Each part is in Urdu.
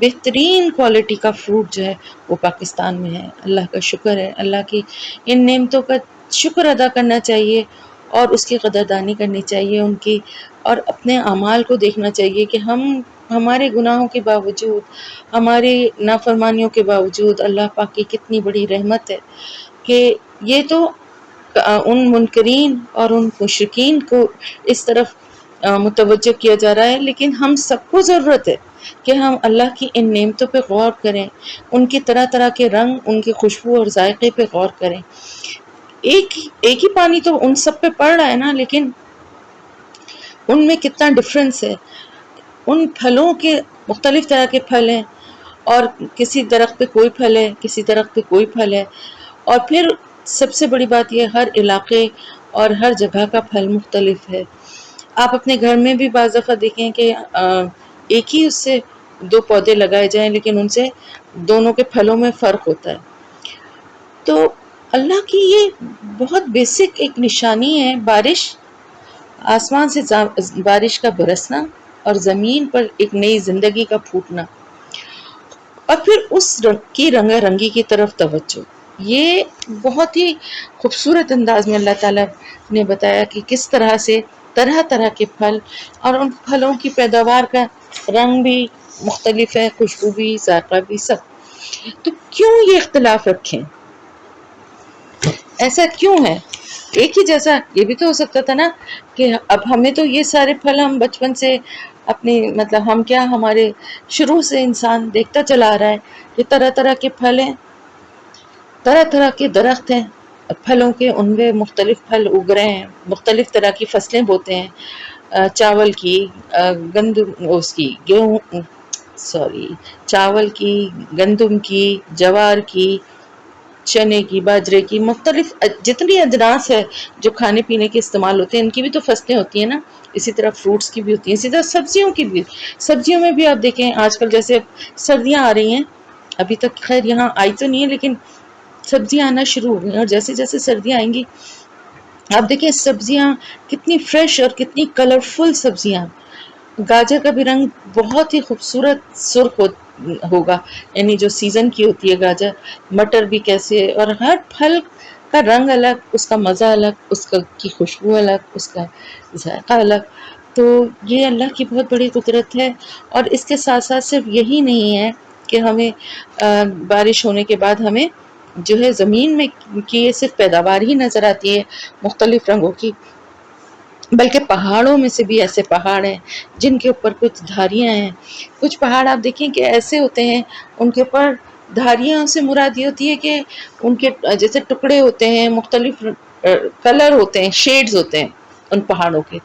بہترین کوالٹی کا فروٹ جو ہے وہ پاکستان میں ہے. اللہ کا شکر ہے، اللہ کی ان نعمتوں کا شکر ادا کرنا چاہیے اور اس کی قدردانی کرنی چاہیے ان کی، اور اپنے اعمال کو دیکھنا چاہیے کہ ہمارے گناہوں کے باوجود، ہماری نافرمانیوں کے باوجود اللہ پاک کی کتنی بڑی رحمت ہے کہ یہ تو ان منکرین اور ان مشرکین کو اس طرف متوجہ کیا جا رہا ہے، لیکن ہم سب کو ضرورت ہے کہ ہم اللہ کی ان نعمتوں پہ غور کریں، ان کی طرح طرح کے رنگ، ان کی خوشبو اور ذائقے پہ غور کریں. ایک ہی پانی تو ان سب پہ پڑ رہا ہے نا، لیکن ان میں کتنا ڈفرینس ہے. ان پھلوں کے مختلف طرح کے پھل ہیں، اور کسی درخت پہ کوئی پھل ہے، کسی درخت پہ کوئی پھل ہے. اور پھر سب سے بڑی بات یہ، ہر علاقے اور ہر جگہ کا پھل مختلف ہے. آپ اپنے گھر میں بھی بعض دفعہ دیکھیں کہ ایک ہی اس سے دو پودے لگائے جائیں، لیکن ان سے دونوں کے پھلوں میں فرق ہوتا ہے. تو اللہ کی یہ بہت بیسک ایک نشانی ہے، بارش، آسمان سے بارش کا برسنا اور زمین پر ایک نئی زندگی کا پھوٹنا، اور پھر اس کی رنگا رنگی کی طرف توجہ. یہ بہت ہی خوبصورت انداز میں اللہ تعالیٰ نے بتایا کہ کس طرح سے طرح طرح کے پھل، اور ان پھلوں کی پیداوار کا رنگ بھی مختلف ہے، خوشبو بھی، ذائقہ بھی، سب. تو کیوں یہ اختلاف رکھیں؟ ایسا کیوں ہے؟ ایک ہی جیسا یہ بھی تو ہو سکتا تھا نا کہ اب ہمیں تو یہ سارے پھل ہم بچپن سے اپنی مطلب ہم کیا، ہمارے شروع سے انسان دیکھتا چلا آ رہا ہے کہ طرح طرح کے پھل ہیں، طرح طرح کے درخت ہیں پھلوں کے، ان میں مختلف پھل اگ رہے ہیں، مختلف طرح کی فصلیں بوتے ہیں، چاول کی، گندم، اس کی گیہوں، چاول کی، گندم کی، جوار کی، چنے کی، باجرے کی، مختلف جتنی اجناس ہے جو کھانے پینے کے استعمال ہوتے ہیں، ان کی بھی تو فصلیں ہوتی ہیں نا. اسی طرح فروٹس کی بھی ہوتی ہیں، اسی طرح سبزیوں کی بھی. سبزیوں میں بھی آپ دیکھیں آج کل جیسے سردیاں آ رہی ہیں، ابھی تک خیر یہاں آئی تو نہیں ہے، لیکن سبزیاں آنا شروع ہو گئی، اور جیسے جیسے سردیاں آئیں گی آپ دیکھیں سبزیاں کتنی فریش اور کتنی کلرفل سبزیاں. گاجر کا بھی رنگ بہت ہی خوبصورت سرخ ہوگا، یعنی جو سیزن کی ہوتی ہے گاجر. مٹر بھی کیسے، اور ہر پھل کا رنگ الگ، اس کا مزہ الگ، اس کی خوشبو الگ، اس کا ذائقہ الگ. تو یہ اللہ کی بہت بڑی قدرت ہے. اور اس کے ساتھ ساتھ صرف یہی نہیں ہے کہ ہمیں بارش ہونے کے بعد ہمیں جو ہے زمین میں کی صرف پیداوار ہی نظر آتی ہے مختلف رنگوں کی، بلکہ پہاڑوں میں سے بھی ایسے پہاڑ ہیں جن کے اوپر کچھ دھاریاں ہیں. کچھ پہاڑ آپ دیکھیں کہ ایسے ہوتے ہیں، ان کے اوپر دھاریاں سے مراد یہ ہوتی ہے کہ ان کے جیسے ٹکڑے ہوتے ہیں، مختلف کلر ہوتے ہیں، شیڈز ہوتے ہیں ان پہاڑوں کے.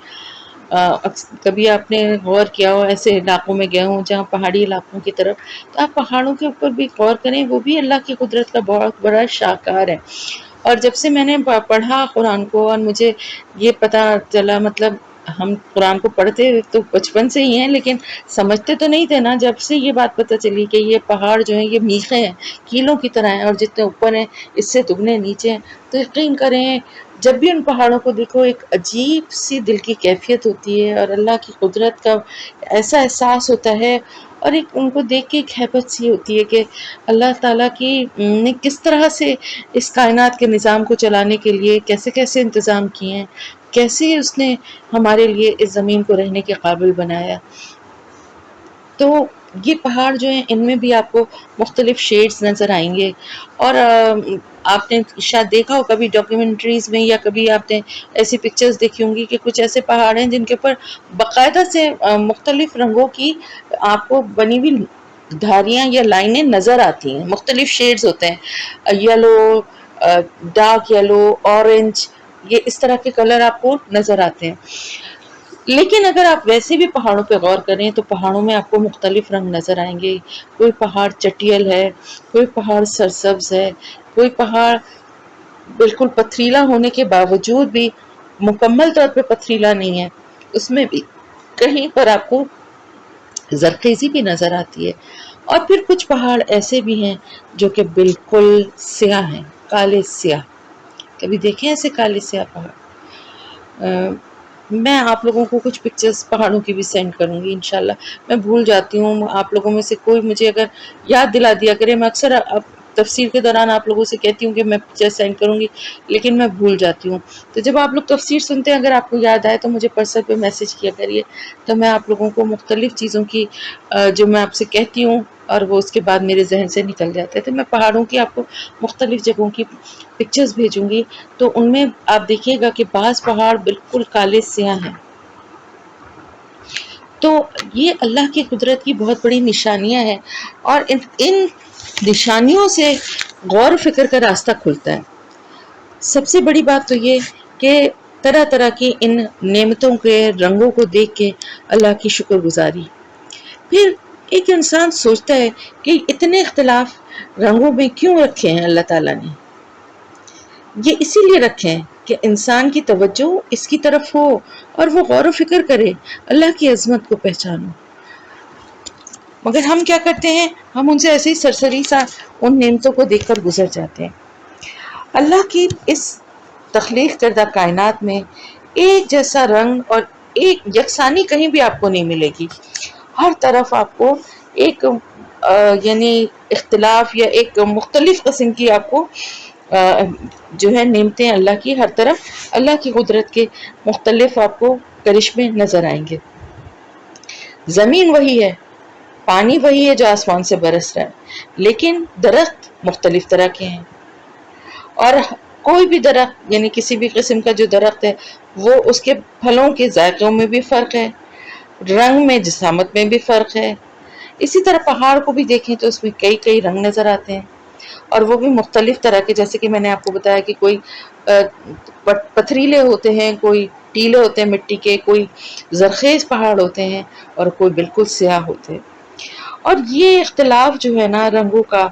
کبھی آپ نے غور کیا ہو، ایسے علاقوں میں گئے ہوں جہاں پہاڑی علاقوں کی طرف، تو آپ پہاڑوں کے اوپر بھی غور کریں، وہ بھی اللہ کی قدرت کا بہت بڑا شاہکار ہے. اور جب سے میں نے پڑھا قرآن کو اور مجھے یہ پتہ چلا، مطلب ہم قرآن کو پڑھتے تو بچپن سے ہی ہیں، لیکن سمجھتے تو نہیں تھے نا. جب سے یہ بات پتہ چلی کہ یہ پہاڑ جو ہیں یہ میخیں ہیں، کیلوں کی طرح ہیں، اور جتنے اوپر ہیں اس سے دگنے نیچے ہیں، تو یقین کریں جب بھی ان پہاڑوں کو دیکھو ایک عجیب سی دل کی کیفیت ہوتی ہے، اور اللہ کی قدرت کا ایسا احساس ہوتا ہے، اور ایک ان کو دیکھ کے ایک ہیبت سی ہوتی ہے کہ اللہ تعالیٰ کی نے کس طرح سے اس کائنات کے نظام کو چلانے کے لیے کیسے کیسے انتظام کیے ہیں، کیسے اس نے ہمارے لیے اس زمین کو رہنے کے قابل بنایا. تو یہ پہاڑ جو ہیں ان میں بھی آپ کو مختلف شیڈز نظر آئیں گے. اور آپ نے شاید دیکھا ہو کبھی ڈاکیومنٹریز میں، یا کبھی آپ نے ایسی پکچرز دیکھی ہوں گی کہ کچھ ایسے پہاڑ ہیں جن کے اوپر باقاعدہ سے مختلف رنگوں کی آپ کو بنی ہوئی دھاریاں یا لائنیں نظر آتی ہیں، مختلف شیڈز ہوتے ہیں، یلو، ڈارک یلو، اورنج، یہ اس طرح کے کلر آپ کو نظر آتے ہیں. لیکن اگر آپ ویسے بھی پہاڑوں پہ غور کریں تو پہاڑوں میں آپ کو مختلف رنگ نظر آئیں گے. کوئی پہاڑ چٹیل ہے، کوئی پہاڑ سرسبز ہے، کوئی پہاڑ بالکل پتھریلا ہونے کے باوجود بھی مکمل طور پہ پتھریلا نہیں ہے، اس میں بھی کہیں پر آپ کو زرخیزی بھی نظر آتی ہے. اور پھر کچھ پہاڑ ایسے بھی ہیں جو کہ بالکل سیاہ ہیں، کالے سیاہ. کبھی دیکھیں ایسے کالے سیاہ پہاڑ؟ میں آپ لوگوں کو کچھ پکچرز پہاڑوں کی بھی سینڈ کروں گی انشاءاللہ. میں بھول جاتی ہوں، آپ لوگوں میں سے کوئی مجھے اگر یاد دلا دیا کرے. میں اکثر تفسیر کے دوران آپ لوگوں سے کہتی ہوں کہ میں پکچر سینڈ کروں گی، لیکن میں بھول جاتی ہوں. تو جب آپ لوگ تفسیر سنتے ہیں، اگر آپ کو یاد آئے تو مجھے پرسنل پہ میسج کیا کریے، تو میں آپ لوگوں کو مختلف چیزوں کی جو میں آپ سے کہتی ہوں اور وہ اس کے بعد میرے ذہن سے نکل جاتے ہیں، تو میں پہاڑوں کی آپ کو مختلف جگہوں کی پکچرز بھیجوں گی. تو ان میں آپ دیکھیے گا کہ بعض پہاڑ بالکل کالے سیاہ ہیں. تو یہ اللہ کی قدرت کی بہت بڑی نشانیاں ہیں، اور ان نشانیوں سے غور و فکر کا راستہ کھلتا ہے. سب سے بڑی بات تو یہ کہ طرح طرح کی ان نعمتوں کے رنگوں کو دیکھ کے اللہ کی شکر گزاری. پھر ایک انسان سوچتا ہے کہ اتنے اختلاف رنگوں میں کیوں رکھے ہیں اللہ تعالیٰ نے. یہ اسی لیے رکھے ہیں کہ انسان کی توجہ اس کی طرف ہو اور وہ غور و فکر کرے، اللہ کی عظمت کو پہچانو. مگر ہم کیا کرتے ہیں، ہم ان سے ایسے ہی سرسری سا ان نعمتوں کو دیکھ کر گزر جاتے ہیں. اللہ کی اس تخلیق کردہ کائنات میں ایک جیسا رنگ اور ایک یکسانی کہیں بھی آپ کو نہیں ملے گی. ہر طرف آپ کو ایک یعنی اختلاف یا ایک مختلف قسم کی آپ کو جو ہے نعمتیں اللہ کی ہر طرف اللہ کی قدرت کے مختلف آپ کو کرشمے نظر آئیں گے. زمین وہی ہے، پانی وہی ہے جو آسمان سے برس رہا ہے، لیکن درخت مختلف طرح کے ہیں. اور کوئی بھی درخت یعنی کسی بھی قسم کا جو درخت ہے وہ اس کے پھلوں کے ذائقوں میں بھی فرق ہے، رنگ میں جسامت میں بھی فرق ہے. اسی طرح پہاڑ کو بھی دیکھیں تو اس میں کئی کئی رنگ نظر آتے ہیں، اور وہ بھی مختلف طرح کے. جیسے کہ میں نے آپ کو بتایا کہ کوئی پتھریلے ہوتے ہیں، کوئی ٹیلے ہوتے ہیں مٹی کے، کوئی زرخیز پہاڑ ہوتے ہیں، اور کوئی بالکل سیاہ ہوتے ہیں. اور یہ اختلاف جو ہے نا رنگوں کا،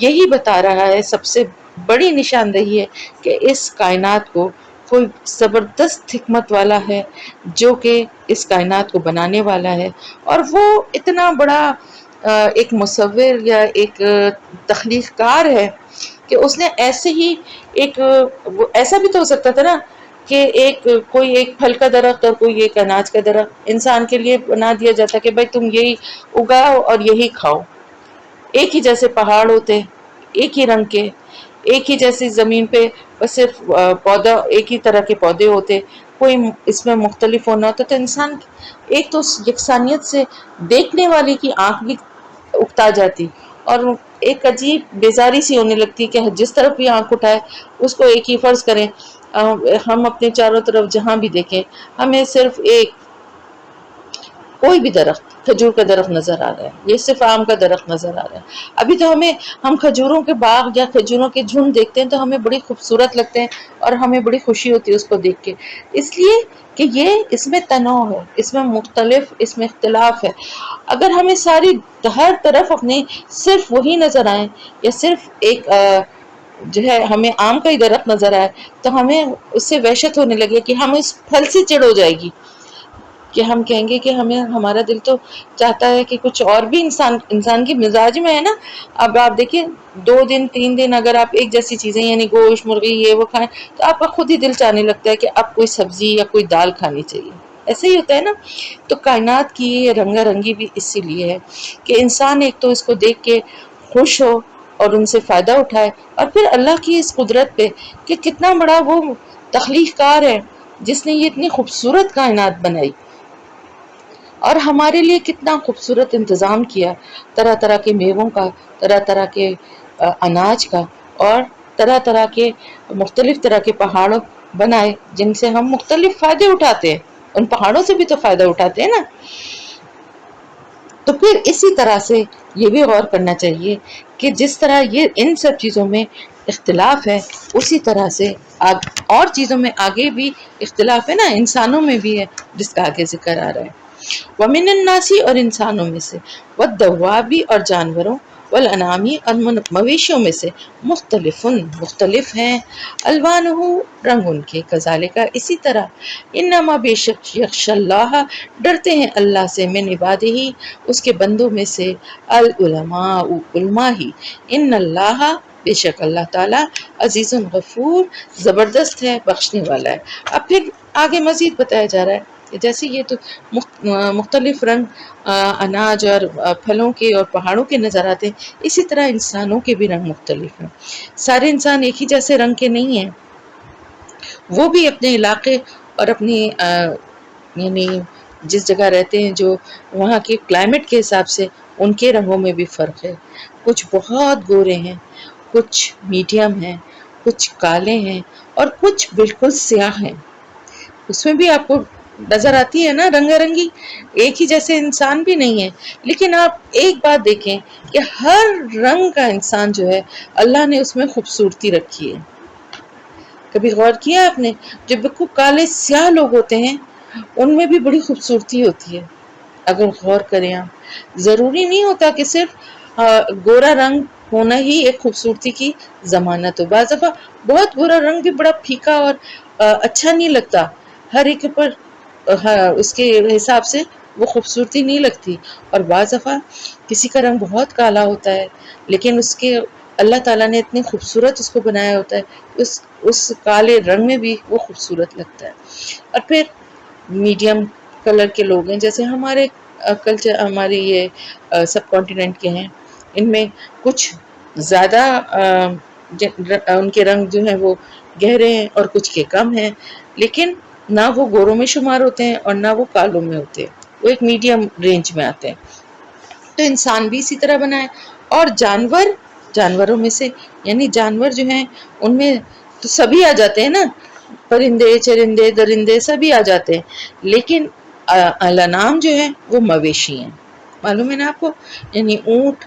یہی بتا رہا ہے، سب سے بڑی نشاندہی ہے کہ اس کائنات کو کوئی زبردست حکمت والا ہے جو کہ اس کائنات کو بنانے والا ہے. اور وہ اتنا بڑا ایک مصور یا ایک تخلیق کار ہے کہ اس نے ایسے ہی ایک ایسا بھی تو ہو سکتا تھا نا کہ کوئی ایک پھل کا درخت اور کوئی ایک اناج کا درخت انسان کے لیے بنا دیا جاتا کہ بھائی تم یہی اگاؤ اور یہی کھاؤ. ایک ہی جیسے پہاڑ ہوتے، ایک ہی رنگ کے، ایک ہی جیسی زمین پہ بس صرف پودا ایک ہی طرح کے پودے ہوتے، کوئی اس میں مختلف ہونا ہوتا. تو انسان ایک تو یکسانیت سے دیکھنے والے کی آنکھ بھی اکتا جاتی، اور ایک عجیب بیزاری سی ہونے لگتی کہ جس طرف بھی آنکھ اٹھائے اس کو ایک ہی. فرض کریں ہم اپنے چاروں طرف جہاں بھی دیکھیں ہمیں صرف ایک کوئی بھی درخت، کھجور کا درخت نظر آ رہا ہے، یہ صرف آم کا درخت نظر آ رہا ہے. ابھی تو ہم کھجوروں کے باغ یا کھجوروں کے جھنڈ دیکھتے ہیں تو ہمیں بڑی خوبصورت لگتے ہیں اور ہمیں بڑی خوشی ہوتی ہے اس کو دیکھ کے، اس لیے کہ اس میں تنوع ہے، اس میں مختلف، اس میں اختلاف ہے. اگر ہمیں ہر طرف اپنے صرف وہی نظر آئے، یا صرف ایک جو ہے ہمیں آم کا ہی درخت نظر آئے، تو ہمیں اس سے وحشت ہونے لگے کہ ہم اس پھل سے چڑ ہو جائے گی، کہ ہم کہیں گے کہ ہمارا دل تو چاہتا ہے کہ کچھ اور بھی. انسان کی مزاج میں ہے نا. اب آپ دیکھیں 2 دن 3 دن اگر آپ ایک جیسی چیزیں یعنی گوشت مرغی یہ وہ کھائیں تو آپ کا خود ہی دل چاہنے لگتا ہے کہ اب کوئی سبزی یا کوئی دال کھانی چاہیے. ایسا ہی ہوتا ہے نا. تو کائنات کی یہ رنگا رنگی بھی اسی لیے ہے کہ انسان ایک تو اس کو دیکھ کے خوش ہو اور ان سے فائدہ اٹھائے، اور پھر اللہ کی اس قدرت پہ کہ کتنا بڑا وہ تخلیق کار ہے جس نے یہ اتنی خوبصورت کائنات بنائی اور ہمارے لیے کتنا خوبصورت انتظام کیا، طرح طرح کے میووں کا، طرح طرح کے اناج کا، اور طرح طرح کے مختلف طرح کے پہاڑ بنائے جن سے ہم مختلف فائدے اٹھاتے ہیں. ان پہاڑوں سے بھی تو فائدہ اٹھاتے ہیں نا. تو پھر اسی طرح سے یہ بھی غور کرنا چاہیے کہ جس طرح یہ ان سب چیزوں میں اختلاف ہے، اسی طرح سے اور چیزوں میں آگے بھی اختلاف ہے نا، انسانوں میں بھی ہے جس کا آگے ذکر آ رہا ہے. وَمِنَ النَّاسِ اور انسانوں میں سے، وَالدَّوَّابِ اور جانوروں، وَالْأَنْعَامِ اور مویشیوں میں سے، مختلف ہیں، الوانہ رنگ ان کے، کذالک اسی طرح، انما بے شک یخشی اللہ ڈرتے ہیں اللہ سے، من عبادہ اس کے بندوں میں سے، العلماء علماء ہی، ان اللہ بے شک اللہ تعالی عزیز غفور زبردست ہے، بخشنے والا ہے. اب پھر آگے مزید بتایا جا رہا ہے کہ جیسے یہ تو مختلف رنگ اناج اور پھلوں کے اور پہاڑوں کے نظر آتے ہیں، اسی طرح انسانوں کے بھی رنگ مختلف ہیں. سارے انسان ایک ہی جیسے رنگ کے نہیں ہیں، وہ بھی اپنے علاقے اور اپنی یعنی جس جگہ رہتے ہیں، جو وہاں کے کلائمیٹ کے حساب سے ان کے رنگوں میں بھی فرق ہے. کچھ بہت گورے ہیں، کچھ میڈیم ہیں، کچھ کالے ہیں اور کچھ بالکل سیاہ ہیں. اس میں بھی آپ کو نظر آتی ہے نا رنگا رنگی، ایک ہی جیسے انسان بھی نہیں ہے. لیکن آپ ایک بات دیکھیں کہ ہر رنگ کا انسان جو ہے اللہ نے اس میں خوبصورتی رکھی ہے. کبھی غور کیا آپ نے؟ جو بالکل کالے سیاہ لوگ ہوتے ہیں ان میں بھی بڑی خوبصورتی ہوتی ہے. اگر غور کریں آپ، ضروری نہیں ہوتا کہ صرف گورا رنگ ہونا ہی ایک خوبصورتی کی ضمانت ہو. بعض دفعہ بہت گورا رنگ بھی بڑا پھیکا اور اچھا نہیں لگتا، ہر ایک پر اس کے حساب سے وہ خوبصورتی نہیں لگتی. اور بعض دفعہ کسی کا رنگ بہت کالا ہوتا ہے لیکن اس کے اللہ تعالیٰ نے اتنی خوبصورت اس کو بنایا ہوتا ہے، اس کالے رنگ میں بھی وہ خوبصورت لگتا ہے. اور پھر میڈیم کلر کے لوگ ہیں، جیسے ہمارے کلچر، ہمارے یہ سب کانٹیننٹ کے ہیں، ان میں کچھ زیادہ ان کے رنگ جو ہیں وہ گہرے ہیں اور کچھ کے کم ہیں، لیکن نہ وہ گوروں میں شمار ہوتے ہیں اور نہ وہ کالوں میں ہوتے ہیں، وہ ایک میڈیم رینج میں آتے ہیں. تو انسان بھی اسی طرح بنا ہے. اور جانوروں میں سے، یعنی جانور جو ہیں ان میں تو سبھی آ جاتے ہیں نا، پرندے چرندے درندے سبھی آ جاتے ہیں، لیکن الانعام جو ہے وہ مویشی ہیں. معلوم ہے نا آپ کو؟ یعنی اونٹ،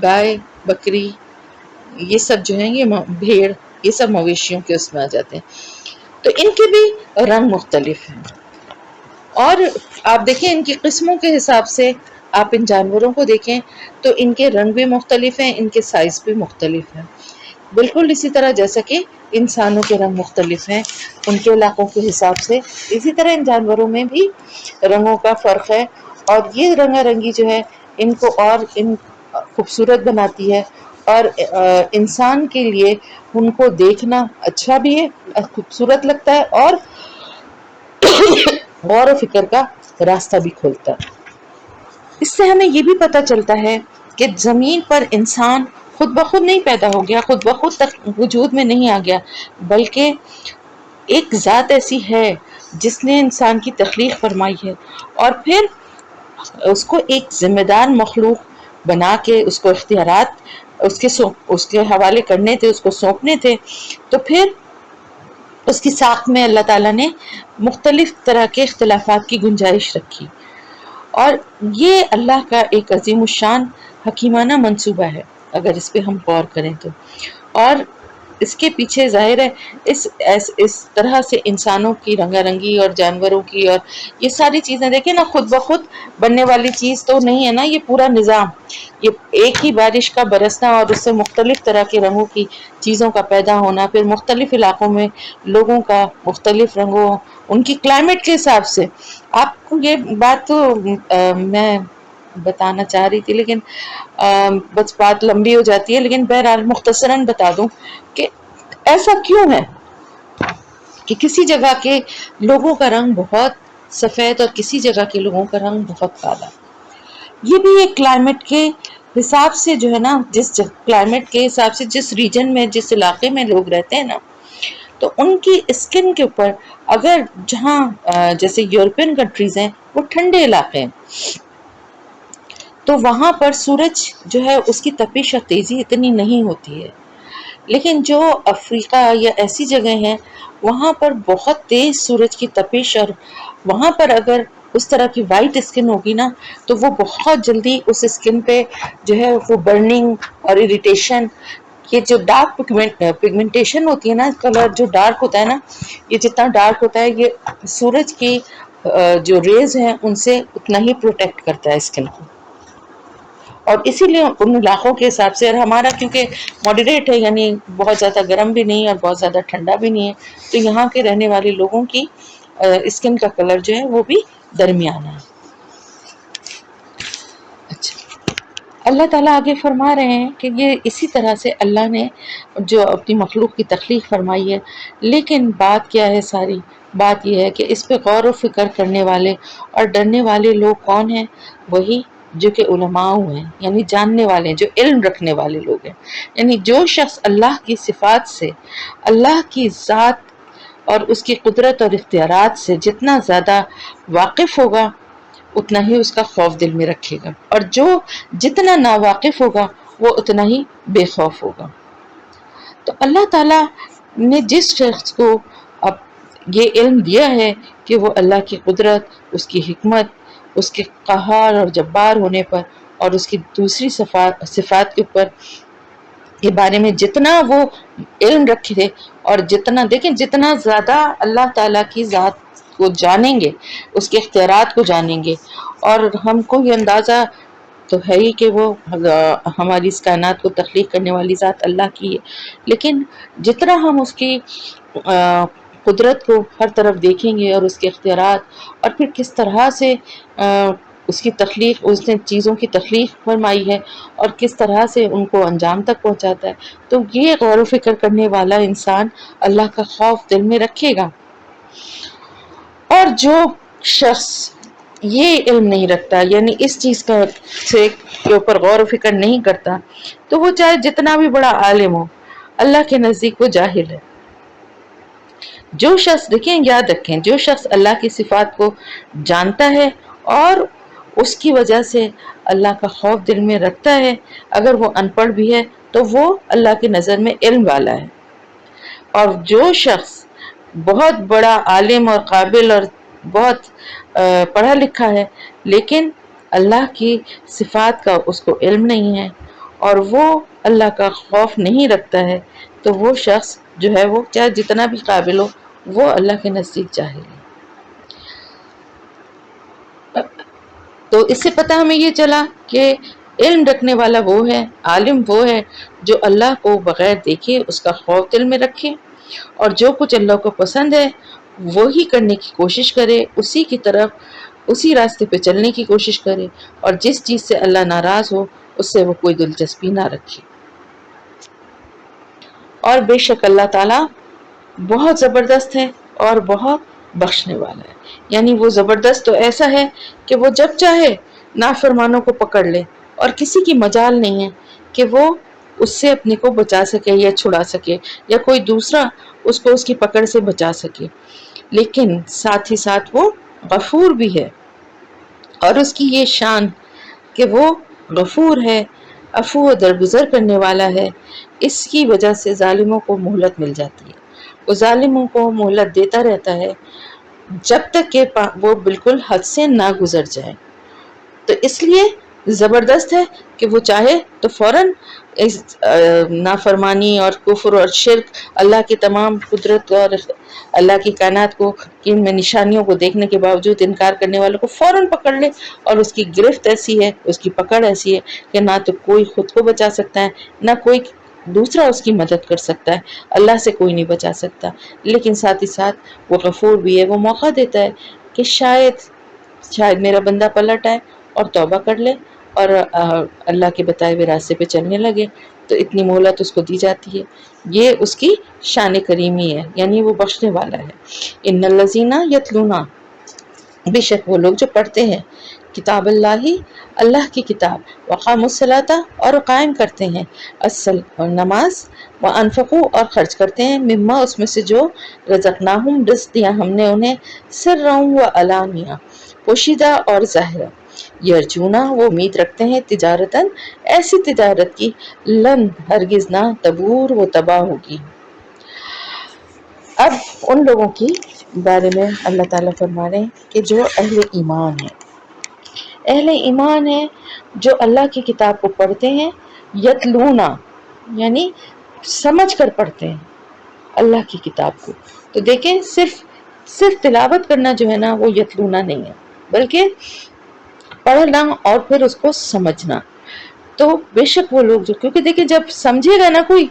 گائے، بکری، یہ سب جو ہیں، یہ بھیڑ، یہ سب مویشیوں کے اس میں آ جاتے ہیں. تو ان کے بھی رنگ مختلف ہیں. اور آپ دیکھیں ان کی قسموں کے حساب سے، آپ ان جانوروں کو دیکھیں تو ان کے رنگ بھی مختلف ہیں، ان کے سائز بھی مختلف ہیں. بالکل اسی طرح جیسا کہ انسانوں کے رنگ مختلف ہیں ان کے علاقوں کے حساب سے، اسی طرح ان جانوروں میں بھی رنگوں کا فرق ہے. اور یہ رنگا رنگی جو ہے ان کو اور ان خوبصورت بناتی ہے، اور انسان کے لیے ان کو دیکھنا اچھا بھی ہے، خوبصورت لگتا ہے، اور غور و فکر کا راستہ بھی کھولتا ہے. اس سے ہمیں یہ بھی پتہ چلتا ہے کہ زمین پر انسان خود بخود نہیں پیدا ہو گیا، خود بخود تک وجود میں نہیں آ گیا، بلکہ ایک ذات ایسی ہے جس نے انسان کی تخلیق فرمائی ہے، اور پھر اس کو ایک ذمہ دار مخلوق بنا کے اس کو اختیارات اس کے حوالے کرنے تھے، اس کو سونپنے تھے. تو پھر اس کی ساخت میں اللہ تعالیٰ نے مختلف طرح کے اختلافات کی گنجائش رکھی، اور یہ اللہ کا ایک عظیم الشان حکیمانہ منصوبہ ہے اگر اس پہ ہم غور کریں تو. اور اس کے پیچھے ظاہر ہے اس طرح سے انسانوں کی رنگا رنگی اور جانوروں کی اور یہ ساری چیزیں دیکھیں نا، خود بخود بننے والی چیز تو نہیں ہے نا. یہ پورا نظام، یہ ایک ہی بارش کا برسنا اور اس سے مختلف طرح کے رنگوں کی چیزوں کا پیدا ہونا، پھر مختلف علاقوں میں لوگوں کا مختلف رنگوں، ان کی کلائمیٹ کے حساب سے. آپ کو یہ بات تو میں بتانا چاہ رہی تھی لیکن بس بات لمبی ہو جاتی ہے، لیکن بہرحال مختصراً بتا دوں کہ ایسا کیوں ہے کہ کسی جگہ کے لوگوں کا رنگ بہت سفید اور کسی جگہ کے لوگوں کا رنگ بہت کالا. یہ بھی ایک کلائمیٹ کے حساب سے جو ہے نا، جس کلائمیٹ کے حساب سے جس ریجن میں، جس علاقے میں لوگ رہتے ہیں نا، تو ان کی اسکن کے اوپر، اگر جہاں جیسے یورپین کنٹریز ہیں وہ ٹھنڈے علاقے ہیں، تو وہاں پر سورج جو ہے اس کی تپش اور تیزی اتنی نہیں ہوتی ہے. لیکن جو افریقہ یا ایسی جگہ ہیں وہاں پر بہت تیز سورج کی تپش، اور وہاں پر اگر اس طرح کی وائٹ اسکن ہوگی نا تو وہ بہت جلدی اس اسکن پہ جو ہے وہ برننگ اور اریٹیشن، یہ جو ڈارک پگمنٹیشن ہوتی ہے نا، کلر جو ڈارک ہوتا ہے نا، یہ جتنا ڈارک ہوتا ہے یہ سورج کی جو ریز ہیں ان سے اتنا ہی پروٹیکٹ کرتا ہے اسکن کو. اور اسی لیے ان علاقوں کے حساب سے، اور ہمارا کیونکہ ماڈریٹ ہے، یعنی بہت زیادہ گرم بھی نہیں اور بہت زیادہ ٹھنڈا بھی نہیں ہے، تو یہاں کے رہنے والے لوگوں کی اسکن کا کلر جو ہے وہ بھی درمیانہ ہے. اچھا، اللہ تعالیٰ آگے فرما رہے ہیں کہ یہ اسی طرح سے اللہ نے جو اپنی مخلوق کی تخلیق فرمائی ہے، لیکن بات کیا ہے، ساری بات یہ ہے کہ اس پہ غور و فکر کرنے والے اور ڈرنے والے لوگ کون ہیں؟ وہی جو کہ علماء ہیں، یعنی جاننے والے ہیں، جو علم رکھنے والے لوگ ہیں۔ یعنی جو شخص اللہ کی صفات سے، اللہ کی ذات اور اس کی قدرت اور اختیارات سے جتنا زیادہ واقف ہوگا، اتنا ہی اس کا خوف دل میں رکھے گا، اور جو جتنا ناواقف ہوگا وہ اتنا ہی بے خوف ہوگا۔ تو اللہ تعالیٰ نے جس شخص کو اب یہ علم دیا ہے کہ وہ اللہ کی قدرت، اس کی حکمت، اس کے قہار اور جبار ہونے پر اور اس کی دوسری صفات کے اوپر کے بارے میں جتنا وہ علم رکھے، اور جتنا دیکھیں جتنا زیادہ اللہ تعالیٰ کی ذات کو جانیں گے، اس کے اختیارات کو جانیں گے، اور ہم کو یہ اندازہ تو ہے ہی کہ وہ ہماری اس کائنات کو تخلیق کرنے والی ذات اللہ کی ہے، لیکن جتنا ہم اس کی قدرت کو ہر طرف دیکھیں گے اور اس کے اختیارات، اور پھر کس طرح سے اس کی تخلیق، اس نے چیزوں کی تخلیق فرمائی ہے اور کس طرح سے ان کو انجام تک پہنچاتا ہے، تو یہ غور و فکر کرنے والا انسان اللہ کا خوف دل میں رکھے گا۔ اور جو شخص یہ علم نہیں رکھتا، یعنی اس چیز کا سے کے اوپر غور و فکر نہیں کرتا، تو وہ چاہے جتنا بھی بڑا عالم ہو، اللہ کے نزدیک وہ جاہل ہے۔ جو شخص، دیکھیں یاد رکھیں، جو شخص اللہ کی صفات کو جانتا ہے اور اس کی وجہ سے اللہ کا خوف دل میں رکھتا ہے، اگر وہ ان پڑھ بھی ہے تو وہ اللہ کی نظر میں علم والا ہے۔ اور جو شخص بہت بڑا عالم اور قابل اور بہت پڑھا لکھا ہے، لیکن اللہ کی صفات کا اس کو علم نہیں ہے اور وہ اللہ کا خوف نہیں رکھتا ہے، تو وہ شخص جو ہے وہ چاہے جتنا بھی قابل ہو، وہ اللہ کے نزدیک جاہل ہے۔ تو اس سے پتہ ہمیں یہ چلا کہ علم رکھنے والا وہ ہے، عالم وہ ہے جو اللہ کو بغیر دیکھے اس کا خوف دل میں رکھے، اور جو کچھ اللہ کو پسند ہے وہی کرنے کی کوشش کرے، اسی کی طرف، اسی راستے پہ چلنے کی کوشش کرے، اور جس چیز سے اللہ ناراض ہو اس سے وہ کوئی دلچسپی نہ رکھے۔ اور بے شک اللہ تعالیٰ بہت زبردست ہے اور بہت بخشنے والا ہے، یعنی وہ زبردست تو ایسا ہے کہ وہ جب چاہے نافرمانوں کو پکڑ لے، اور کسی کی مجال نہیں ہے کہ وہ اس سے اپنے کو بچا سکے یا چھڑا سکے، یا کوئی دوسرا اس کو اس کی پکڑ سے بچا سکے۔ لیکن ساتھ ہی ساتھ وہ غفور بھی ہے، اور اس کی یہ شان کہ وہ غفور ہے، عفو و درگزر کرنے والا ہے، اس کی وجہ سے ظالموں کو مہلت مل جاتی ہے۔ وہ ظالموں کو مہلت دیتا رہتا ہے جب تک کہ وہ بالکل حد سے نہ گزر جائے۔ تو اس لیے زبردست ہے کہ وہ چاہے تو فوراً اس نافرمانی اور کفر اور شرک، اللہ کی تمام قدرت اور اللہ کی کائنات کو ان میں نشانیوں کو دیکھنے کے باوجود انکار کرنے والوں کو فوراً پکڑ لے، اور اس کی گرفت ایسی ہے، اس کی پکڑ ایسی ہے کہ نہ تو کوئی خود کو بچا سکتا ہے، نہ کوئی دوسرا اس کی مدد کر سکتا ہے، اللہ سے کوئی نہیں بچا سکتا۔ لیکن ساتھ ہی ساتھ وہ غفور بھی ہے، وہ موقع دیتا ہے کہ شاید میرا بندہ پلٹ آئے اور توبہ کر لے اور اللہ کے بتائے ہوئے راستے پہ چلنے لگے، تو اتنی مہلت اس کو دی جاتی ہے۔ یہ اس کی شان کریمی ہے، یعنی وہ بخشنے والا ہے۔ ان الذین یتلون، بے شک وہ لوگ جو پڑھتے ہیں کتاب اللہ، اللہ کی کتاب، وقاموا الصلاۃ، اور قائم کرتے ہیں نماز، وانفقوا، اور خرچ کرتے ہیں، مما، اس میں سے جو رزقناہم، رزق دیا ہم نے انہیں، سرا و علانیہ، پوشیدہ اور ظاہرہ، یرجونا، وہ امید رکھتے ہیں، تجارتاً، ایسی تجارت کی، لن، ہرگز نہ، تبور، وہ تباہ ہوگی۔ اب ان لوگوں کی بارے میں اللہ تعالیٰ فرما رہے ہیں کہ جو اہل ایمان ہیں، اہل ایمان ہیں جو اللہ کی کتاب کو پڑھتے ہیں، یتلونا، یعنی سمجھ کر پڑھتے ہیں اللہ کی کتاب کو۔ تو دیکھیں صرف تلاوت کرنا جو ہے نا وہ یتلونا نہیں ہے، بلکہ پڑھنا اور پھر اس کو سمجھنا۔ تو بے شک وہ لوگ جو، کیونکہ دیکھیں جب سمجھے گا نا کوئی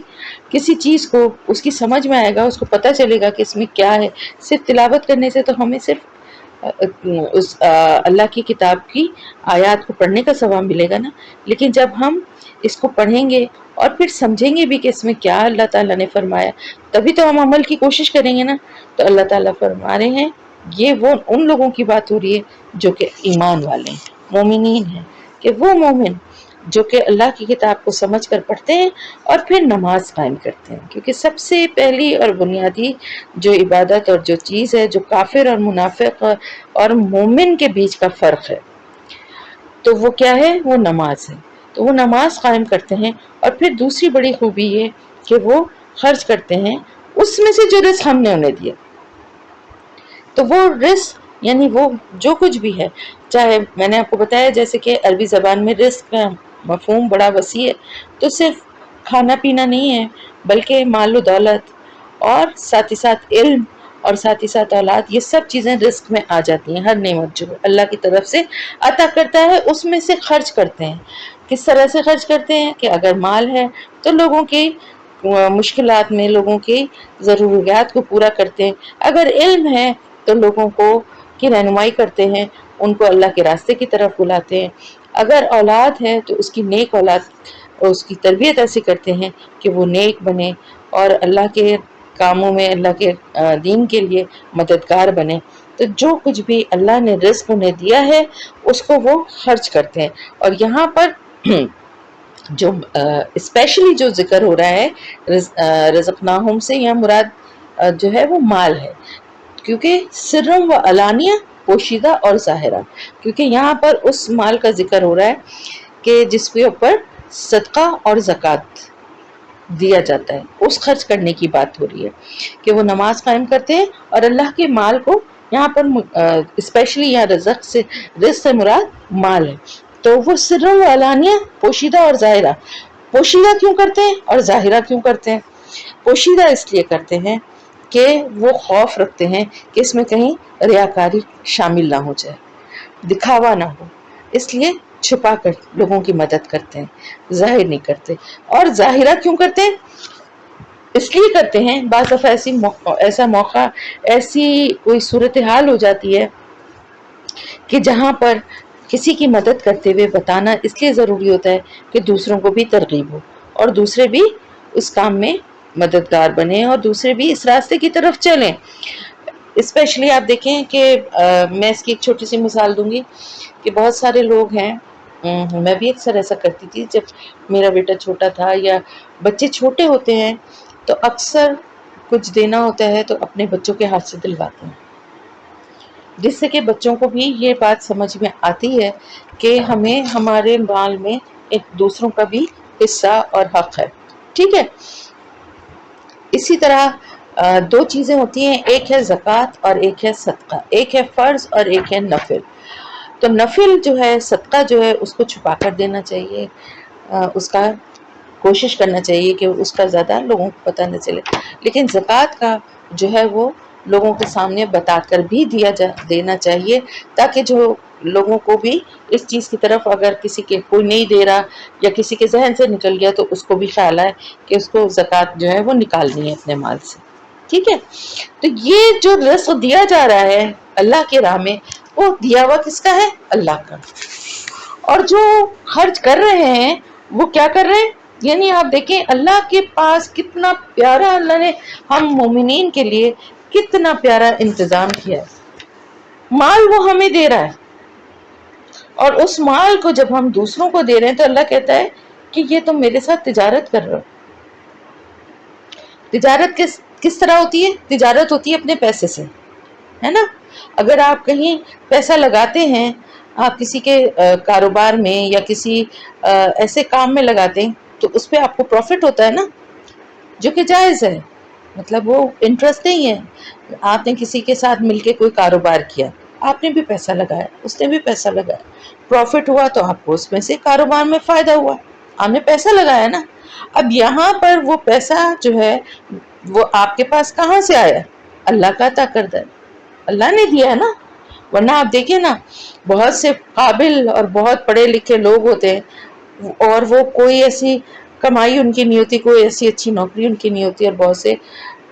کسی چیز کو، اس کی سمجھ میں آئے گا، اس کو پتہ چلے گا کہ اس میں کیا ہے۔ صرف تلاوت کرنے سے تو ہمیں صرف اس اللہ کی کتاب کی آیات کو پڑھنے کا ثواب ملے گا نا. لیکن جب ہم اس کو پڑھیں گے اور پھر سمجھیں گے بھی کہ اس میں کیا اللہ تعالیٰ نے فرمایا, تبھی تو ہم عمل کی کوشش کریں گے نا. تو اللہ تعالیٰ فرما رہے ہیں یہ وہ ان لوگوں کی بات ہو رہی ہے جو کہ ایمان والے ہیں, مومنین ہیں, کہ وہ مومن جو کہ اللہ کی کتاب کو سمجھ کر پڑھتے ہیں اور پھر نماز قائم کرتے ہیں. کیونکہ سب سے پہلی اور بنیادی جو عبادت اور جو چیز ہے جو کافر اور منافق اور مومن کے بیچ کا فرق ہے تو وہ کیا ہے, وہ نماز ہے. تو وہ نماز قائم کرتے ہیں, اور پھر دوسری بڑی خوبی یہ کہ وہ خرچ کرتے ہیں اس میں سے جو رزق ہم نے انہیں دیا. تو وہ رزق یعنی وہ جو کچھ بھی ہے, چاہے میں نے آپ کو بتایا جیسے کہ عربی زبان میں رزق کا مفہوم بڑا وسیع ہے, تو صرف کھانا پینا نہیں ہے بلکہ مال و دولت اور ساتھ ہی ساتھ علم اور ساتھ ہی ساتھ اولاد, یہ سب چیزیں رزق میں آ جاتی ہیں. ہر نعمت جو اللہ کی طرف سے عطا کرتا ہے اس میں سے خرچ کرتے ہیں. کس طرح سے خرچ کرتے ہیں کہ اگر مال ہے تو لوگوں کی مشکلات میں لوگوں کی ضروریات کو پورا کرتے ہیں. اگر علم ہے تو لوگوں کو کی رہنمائی کرتے ہیں, ان کو اللہ کے راستے کی طرف بلاتے ہیں. اگر اولاد ہے تو اس کی نیک اولاد, اس کی تربیت ایسی کرتے ہیں کہ وہ نیک بنے اور اللہ کے کاموں میں اللہ کے دین کے لیے مددگار بنے. تو جو کچھ بھی اللہ نے رزق انہیں دیا ہے اس کو وہ خرچ کرتے ہیں. اور یہاں پر جو اسپیشلی جو ذکر ہو رہا ہے رزقناہم سے, یہاں مراد جو ہے وہ مال ہے, کیونکہ سرم و علانیہ, پوشیدہ اور ظاہرہ. کیونکہ یہاں پر اس مال کا ذکر ہو رہا ہے کہ جس کے اوپر صدقہ اور زکوٰۃ دیا جاتا ہے, اس خرچ کرنے کی بات ہو رہی ہے کہ وہ نماز قائم کرتے ہیں اور اللہ کے مال کو یہاں پر اسپیشلی یہاں رزق سے مراد مال ہے. تو وہ سر و علانیہ, پوشیدہ اور ظاہرہ. پوشیدہ کیوں کرتے ہیں اور ظاہرہ کیوں کرتے ہیں؟ پوشیدہ اس لیے کرتے ہیں کہ وہ خوف رکھتے ہیں کہ اس میں کہیں ریاکاری شامل نہ ہو جائے, دکھاوا نہ ہو, اس لیے چھپا کر لوگوں کی مدد کرتے ہیں, ظاہر نہیں کرتے. اور ظاہرہ کیوں کرتے ہیں؟ اس لیے کرتے ہیں بعض دفعہ ایسا موقع, ایسی کوئی صورتحال ہو جاتی ہے کہ جہاں پر کسی کی مدد کرتے ہوئے بتانا اس لیے ضروری ہوتا ہے کہ دوسروں کو بھی ترغیب ہو اور دوسرے بھی اس کام میں مددگار بنے اور دوسرے بھی اس راستے کی طرف چلیں. اسپیشلی آپ دیکھیں کہ میں اس کی ایک چھوٹی سی مثال دوں گی کہ بہت سارے لوگ ہیں, میں بھی اکثر ایسا کرتی تھی جب میرا بیٹا چھوٹا تھا یا بچے چھوٹے ہوتے ہیں تو اکثر کچھ دینا ہوتا ہے تو اپنے بچوں کے ہاتھ سے دلواتے ہیں, جس سے کہ بچوں کو بھی یہ بات سمجھ میں آتی ہے کہ ہمیں ہمارے مال میں ایک دوسروں کا بھی حصہ اور حق ہے. ٹھیک ہے, اسی طرح دو چیزیں ہوتی ہیں, ایک ہے زکوٰۃ اور ایک ہے صدقہ, ایک ہے فرض اور ایک ہے نفل. تو نفل جو ہے, صدقہ جو ہے, اس کو چھپا کر دینا چاہیے, اس کا کوشش کرنا چاہیے کہ اس کا زیادہ لوگوں کو پتہ نہ چلے. لیکن زکوٰۃ کا جو ہے وہ لوگوں کے سامنے بتا کر بھی دینا چاہیے, تاکہ جو لوگوں کو بھی اس چیز کی طرف, اگر کسی کے کوئی نہیں دے رہا یا کسی کے ذہن سے نکل گیا تو اس کو بھی خیال آئے کہ اس کو زکوٰۃ جو ہے وہ نکالنی ہے اپنے مال سے. ٹھیک ہے, تو یہ جو رزق دیا جا رہا ہے اللہ کے راہ میں, وہ دیا ہوا کس کا ہے؟ اللہ کا. اور جو خرچ کر رہے ہیں وہ کیا کر رہے ہیں؟ یعنی آپ دیکھیں اللہ کے پاس کتنا پیارا, اللہ نے ہم مومنین کے لیے کتنا پیارا انتظام کیا ہے. مال وہ ہمیں دے رہا ہے, اور اس مال کو جب ہم دوسروں کو دے رہے ہیں تو اللہ کہتا ہے کہ یہ تم میرے ساتھ تجارت کر رہے ہو. تجارت کس طرح ہوتی ہے؟ تجارت ہوتی ہے اپنے پیسے سے, ہے نا. اگر آپ کہیں پیسہ لگاتے ہیں, آپ کسی کے کاروبار میں یا کسی ایسے کام میں لگاتے ہیں تو اس پہ آپ کو پروفٹ ہوتا ہے نا, جو کہ جائز ہے, مطلب وہ انٹرسٹ نہیں ہے. آپ نے کسی کے ساتھ مل کے کوئی کاروبار کیا, آپ نے بھی پیسہ لگایا, اس نے بھی پیسہ لگایا, پروفٹ ہوا تو آپ کو اس میں سے کاروبار میں فائدہ ہوا, آپ نے پیسہ لگایا نا. اب یہاں پر وہ پیسہ جو ہے وہ آپ کے پاس کہاں سے آیا؟ اللہ کا عطا کردہ ہے, اللہ نے دیا ہے نا. ورنہ آپ دیکھیں نا, بہت سے قابل اور بہت پڑھے لکھے لوگ ہوتے ہیں اور وہ کوئی ایسی کمائی ان کی نہیں ہوتی, کوئی ایسی اچھی نوکری ان کی نہیں ہوتی, اور بہت سے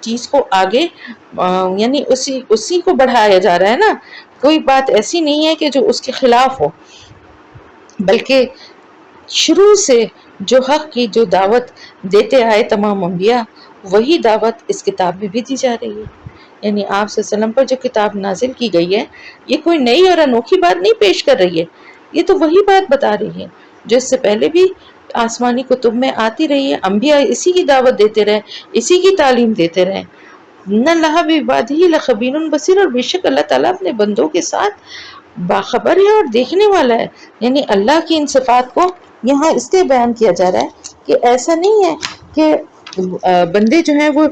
چیز کو آگے یعنی اسی کو بڑھایا جا رہا ہے نا. کوئی بات ایسی نہیں ہے کہ جو اس کے خلاف ہو، بلکہ شروع سے جو حق کی جو دعوت دیتے آئے تمام انبیاء، وہی دعوت اس کتاب میں بھی دی جا رہی ہے. یعنی آپ صلی اللہ علیہ وسلم پر جو کتاب نازل کی گئی ہے، یہ کوئی نئی اور انوکھی بات نہیں پیش کر رہی ہے، یہ تو وہی بات بتا رہی ہے جو اس سے پہلے بھی آسمانی کتب میں آتی رہی ہے. انبیاء اسی کی دعوت دیتے رہے، اسی کی تعلیم دیتے رہے. نہ اللہ بعبادہ لخبیر بصیر، اور بے شک اللہ تعالیٰ اپنے بندوں کے ساتھ باخبر ہے اور دیکھنے والا ہے. یعنی اللہ کی ان صفات کو یہاں اس لیے بیان کیا جا رہا ہے کہ ایسا نہیں ہے کہ بندے جو ہیں وہ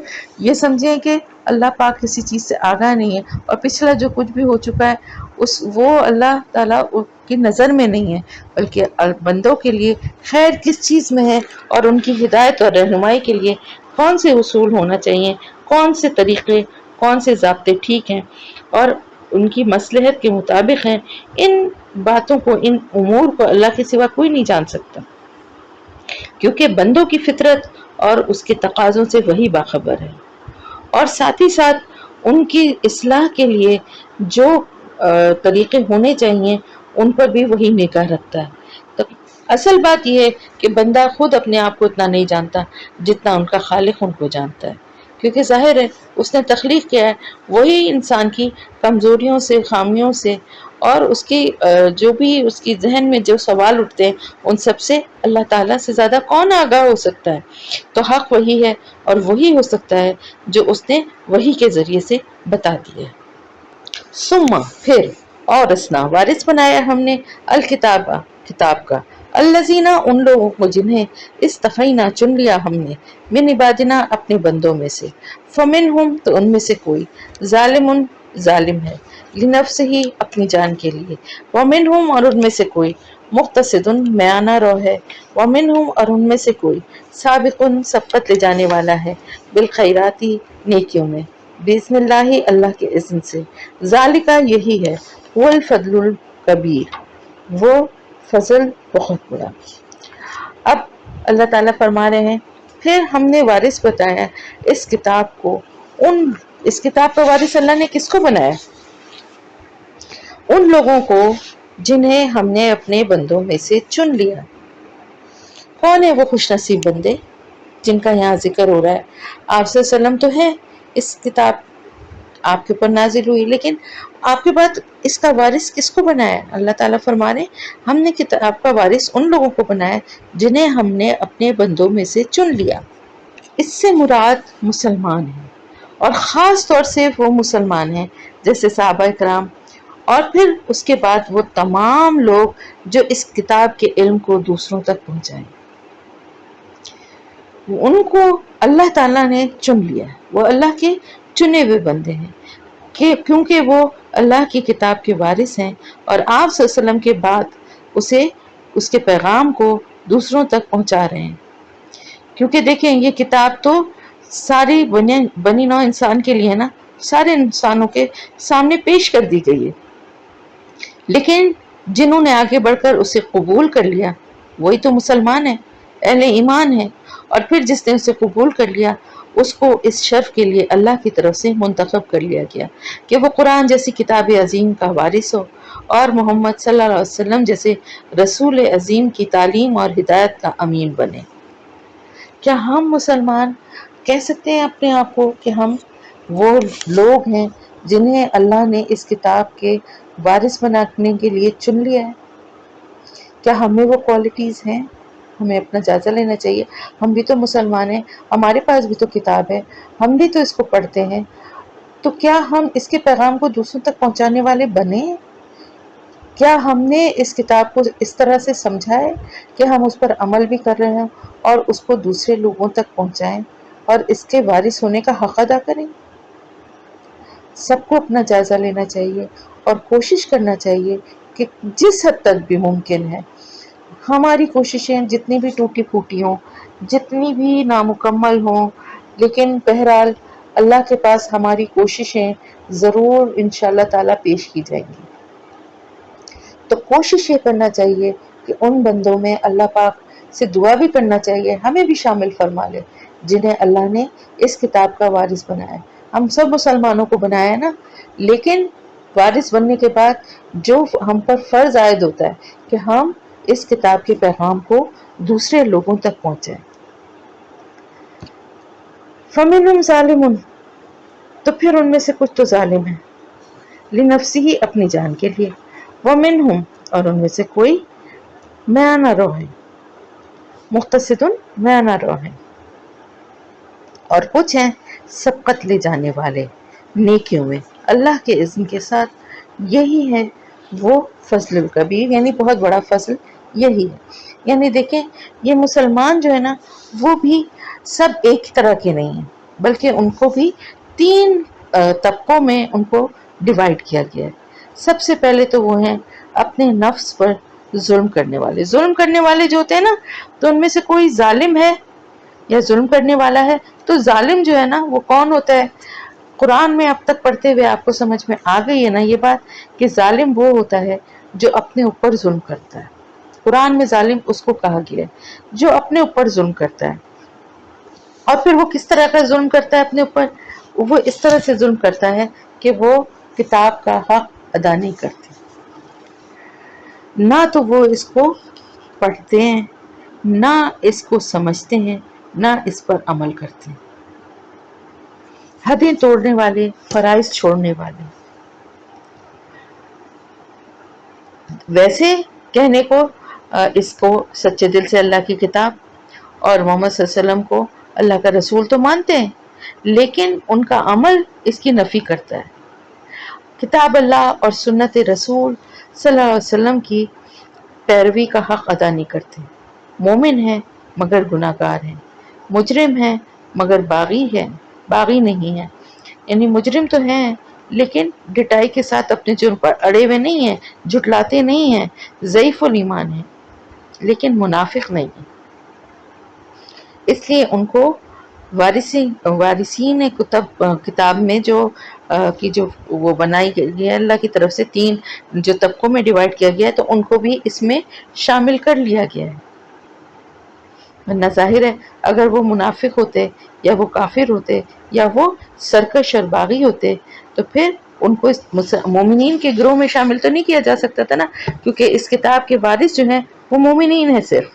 یہ سمجھیں کہ اللہ پاک کسی چیز سے آگاہ نہیں ہے اور پچھلا جو کچھ بھی ہو چکا ہے وہ اللہ تعالیٰ کی نظر میں نہیں ہے، بلکہ بندوں کے لیے خیر کس چیز میں ہے اور ان کی ہدایت اور رہنمائی کے لیے کون سے اصول ہونا چاہیے، کون سے طریقے، کون سے ضابطے ٹھیک ہیں اور ان کی مصلحت کے مطابق ہیں. ان باتوں کو، ان امور کو اللہ کے سوا کوئی نہیں جان سکتا، کیونکہ بندوں کی فطرت اور اس کے تقاضوں سے وہی باخبر ہے، اور ساتھ ہی ساتھ ان کی اصلاح کے لیے جو طریقے ہونے چاہیے ان پر بھی وہی نگاہ رکھتا ہے. تو اصل بات یہ ہے کہ بندہ خود اپنے آپ کو اتنا نہیں جانتا جتنا ان کا خالق ان کو جانتا ہے، کیونکہ ظاہر ہے اس نے تخلیق کیا ہے وہی انسان کی کمزوریوں سے، خامیوں سے، اور اس کی جو بھی اس کی ذہن میں جو سوال اٹھتے ہیں ان سب سے اللہ تعالیٰ سے زیادہ کون آگاہ ہو سکتا ہے. تو حق وہی ہے اور وہی ہو سکتا ہے جو اس نے وحی کے ذریعے سے بتا دیا ہے. ثم پھر، اور اسنا وارث بنایا ہم نے الکتاب کتاب کا، الذین ان لوگوں کو جنہیں استفینا چن لیا ہم نے، من عبادنا اپنے بندوں میں سے، فمنہم تو ان میں سے کوئی ظالم ہے، لنفسہ ہی اپنی جان کے لیے، ومنہم اور ان میں سے کوئی مقتصد میانہ رو ہے، ومنہم اور ان میں سے کوئی سابق سبقت لے جانے والا ہے، بالخیراتی نیکیوں میں، بسم اللہ اللہ کے اذن سے، ذالکہ یہی ہے، وہ الفضل الکبیر وہ فضل بہت بڑا. اب اللہ تعالیٰ فرما رہے ہیں پھر ہم نے وارث بتایا اس کتاب کو، اس کتاب کا وارث اللہ نے کس کو بنایا؟ ان لوگوں کو جنہیں ہم نے اپنے بندوں میں سے چن لیا. کون ہے وہ خوش نصیب بندے جن کا یہاں ذکر ہو رہا ہے؟ آپ صلی اللہ علیہ وسلم تو ہے، اس کتاب آپ کے اوپر نازل ہوئی، لیکن آپ کے بعد اس کا وارث کس کو بنایا؟ اللہ تعالیٰ فرما رہے ہم نے کتاب کا وارث ان لوگوں کو بنایا جنہیں ہم نے اپنے بندوں میں سے چن لیا. اس سے مراد مسلمان ہیں، اور خاص طور سے وہ مسلمان ہیں جیسے صحابہ کرام، اور پھر اس کے بعد وہ تمام لوگ جو اس کتاب کے علم کو دوسروں تک پہنچائیں. ان کو اللہ تعالیٰ نے چن لیا، وہ اللہ کے چنے ہوئے بندے ہیں کیونکہ وہ اللہ کی کتاب کے وارث ہیں، اور آپ صلی اللہ علیہ وسلم کے بعد اس کے پیغام کو دوسروں تک پہنچا رہے ہیں. کیونکہ دیکھیں یہ کتاب تو ساری بنی نوع انسان کے لیے نا، سارے انسانوں کے سامنے پیش کر دی گئی ہے، لیکن جنہوں نے آگے بڑھ کر اسے قبول کر لیا وہی تو مسلمان ہیں، اہل ایمان ہیں. اور پھر جس نے اسے قبول کر لیا اس کو اس شرف کے لیے اللہ کی طرف سے منتخب کر لیا گیا کہ وہ قرآن جیسی کتاب عظیم کا وارث ہو اور محمد صلی اللہ علیہ وسلم جیسے رسول عظیم کی تعلیم اور ہدایت کا امین بنے. کیا ہم مسلمان کہہ سکتے ہیں اپنے آپ کو کہ ہم وہ لوگ ہیں جنہیں اللہ نے اس کتاب کے وارث بنانے کے لیے چن لیا ہے؟ کیا ہمیں وہ کوالٹیز ہیں؟ ہمیں اپنا جائزہ لینا چاہیے. ہم بھی تو مسلمان ہیں، ہمارے پاس بھی تو کتاب ہے، ہم بھی تو اس کو پڑھتے ہیں. تو کیا ہم اس کے پیغام کو دوسروں تک پہنچانے والے بنے؟ کیا ہم نے اس کتاب کو اس طرح سے سمجھا ہے کہ ہم اس پر عمل بھی کر رہے ہیں اور اس کو دوسرے لوگوں تک پہنچائیں اور اس کے وارث ہونے کا حق ادا کریں؟ سب کو اپنا جائزہ لینا چاہیے اور کوشش کرنا چاہیے کہ جس حد تک بھی ممکن ہے ہماری کوششیں جتنی بھی ٹوٹی پھوٹی ہوں، جتنی بھی نامکمل ہوں، لیکن بہرحال اللہ کے پاس ہماری کوششیں ضرور انشاءاللہ تعالیٰ پیش کی جائیں گی. تو کوشش یہ کرنا چاہیے کہ ان بندوں میں اللہ پاک سے دعا بھی کرنا چاہیے، ہمیں بھی شامل فرما لے جنہیں اللہ نے اس کتاب کا وارث بنایا ہے۔ ہم سب مسلمانوں کو بنایا ہے نا، لیکن وارث بننے کے بعد جو ہم پر فرض عائد ہوتا ہے کہ ہم اس کتاب کے پیغام کو دوسرے لوگوں تک پہنچائیں۔ فَمِنْهُمْ ظَالِمٌ، تو پھر ان میں سے کچھ تو ظالم ہیں، لنفسی، اپنی جان کے لیے، وَمِنْهُمْ، اور ان میں سے کوئی میانہ رو ہے، مقتصدن، میانہ رو ہے، اور کچھ ہیں سبقت لے جانے والے نیکیوں میں اللہ کے اذن کے ساتھ۔ یہی ہے وہ فضل الکبیر، یعنی بہت بڑا فضل یہی ہے۔ یعنی دیکھیں یہ مسلمان جو ہے نا، وہ بھی سب ایک طرح کے نہیں ہیں، بلکہ ان کو بھی تین طبقوں میں ان کو ڈیوائیڈ کیا گیا ہے۔ سب سے پہلے تو وہ ہیں اپنے نفس پر ظلم کرنے والے۔ ظلم کرنے والے جو ہوتے ہیں نا، تو ان میں سے کوئی ظالم ہے یا ظلم کرنے والا ہے، تو ظالم جو ہے نا وہ کون ہوتا ہے؟ قرآن میں اب تک پڑھتے ہوئے آپ کو سمجھ میں آ گئی ہے نا یہ بات کہ ظالم وہ ہوتا ہے جو اپنے اوپر ظلم کرتا ہے۔ قرآن میں ظالم اس کو کہا گیا ہے جو اپنے اوپر ظلم کرتا ہے۔ اور پھر وہ کس طرح کا ظلم کرتا ہے اپنے اوپر؟ وہ اس طرح سے ظلم کرتا ہے کہ وہ کتاب کا حق ادا نہیں کرتے، نہ تو وہ اس کو پڑھتے ہیں، نہ اس کو سمجھتے ہیں، نہ اس پر عمل کرتے ہیں۔ حدیں توڑنے والے، فرائض چھوڑنے والے۔ ویسے کہنے کو اس کو سچے دل سے اللہ کی کتاب اور محمد صلی اللہ علیہ وسلم کو اللہ کا رسول تو مانتے ہیں، لیکن ان کا عمل اس کی نفی کرتا ہے۔ کتاب اللہ اور سنت رسول صلی اللہ علیہ وسلم کی پیروی کا حق ادا نہیں کرتے۔ مومن ہیں مگر گناہ گار ہیں، مجرم ہیں مگر باغی نہیں ہیں۔ یعنی مجرم تو ہیں لیکن ڈٹائی کے ساتھ اپنے جرم پر اڑے ہوئے نہیں ہیں، جھٹلاتے نہیں ہیں، ضعیف الایمان ہیں، لیکن منافق نہیں ہیں۔ اس لیے ان کو وارثین کتاب میں جو وہ بنائی گئی ہے اللہ کی طرف سے، تین جو طبقوں میں ڈیوائیڈ کیا گیا ہے، تو ان کو بھی اس میں شامل کر لیا گیا ہے۔ ورنہ ظاہر ہے اگر وہ منافق ہوتے یا وہ کافر ہوتے یا وہ سرکش اور باغی ہوتے تو پھر ان کو مومنین کے گروہ میں شامل تو نہیں کیا جا سکتا تھا نا، کیونکہ اس کتاب کے وارث جو ہیں وہ مومنین ہیں صرف۔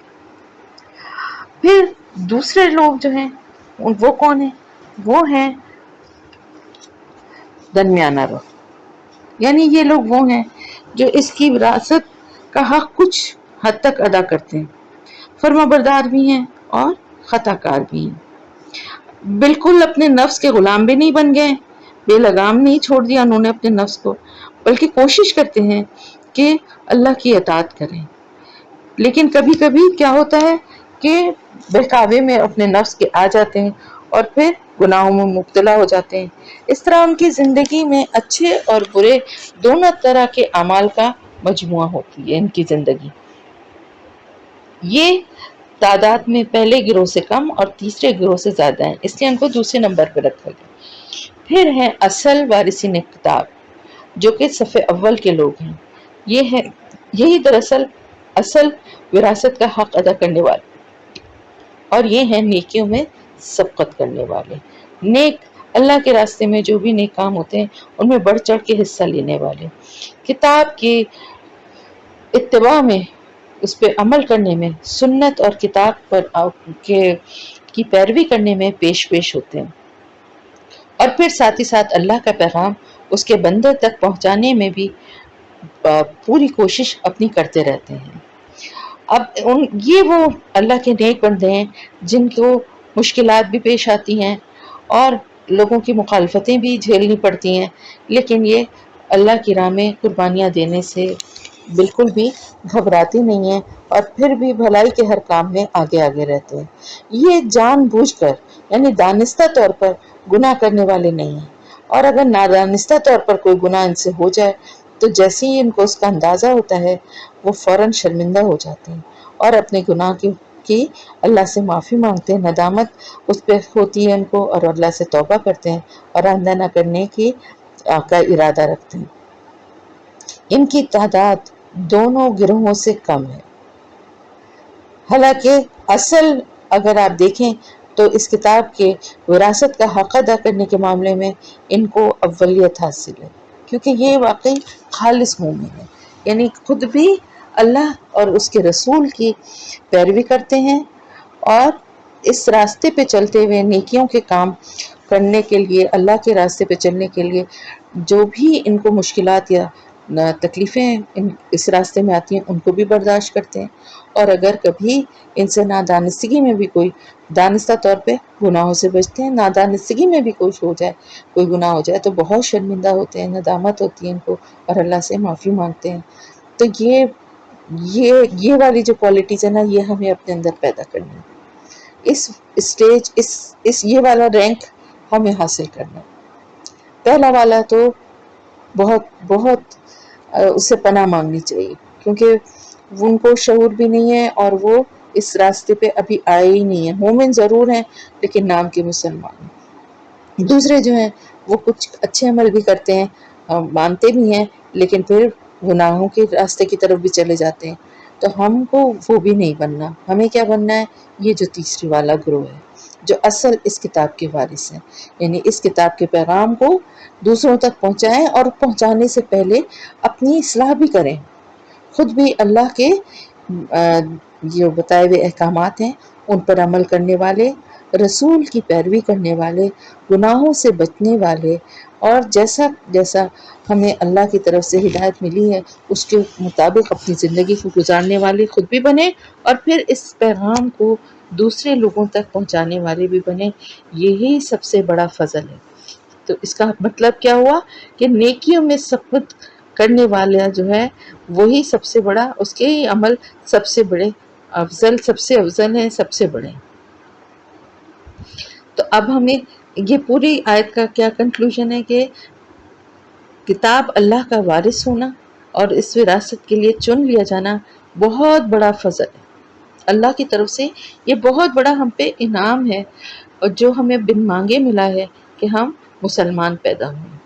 پھر دوسرے لوگ جو ہیں وہ کون ہیں؟ وہ ہیں درمیانہ رو، یعنی یہ لوگ وہ ہیں جو اس کی وراثت کا حق کچھ حد تک ادا کرتے ہیں، فرما بردار بھی ہیں اور خطا کار بھی ہیں، بالکل اپنے نفس کے غلام بھی نہیں بن گئے، بے لگام نہیں چھوڑ دیا انہوں نے اپنے نفس کو، بلکہ کوشش کرتے ہیں کہ اللہ کی اطاعت کریں۔ لیکن کبھی کبھی کیا ہوتا ہے کہ بہکاوے میں اپنے نفس کے آ جاتے ہیں اور پھر گناہوں میں مبتلا ہو جاتے ہیں۔ اس طرح ان کی زندگی میں اچھے اور برے دونوں طرح کے اعمال کا مجموعہ ہوتی ہے ان کی زندگی۔ یہ تعداد میں پہلے گروہ سے کم اور تیسرے گروہ سے زیادہ ہیں، اس لیے ان کو دوسرے نمبر پہ رکھا گیا۔ پھر ہیں اصل وارثین کتاب جو کہ صف اول کے لوگ ہیں، یہی دراصل اصل وراثت کا حق ادا کرنے والے، اور یہ ہیں نیکیوں میں سبقت کرنے والے، نیک اللہ کے راستے میں جو بھی نیک کام ہوتے ہیں ان میں بڑھ چڑھ کے حصہ لینے والے، کتاب کی اتباع میں، اس پہ عمل کرنے میں، سنت اور کتاب پر کی پیروی کرنے میں پیش ہوتے ہیں، اور پھر ساتھ ہی ساتھ اللہ کا پیغام اس کے بندوں تک پہنچانے میں بھی پوری کوشش اپنی کرتے رہتے ہیں۔ اب یہ وہ اللہ کے نیک بندے ہیں جن کو مشکلات بھی پیش آتی ہیں اور لوگوں کی مخالفتیں بھی جھیلنی پڑتی ہیں، لیکن یہ اللہ کی راہ میں قربانیاں دینے سے بالکل بھی گھبراتے نہیں ہیں اور پھر بھی بھلائی کے ہر کام میں آگے آگے رہتے ہیں۔ یہ جان بوجھ کر یعنی دانستہ طور پر گناہ کرنے والے نہیں ہیں، اور اگر نادانستہ طور پر کوئی گناہ ان سے ہو جائے تو جیسے ہی ان کو اس کا اندازہ ہوتا ہے وہ فوراً شرمندہ ہو جاتے ہیں اور اپنے گناہ کی اللہ سے معافی مانگتے ہیں، ندامت اس پہ ہوتی ہے ان کو، اور اللہ سے توبہ کرتے ہیں اور آئندہ نہ کرنے کا ارادہ رکھتے ہیں۔ ان کی تعداد دونوں گروہوں سے کم ہے، حالانکہ اصل اگر آپ دیکھیں تو اس کتاب کے وراثت کا حق ادا کرنے کے معاملے میں ان کو اولیت حاصل ہے، کیونکہ یہ واقعی خالص مومن ہے، یعنی خود بھی اللہ اور اس کے رسول کی پیروی کرتے ہیں، اور اس راستے پہ چلتے ہوئے نیکیوں کے کام کرنے کے لیے، اللہ کے راستے پہ چلنے کے لیے جو بھی ان کو مشکلات یا تکلیفیں اس راستے میں آتی ہیں ان کو بھی برداشت کرتے ہیں، اور اگر کبھی ان سے نادانستگی میں بھی کوئی دانستہ طور پہ گناہوں سے بچتے ہیں، نادانستگی میں بھی کچھ ہو جائے، کوئی گناہ ہو جائے تو بہت شرمندہ ہوتے ہیں، ندامت ہوتی ہے ان کو، اور اللہ سے معافی مانگتے ہیں۔ تو یہ والی جو کوالٹیز ہے نا، یہ ہمیں اپنے اندر پیدا کرنی ہے، اس اسٹیج اس یہ والا رینک ہمیں حاصل کرنا ہے۔ پہلا والا تو بہت بہت اس سے پناہ مانگنی چاہیے، کیونکہ ان کو شعور بھی نہیں ہے اور وہ اس راستے پہ ابھی آئے ہی نہیں ہیں، مومن ضرور ہیں لیکن نام کے مسلمان ہیں۔ دوسرے جو ہیں وہ کچھ اچھے عمل بھی کرتے ہیں، مانتے بھی ہیں، لیکن پھر گناہوں کے راستے کی طرف بھی چلے جاتے ہیں۔ تو ہم کو وہ بھی نہیں بننا، ہمیں کیا بننا ہے؟ یہ جو تیسری والا گروہ ہے جو اصل اس کتاب کے وارث ہیں، یعنی اس کتاب کے پیغام کو دوسروں تک پہنچائیں، اور پہنچانے سے پہلے اپنی اصلاح بھی کریں، خود بھی اللہ کے جو بتائے ہوئے احکامات ہیں ان پر عمل کرنے والے، رسول کی پیروی کرنے والے، گناہوں سے بچنے والے، اور جیسا جیسا ہمیں اللہ کی طرف سے ہدایت ملی ہے اس کے مطابق اپنی زندگی کو گزارنے والے خود بھی بنے، اور پھر اس پیغام کو دوسرے لوگوں تک پہنچانے والے بھی بنے۔ یہی سب سے بڑا فضل ہے۔ تو اس کا مطلب کیا ہوا کہ نیکیوں میں سبقت کرنے والا جو ہے وہی سب سے بڑا، اس کے ہی عمل سب سے بڑے افضل، سب سے افضل ہیں، سب سے بڑے ہیں۔ تو اب ہمیں یہ پوری آیت کا کیا کنکلوژن ہے کہ کتاب اللہ کا وارث ہونا اور اس وراثت کے لیے چن لیا جانا بہت بڑا فضل ہے اللہ کی طرف سے، یہ بہت بڑا ہم پہ انعام ہے، اور جو ہمیں بن مانگے ملا ہے کہ ہم مسلمان پیدا ہوئے۔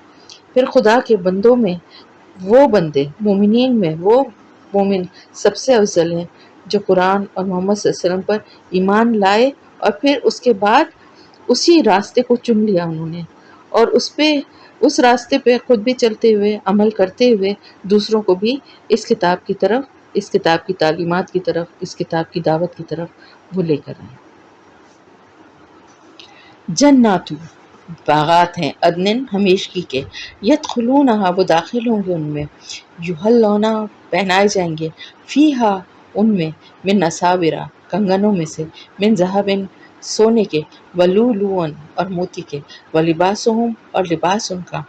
پھر خدا کے بندوں میں وہ بندے، مومنین میں وہ مومن سب سے افضل ہیں جو قرآن اور محمد صلی اللہ علیہ وسلم پر ایمان لائے، اور پھر اس کے بعد اسی راستے کو چن لیا انہوں نے، اور اس راستے پہ خود بھی چلتے ہوئے، عمل کرتے ہوئے دوسروں کو بھی اس کتاب کی طرف، اس کتاب کی تعلیمات کی طرف، اس کتاب کی دعوت کی طرف وہ لے کر آئے۔ جناتو، باغات ہیں، عدن ہمیشگی کے، یدخلونہا وہ داخل ہوں گے ان میں، یحلونا پہنائے جائیں گے، فیہا ان میں، من اساورا کنگنوں میں سے، من ذہبن سونے کے، ولولون اور موتی کے، ولباسہم اور لباس ان کا،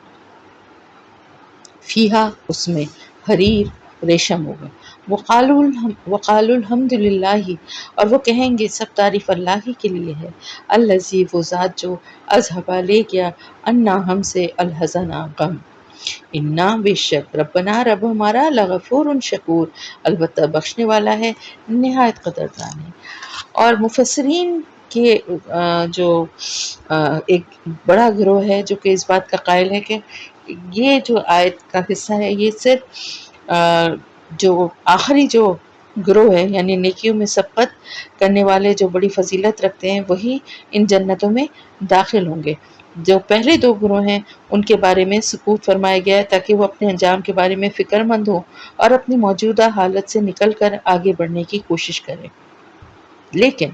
فیہا اس میں، حریر ریشم ہوگا، وقالوا الحمد للہ اور وہ کہیں گے سب تعریف اللہ ہی کے لیے ہے، الذی وہ ذات جو اذھب لے گیا انا ہم سے الحزن غم، انا بے شک ربنا رب ہمارا لغفور شکور البتہ بخشنے والا ہے نہایت قدردان ہے۔ اور مفسرین کے جو ایک بڑا گروہ ہے جو کہ اس بات کا قائل ہے کہ یہ جو آیت کا حصہ ہے یہ صرف جو آخری جو گروہ ہے، یعنی نیکیوں میں سبقت کرنے والے جو بڑی فضیلت رکھتے ہیں وہی ان جنتوں میں داخل ہوں گے۔ جو پہلے دو گروہ ہیں ان کے بارے میں سکوت فرمایا گیا ہے تاکہ وہ اپنے انجام کے بارے میں فکر مند ہوں اور اپنی موجودہ حالت سے نکل کر آگے بڑھنے کی کوشش کریں۔ لیکن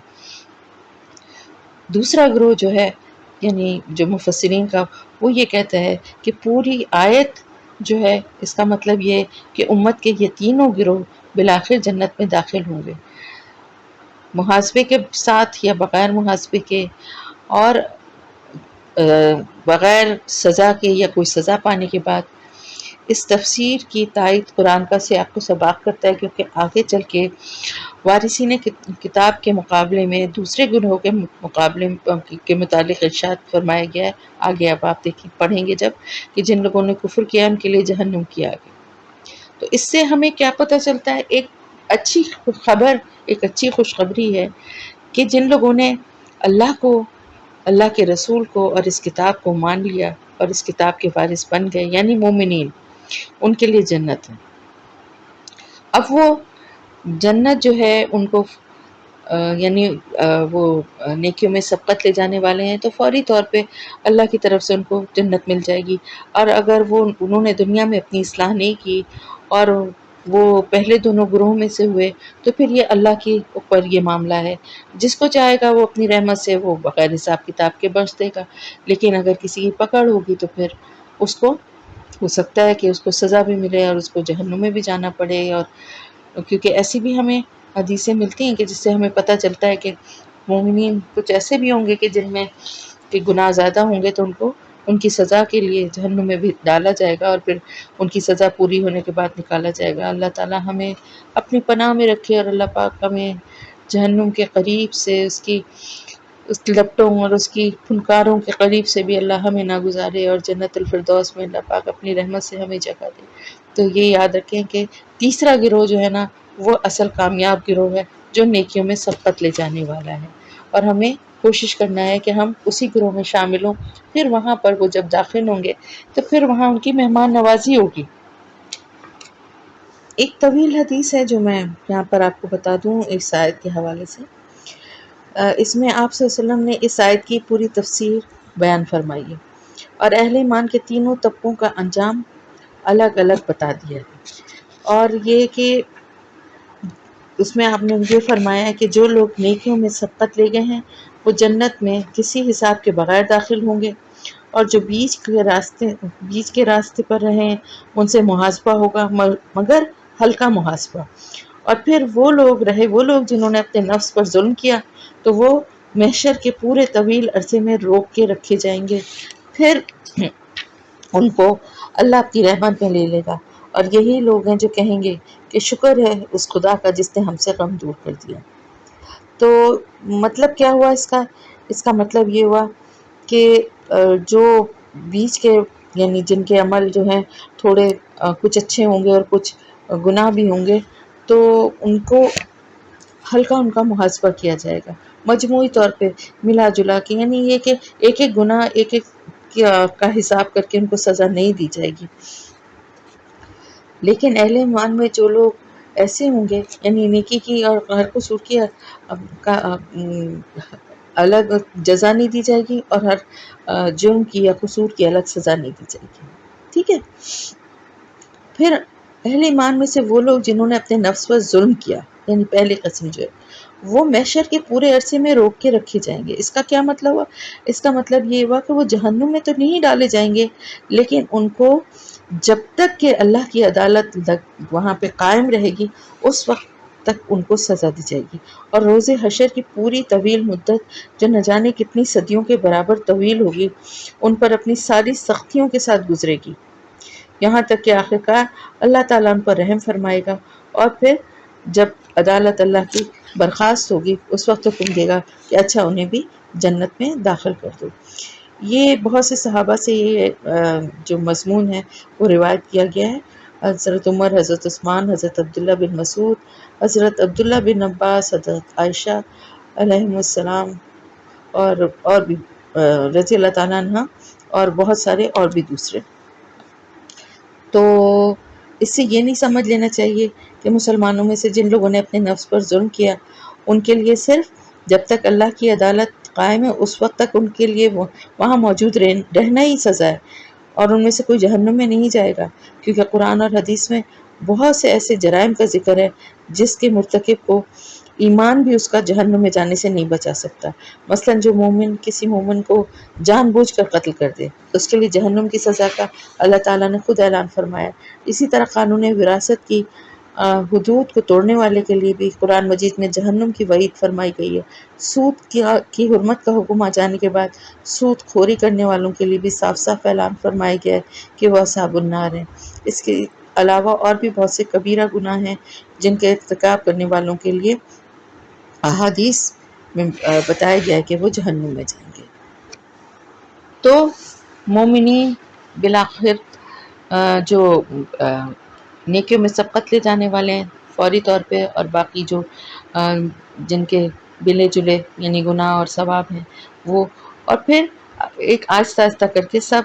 دوسرا گروہ جو ہے یعنی جو مفسرین کا، وہ یہ کہتا ہے کہ پوری آیت جو ہے اس کا مطلب یہ کہ امت کے یہ تینوں گروہ بالآخر جنت میں داخل ہوں گے، محاسبے کے ساتھ یا بغیر محاسبے کے، اور بغیر سزا کے یا کوئی سزا پانے کے بعد۔ اس تفسیر کی تائید قرآن کا سیاق و سباق کرتا ہے، کیونکہ آگے چل کے وارثین کتاب کے مقابلے میں دوسرے گروہوں کے مقابلے کے متعلق ارشاد فرمایا گیا ہے۔ آگے اب آپ دیکھیں پڑھیں گے جب کہ جن لوگوں نے کفر کیا ان کے لیے جہنم کی آگ ہے۔ تو اس سے ہمیں کیا پتہ چلتا ہے؟ ایک اچھی خبر، ایک اچھی خوشخبری ہے کہ جن لوگوں نے اللہ کو، اللہ کے رسول کو اور اس کتاب کو مان لیا اور اس کتاب کے وارث بن گئے یعنی مومنین، ان کے لیے جنت ہے۔ اب وہ جنت جو ہے ان کو یعنی وہ نیکیوں میں سبقت لے جانے والے ہیں، تو فوری طور پہ اللہ کی طرف سے ان کو جنت مل جائے گی۔ اور اگر انہوں نے دنیا میں اپنی اصلاح نہیں کی اور وہ پہلے دونوں گروہ میں سے ہوئے، تو پھر یہ اللہ کے اوپر یہ معاملہ ہے، جس کو چاہے گا وہ اپنی رحمت سے وہ بغیر حساب کتاب کے بخش دے گا، لیکن اگر کسی کی پکڑ ہوگی تو پھر اس کو ہو سکتا ہے کہ اس کو سزا بھی ملے اور اس کو جہنم میں بھی جانا پڑے۔ اور کیونکہ ایسی بھی ہمیں حدیثیں ملتی ہیں کہ جس سے ہمیں پتہ چلتا ہے کہ مومنین کچھ ایسے بھی ہوں گے کہ جن میں کہ گناہ زیادہ ہوں گے، تو ان کو ان کی سزا کے لیے جہنم میں بھی ڈالا جائے گا اور پھر ان کی سزا پوری ہونے کے بعد نکالا جائے گا۔ اللہ تعالی ہمیں اپنی پناہ میں رکھے اور اللہ پاک ہمیں جہنم کے قریب سے، اس کی لپٹوں اور اس کی پھنکاروں کے قریب سے بھی اللہ ہمیں نہ گزارے، اور جنت الفردوس میں اللہ پاک اپنی رحمت سے ہمیں جگہ دے۔ تو یہ یاد رکھیں کہ تیسرا گروہ جو ہے نا، وہ اصل کامیاب گروہ ہے، جو نیکیوں میں سبقت لے جانے والا ہے، اور ہمیں کوشش کرنا ہے کہ ہم اسی گروہ میں شامل ہوں۔ پھر وہاں پر وہ جب داخل ہوں گے تو پھر وہاں ان کی مہمان نوازی ہوگی۔ ایک طویل حدیث ہے جو میں یہاں پر آپ کو بتا دوں اس آیت کے حوالے سے۔ اس میں آپ صلی اللہ علیہ وسلم نے اس آیت کی پوری تفسیر بیان فرمائی ہے اور اہل ایمان کے تینوں طبقوں کا انجام الگ الگ بتا دیا ہے۔ اور یہ کہ اس میں آپ نے یہ فرمایا ہے کہ جو لوگ نیکیوں میں سبقت لے گئے ہیں وہ جنت میں کسی حساب کے بغیر داخل ہوں گے، اور جو بیچ کے راستے پر رہے ہیں ان سے محاسبہ ہوگا، مگر ہلکا محاسبہ۔ اور پھر وہ لوگ جنہوں نے اپنے نفس پر ظلم کیا، تو وہ محشر کے پورے طویل عرصے میں روک کے رکھے جائیں گے، پھر ان کو اللہ اپنی رحمت میں لے لے گا، اور یہی لوگ ہیں جو کہیں گے کہ شکر ہے اس خدا کا جس نے ہم سے غم دور کر دیا۔ تو مطلب کیا ہوا اس کا مطلب یہ ہوا کہ جو بیچ کے یعنی جن کے عمل جو ہیں تھوڑے کچھ اچھے ہوں گے اور کچھ گناہ بھی ہوں گے، تو ان کو ہلکا ان کا محاسبہ کیا جائے گا، مجموعی طور پہ ملا جلا کے، یعنی یہ کہ ایک ایک گناہ ایک ایک کا حساب کر کے ان کو سزا نہیں دی جائے گی۔ لیکن اہل ایمان میں جو لوگ ایسے ہوں گے، یعنی نیکی کی اور ہر قصور کی الگ جزا نہیں دی جائے گی، اور ہر جرم کی یا قصور کی الگ سزا نہیں دی جائے گی، ٹھیک ہے۔ پھر اہل ایمان میں سے وہ لوگ جنہوں نے اپنے نفس پر ظلم کیا، یعنی پہلی قسم جو ہے، وہ محشر کے پورے عرصے میں روک کے رکھے جائیں گے۔ اس کا کیا مطلب ہوا؟ اس کا مطلب یہ ہوا کہ وہ جہنم میں تو نہیں ڈالے جائیں گے، لیکن ان کو جب تک کہ اللہ کی عدالت وہاں پہ قائم رہے گی، اس وقت تک ان کو سزا دی جائے گی، اور روز حشر کی پوری طویل مدت جو نہ جانے کتنی صدیوں کے برابر طویل ہوگی، ان پر اپنی ساری سختیوں کے ساتھ گزرے گی، یہاں تک کہ آخرکار اللہ تعالیٰ ان پر رحم فرمائے گا، اور پھر جب عدالت اللہ کی برخاست ہوگی اس وقت حکم دے گا کہ اچھا انہیں بھی جنت میں داخل کر دو۔ یہ بہت سے صحابہ سے یہ جو مضمون ہے وہ روایت کیا گیا ہے۔ حضرت عمر، حضرت عثمان، حضرت عبداللہ بن مسعود، حضرت عبداللہ بن عباس، حضرت عائشہ علیہم السلام، اور بھی رضی اللہ تعالیٰ عنہ، اور بہت سارے اور بھی دوسرے۔ تو اس سے یہ نہیں سمجھ لینا چاہیے کہ مسلمانوں میں سے جن لوگوں نے اپنے نفس پر ظلم کیا، ان کے لیے صرف جب تک اللہ کی عدالت قائم ہے اس وقت تک ان کے لیے وہاں موجود رہنا ہی سزا ہے، اور ان میں سے کوئی جہنم میں نہیں جائے گا، کیونکہ قرآن اور حدیث میں بہت سے ایسے جرائم کا ذکر ہے جس کے مرتکب کو ایمان بھی اس کا جہنم میں جانے سے نہیں بچا سکتا۔ مثلا جو مومن کسی مومن کو جان بوجھ کر قتل کر دے، اس کے لیے جہنم کی سزا کا اللہ تعالیٰ نے خود اعلان فرمایا۔ اسی طرح قانون وراثت کی حدود کو توڑنے والے کے لیے بھی قرآن مجید میں جہنم کی وعید فرمائی گئی ہے۔ سود کی حرمت کا حکم آ جانے کے بعد سود خوری کرنے والوں کے لیے بھی صاف صاف اعلان فرمایا گیا ہے کہ وہ اصحاب النار ہیں۔ اس کے علاوہ اور بھی بہت سے کبیرہ گناہ ہیں جن کے ارتکاب کرنے والوں کے لیے احادیث میں بتایا گیا ہے کہ وہ جہنم میں جائیں گے۔ تو مومنین بالآخر جو نیکیوں میں سبقت لے جانے والے ہیں فوری طور پہ، اور باقی جو جن کے بلے جلے یعنی گناہ اور ثواب ہیں وہ، اور پھر ایک آہستہ آہستہ کر کے سب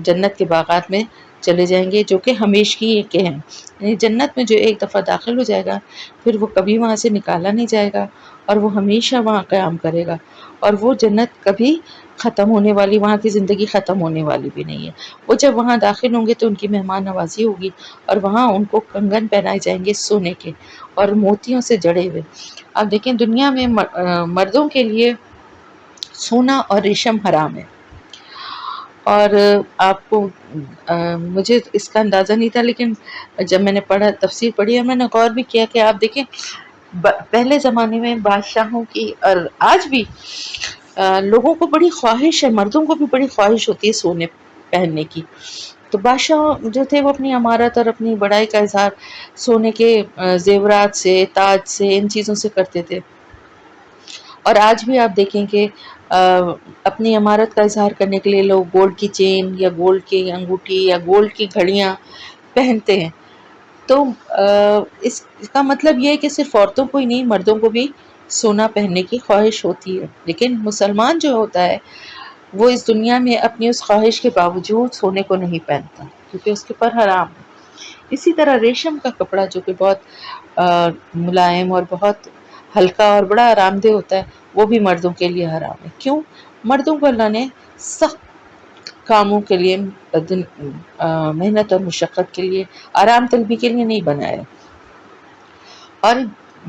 جنت کے باغات میں چلے جائیں گے جو کہ ہمیشگی کے ہیں. یعنی جنت میں جو ایک دفعہ داخل ہو جائے گا پھر وہ کبھی وہاں سے نکالا نہیں جائے گا اور وہ ہمیشہ وہاں قیام کرے گا. اور وہ جنت کبھی ختم ہونے والی، وہاں کی زندگی ختم ہونے والی بھی نہیں ہے. وہ جب وہاں داخل ہوں گے تو ان کی مہمان نوازی ہوگی اور وہاں ان کو کنگن پہنائے جائیں گے سونے کے اور موتیوں سے جڑے ہوئے. اب دیکھیں دنیا میں مردوں کے لیے سونا اور ریشم حرام ہے. اور آپ کو مجھے اس کا اندازہ نہیں تھا، لیکن جب میں نے پڑھا، تفسیر پڑھی، اور میں نے غور بھی کیا کہ آپ دیکھیں پہلے زمانے میں بادشاہوں کی اور آج بھی لوگوں کو بڑی خواہش ہے، مردوں کو بھی بڑی خواہش ہوتی ہے سونے پہننے کی. تو بادشاہ جو تھے وہ اپنی امارت اور اپنی بڑائی کا اظہار سونے کے زیورات سے، تاج سے، ان چیزوں سے کرتے تھے. اور آج بھی آپ دیکھیں کہ اپنی عمارت کا اظہار کرنے کے لیے لوگ گولڈ کی چین یا گولڈ کی انگوٹھی یا گولڈ کی گھڑیاں پہنتے ہیں. تو اس کا مطلب یہ ہے کہ صرف عورتوں کو ہی نہیں، مردوں کو بھی سونا پہننے کی خواہش ہوتی ہے. لیکن مسلمان جو ہوتا ہے وہ اس دنیا میں اپنی اس خواہش کے باوجود سونے کو نہیں پہنتا کیونکہ اس کے پر حرام ہے. اسی طرح ریشم کا کپڑا جو کہ بہت ملائم اور بہت ہلکا اور بڑا آرام دہ ہوتا ہے وہ بھی مردوں کے لیے حرام ہے. کیوں؟ مردوں کو اللہ نے سخت کاموں کے لیے، محنت اور مشقت کے لیے، آرام طلبی کے لیے نہیں بنایا. اور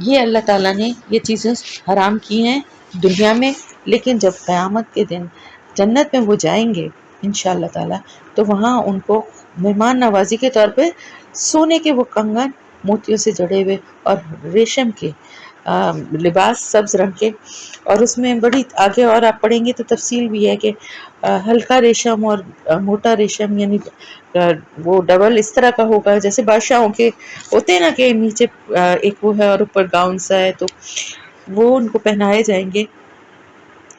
یہ اللہ تعالیٰ نے یہ چیزیں حرام کی ہیں دنیا میں، لیکن جب قیامت کے دن جنت میں وہ جائیں گے انشاءاللہ تعالیٰ تو وہاں ان کو مہمان نوازی کے طور پہ سونے کے وہ کنگن موتیوں سے جڑے ہوئے اور ریشم کے لباس سبز رنگ کے، اور اس میں بڑی آگے اور آپ پڑھیں گے تو تفصیل بھی ہے کہ ہلکا ریشم اور موٹا ریشم، یعنی وہ ڈبل اس طرح کا ہوگا جیسے بادشاہوں کے ہوتے ہیں نا کہ نیچے ایک وہ ہے اور اوپر گاؤن سا ہے، تو وہ ان کو پہنائے جائیں گے.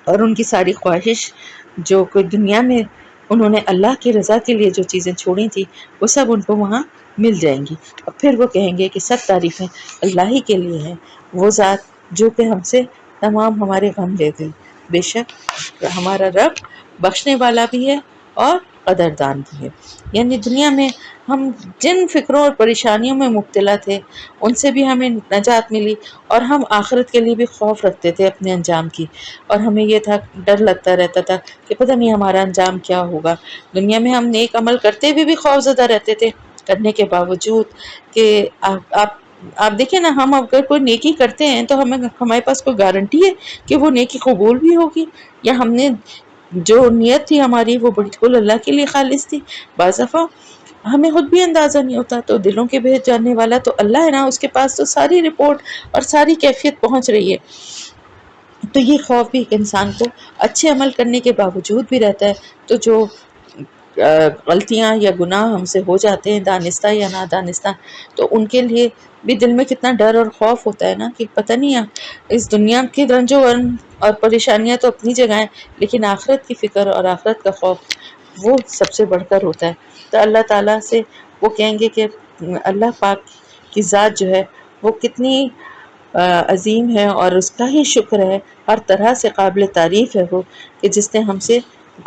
اور ان کی ساری خواہش جو کوئی دنیا میں انہوں نے اللہ کی رضا کے لیے جو چیزیں چھوڑی تھی وہ سب ان کو وہاں مل جائیں گی. اور پھر وہ کہیں گے کہ سب تعریفیں اللہ ہی کے لیے ہیں، وہ ذات جو کہ ہم سے تمام ہمارے غم لے گئی. بے شک ہمارا رب بخشنے والا بھی ہے اور قدردان بھی ہے. یعنی دنیا میں ہم جن فکروں اور پریشانیوں میں مبتلا تھے ان سے بھی ہمیں نجات ملی، اور ہم آخرت کے لیے بھی خوف رکھتے تھے اپنے انجام کی، اور ہمیں یہ تھا ڈر لگتا رہتا تھا کہ پتہ نہیں ہمارا انجام کیا ہوگا. دنیا میں ہم نیک عمل کرتے ہوئے بھی خوف زدہ رہتے تھے، کرنے کے باوجود کہ آپ دیکھیں نا، ہم اگر کوئی نیکی کرتے ہیں تو ہمارے پاس کوئی گارنٹی ہے کہ وہ نیکی قبول بھی ہوگی، یا ہم نے جو نیت تھی ہماری وہ بالکل اللہ کے لیے خالص تھی. بعض دفعہ ہمیں خود بھی اندازہ نہیں ہوتا، تو دلوں کے بھید جاننے والا تو اللہ ہے نا، اس کے پاس تو ساری رپورٹ اور ساری کیفیت پہنچ رہی ہے. تو یہ خوف بھی ایک انسان کو اچھے عمل کرنے کے باوجود بھی رہتا ہے. تو جو غلطیاں یا گناہ ہم سے ہو جاتے ہیں دانستہ یا نادانستہ، تو ان کے لیے بھی دل میں کتنا ڈر اور خوف ہوتا ہے نا کہ پتہ نہیں اس دنیا کی رنج و غم اور پریشانیاں تو اپنی جگہ ہیں، لیکن آخرت کی فکر اور آخرت کا خوف وہ سب سے بڑھ کر ہوتا ہے. تو اللہ تعالیٰ سے وہ کہیں گے کہ اللہ پاک کی ذات جو ہے وہ کتنی عظیم ہے، اور اس کا ہی شکر ہے، ہر طرح سے قابل تعریف ہے وہ کہ جس نے ہم سے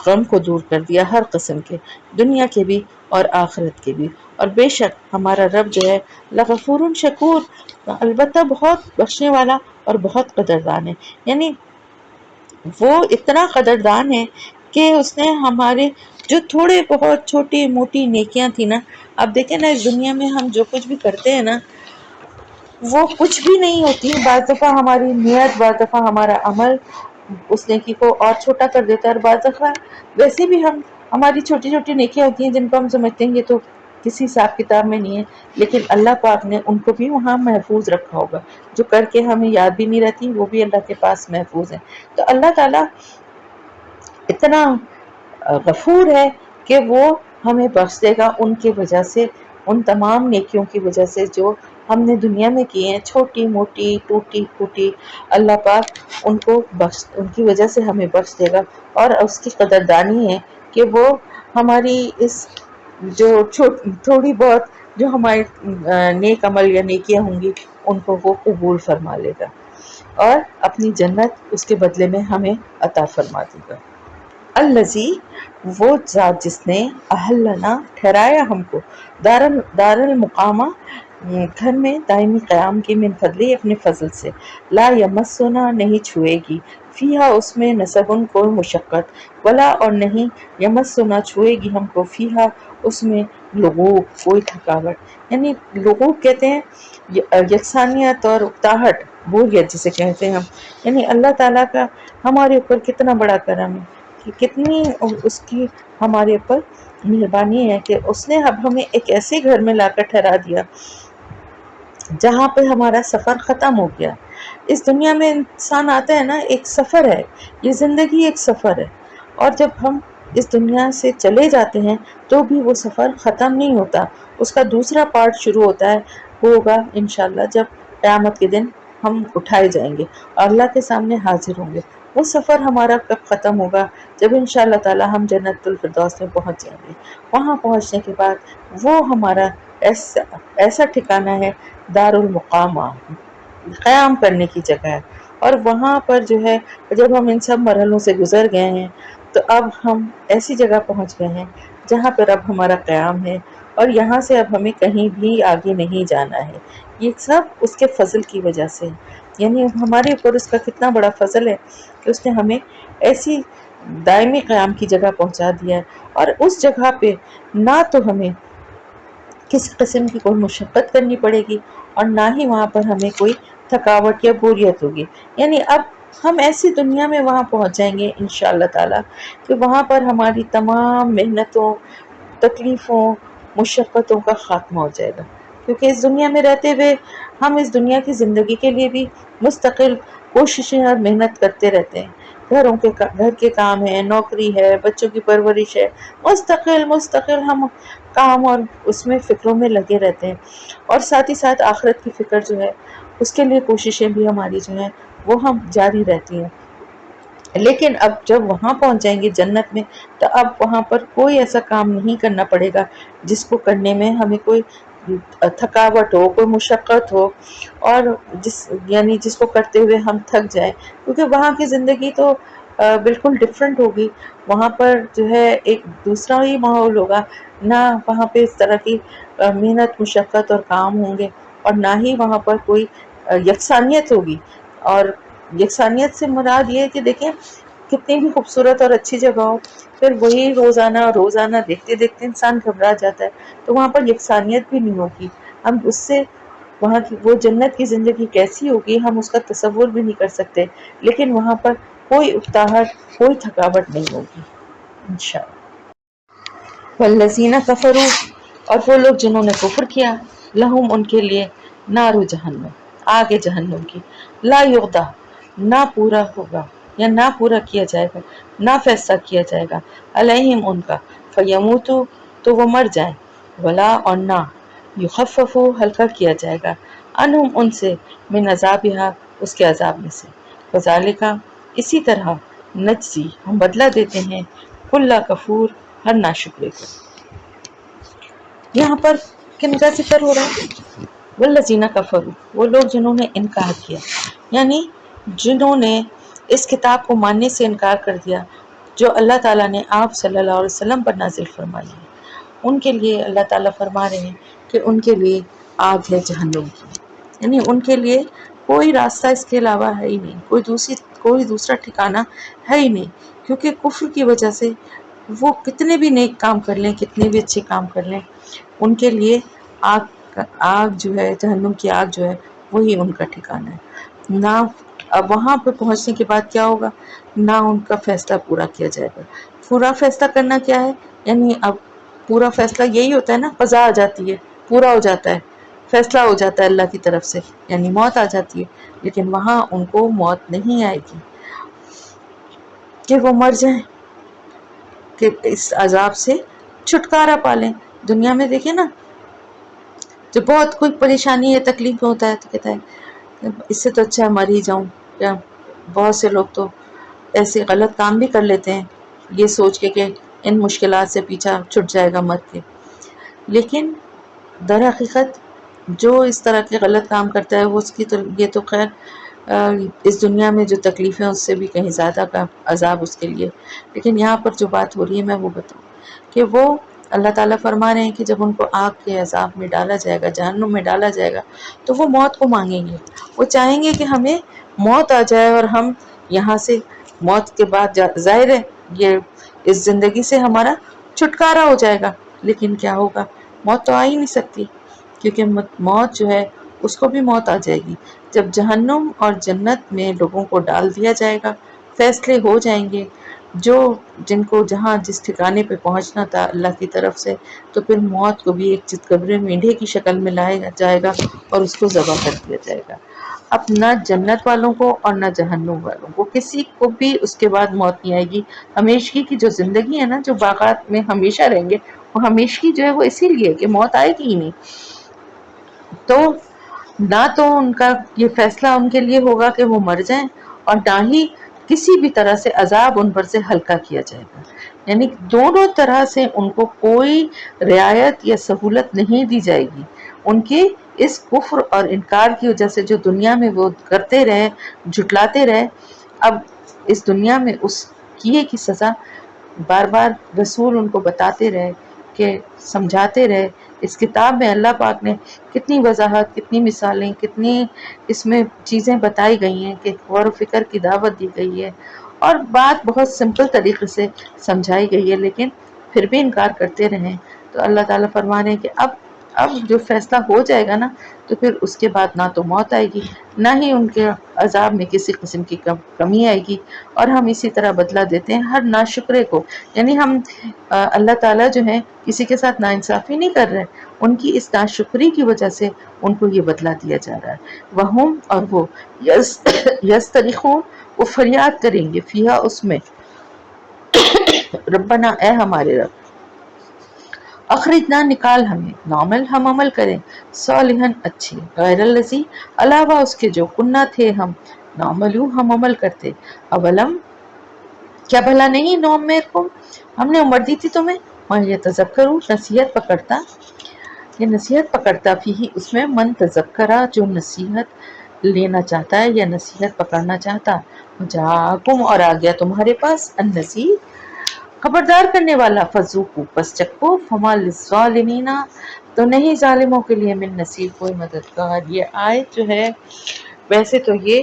غم کو دور کر دیا، ہر قسم کے، دنیا کے بھی اور آخرت کے بھی. اور بے شک ہمارا رب جو ہے لغفور شکور، البتہ بہت بخشنے والا اور بہت قدردان ہے. یعنی وہ اتنا قدردان ہے کہ اس نے ہمارے جو تھوڑے بہت چھوٹی موٹی نیکیاں تھیں نا، اب دیکھیں نا اس دنیا میں ہم جو کچھ بھی کرتے ہیں نا وہ کچھ بھی نہیں ہوتی. بعض دفعہ ہماری نیت، بعض دفعہ ہمارا عمل اس نیکی کو اور چھوٹا کر دیتا ہے، اور بعض دفعہ ویسے بھی ہماری چھوٹی چھوٹی نیکیاں ہوتی ہیں جن کو ہم سمجھتے ہیں یہ تو کسی حساب کتاب میں نہیں ہے، لیکن اللہ پاک نے ان کو بھی وہاں محفوظ رکھا ہوگا. جو کر کے ہمیں یاد بھی نہیں رہتی وہ بھی اللہ کے پاس محفوظ ہے. تو اللہ تعالیٰ اتنا غفور ہے کہ وہ ہمیں بخش دے گا ان کی وجہ سے، ان تمام نیکیوں کی وجہ سے جو ہم نے دنیا میں کی ہیں، چھوٹی موٹی ٹوٹی پھوٹی. اللہ پاک ان کی وجہ سے ہمیں بخش دے گا. اور اس کی قدردانی ہے کہ وہ ہماری اس جو تھوڑی بہت جو ہمارے نیک عمل یا نیکیاں ہوں گی ان کو وہ قبول فرما لے گا اور اپنی جنت اس کے بدلے میں ہمیں عطا فرما دے گا. الذی وہ ذات جس نے اہلنا ٹھہرایا ہم کو دار المقامہ گھر میں دائمی قیام کی من فضلی اپنے فضل سے لا یمسنا نہیں چھوئے گی فیہا اس میں نصبن کوئی مشقت ولا اور نہیں یمسنا چھوئے گی ہم کو فیہا اس میں لغوب کوئی تھکاوٹ یعنی لغوب کہتے ہیں یکسانیت اور اکتاہٹ بوریت جسے کہتے ہیں ہم یعنی اللہ تعالیٰ کا ہمارے اوپر کتنا بڑا کرم ہے کہ کتنی اس کی ہمارے اوپر مہربانی ہے کہ اس نے اب ہمیں ایک ایسے گھر میں لا کر ٹھہرا دیا جہاں پہ ہمارا سفر ختم ہو گیا. اس دنیا میں انسان آتا ہے نا ایک سفر ہے یہ زندگی ایک سفر ہے اور جب ہم اس دنیا سے چلے جاتے ہیں تو بھی وہ سفر ختم نہیں ہوتا اس کا دوسرا پارٹ شروع ہوتا ہے وہ ہوگا انشاءاللہ جب قیامت کے دن ہم اٹھائے جائیں گے اور اللہ کے سامنے حاضر ہوں گے. وہ سفر ہمارا کب ختم ہوگا جب انشاءاللہ تعالی ہم جنت الفردوس میں پہنچ جائیں گے. وہاں پہنچنے کے بعد وہ ہمارا ایسا ٹھکانہ ہے دار المقامہ قیام کرنے کی جگہ ہے اور وہاں پر جو ہے جب ہم ان سب مرحلوں سے گزر گئے ہیں تو اب ہم ایسی جگہ پہنچ گئے ہیں جہاں پر اب ہمارا قیام ہے اور یہاں سے اب ہمیں کہیں بھی آگے نہیں جانا ہے. یہ سب اس کے فضل کی وجہ سے یعنی ہمارے اوپر اس کا کتنا بڑا فضل ہے کہ اس نے ہمیں ایسی دائمی قیام کی جگہ پہنچا دیا ہے اور اس جگہ پہ نہ تو ہمیں کسی قسم کی کوئی مشقت کرنی پڑے گی اور نہ ہی وہاں پر ہمیں کوئی تھکاوٹ یا بوریت ہوگی. یعنی اب ہم ایسی دنیا میں وہاں پہنچ جائیں گے انشاءاللہ تعالی کہ وہاں پر ہماری تمام محنتوں تکلیفوں مشقتوں کا خاتمہ ہو جائے گا کیونکہ اس دنیا میں رہتے ہوئے ہم اس دنیا کی زندگی کے لیے بھی مستقل کوششیں اور محنت کرتے رہتے ہیں. گھر کے کام ہے نوکری ہے بچوں کی پرورش ہے مستقل ہم کام اور اس میں فکروں میں لگے رہتے ہیں اور ساتھ ہی ساتھ آخرت کی فکر جو ہے اس کے لیے کوششیں بھی ہماری جو ہیں وہ ہم جاری رہتی ہیں. لیکن اب جب وہاں پہنچ جائیں گے جنت میں تو اب وہاں پر کوئی ایسا کام نہیں کرنا پڑے گا جس کو کرنے میں ہمیں کوئی تھکاوٹ ہو کوئی مشقت ہو اور جس کو کرتے ہوئے ہم تھک جائیں کیونکہ وہاں کی زندگی تو بالکل ڈفرینٹ ہوگی. وہاں پر جو ہے ایک دوسرا ہی ماحول ہوگا نہ وہاں پہ اس طرح کی محنت مشقت اور کام ہوں گے اور نہ ہی وہاں پر کوئی یکسانیت ہوگی. اور یکسانیت سے مراد یہ ہے کہ دیکھیں کتنی بھی خوبصورت اور اچھی جگہ ہو پھر وہی روزانہ دیکھتے دیکھتے انسان گھبرا جاتا ہے تو وہاں پر یکسانیت بھی نہیں ہوگی. ہم اس سے وہاں کی وہ جنت کی زندگی کیسی ہوگی ہم اس کا تصور بھی نہیں کر سکتے لیکن وہاں پر کوئی اکتاہٹ کوئی تھکاوٹ نہیں ہوگی انشاءاللہ. والذین کفروا اور وہ لوگ جنہوں نے کفر کیا لہم ان کے لیے نار جہنم آگ جہنم کی لا یغدا نہ پورا ہوگا یا نہ پورا کیا جائے گا نہ فیصلہ کیا جائے گا علیہم ان کا فیموتو تو وہ مر جائیں ولا اور نہ یخففو ہلکا کیا جائے گا انہم ان سے من عذابہا اس کے عذاب میں سے وذالک اسی طرح نجزی ہم بدلہ دیتے ہیں کل کفور ہر ناشکرے کو. یہاں پر کن کا ذکر ہو رہا ہے والذین کفروا وہ لوگ جنہوں نے انکار کیا یعنی جنہوں نے اس کتاب کو ماننے سے انکار کر دیا جو اللہ تعالیٰ نے آپ صلی اللہ علیہ وسلم پر نازل فرمائی ہے. ان کے لیے اللہ تعالیٰ فرما رہے ہیں کہ ان کے لیے آگ ہے جہنم کی یعنی ان کے لیے کوئی راستہ اس کے علاوہ ہے ہی نہیں کوئی دوسرا ٹھکانہ ہے ہی نہیں کیونکہ کفر کی وجہ سے وہ کتنے بھی نیک کام کر لیں کتنے بھی اچھے کام کر لیں ان کے لیے آگ جو ہے جہنم کی آگ جو ہے وہی ان کا ٹھکانہ ہے. نہ اب وہاں پہ پہنچنے کے بعد کیا ہوگا نہ ان کا فیصلہ پورا کیا جائے گا. پورا فیصلہ کرنا کیا ہے یعنی اب پورا فیصلہ یہی ہوتا ہے نا قضا آ جاتی ہے پورا ہو جاتا ہے فیصلہ ہو جاتا ہے اللہ کی طرف سے یعنی موت آ جاتی ہے لیکن وہاں ان کو موت نہیں آئے گی کہ وہ مر جائیں کہ اس عذاب سے چھٹکارا پالیں. دنیا میں دیکھیں نا جب بہت کوئی پریشانی ہے تکلیف ہوتا ہے تو کہتا ہے اس سے تو اچھا مر ہی جاؤں. کیا بہت سے لوگ تو ایسے غلط کام بھی کر لیتے ہیں یہ سوچ کے کہ ان مشکلات سے پیچھا چھٹ جائے گا مر کے لیکن در حقیقت جو اس طرح کے غلط کام کرتا ہے وہ اس کی تو یہ تو خیر اس دنیا میں جو تکلیفیں اس سے بھی کہیں زیادہ کا عذاب اس کے لیے. لیکن یہاں پر جو بات ہو رہی ہے میں وہ بتاؤں کہ وہ اللہ تعالیٰ فرما رہے ہیں کہ جب ان کو آگ کے عذاب میں ڈالا جائے گا، جہنم میں ڈالا جائے گا، تو وہ موت کو مانگیں گے. وہ چاہیں گے کہ ہمیں موت آ جائے اور ہم یہاں سے موت کے بعد ظاہر ہے یہ اس زندگی سے ہمارا چھٹکارا ہو جائے گا. لیکن کیا ہوگا؟ موت تو آ ہی نہیں سکتی، کیونکہ موت جو ہے اس کو بھی موت آ جائے گی. جب جہنم اور جنت میں لوگوں کو ڈال دیا جائے گا، فیصلے ہو جائیں گے جو جن کو جہاں جس ٹھکانے پہ پہنچنا تھا اللہ کی طرف سے، تو پھر موت کو بھی ایک چتکبرے مینڈھے کی شکل میں لایا جائے گا اور اس کو ذبح کر دیا جائے گا. اب نہ جنت والوں کو اور نہ جہنم والوں کو کسی کو بھی اس کے بعد موت نہیں آئے گی. ہمیشگی کی جو زندگی ہے نا، جو باغات میں ہمیشہ رہیں گے، وہ ہمیشگی جو ہے وہ اسی لیے کہ موت آئے گی ہی نہیں. تو نہ تو ان کا یہ فیصلہ ان کے لیے ہوگا کہ وہ مر جائیں، اور نہ ہی کسی بھی طرح سے عذاب ان پر سے ہلکا کیا جائے گا. یعنی دونوں طرح سے ان کو کوئی رعایت یا سہولت نہیں دی جائے گی. ان کے اس کفر اور انکار کی وجہ سے جو دنیا میں وہ کرتے رہے، جھٹلاتے رہے، اب اس دنیا میں اس کیے کی سزا بار بار رسول ان کو بتاتے رہے، کہ سمجھاتے رہے. اس کتاب میں اللہ پاک نے کتنی وضاحت، کتنی مثالیں، کتنی اس میں چیزیں بتائی گئی ہیں کہ غور و فکر کی دعوت دی گئی ہے، اور بات بہت سمپل طریقے سے سمجھائی گئی ہے، لیکن پھر بھی انکار کرتے رہیں. تو اللہ تعالیٰ فرما رہے ہیں کہ اب جو فیصلہ ہو جائے گا نا، تو پھر اس کے بعد نہ تو موت آئے گی، نہ ہی ان کے عذاب میں کسی قسم کی کمی آئے گی. اور ہم اسی طرح بدلہ دیتے ہیں ہر ناشکرے کو. یعنی ہم اللہ تعالیٰ جو ہیں کسی کے ساتھ ناانصافی نہیں کر رہے، ان کی اس ناشکری کی وجہ سے ان کو یہ بدلہ دیا جا رہا ہے. وہم اور وہ یسترخون، وہ فریاد کریں گے، فیہا اس میں، ربنا اے ہمارے رب، اخرجنا نکال ہمیں، نعمل ہم عمل کریں، صالحن اچھے، غیر الذی علاوہ اس کے جو کنہ تھے ہم، نعملو ہم عمل کرتے. اولم کیا بھلا نہیں نعمرکم، ہم نے عمر دی تھی تمہیں، من یتذکروا نصیحت پکڑتا، یہ نصیحت پکڑتا، فی اس میں، من تذکرہ جو نصیحت لینا چاہتا ہے یا نصیحت پکڑنا چاہتا. جاءکم اور آ گیا تمہارے پاس، النذیر خبردار کرنے والا، فذوقوا پس چکھو، فما للظالمین تو نہیں ظالموں کے لیے من نصیر کوئی مددگار. یہ آیت جو ہے ویسے تو یہ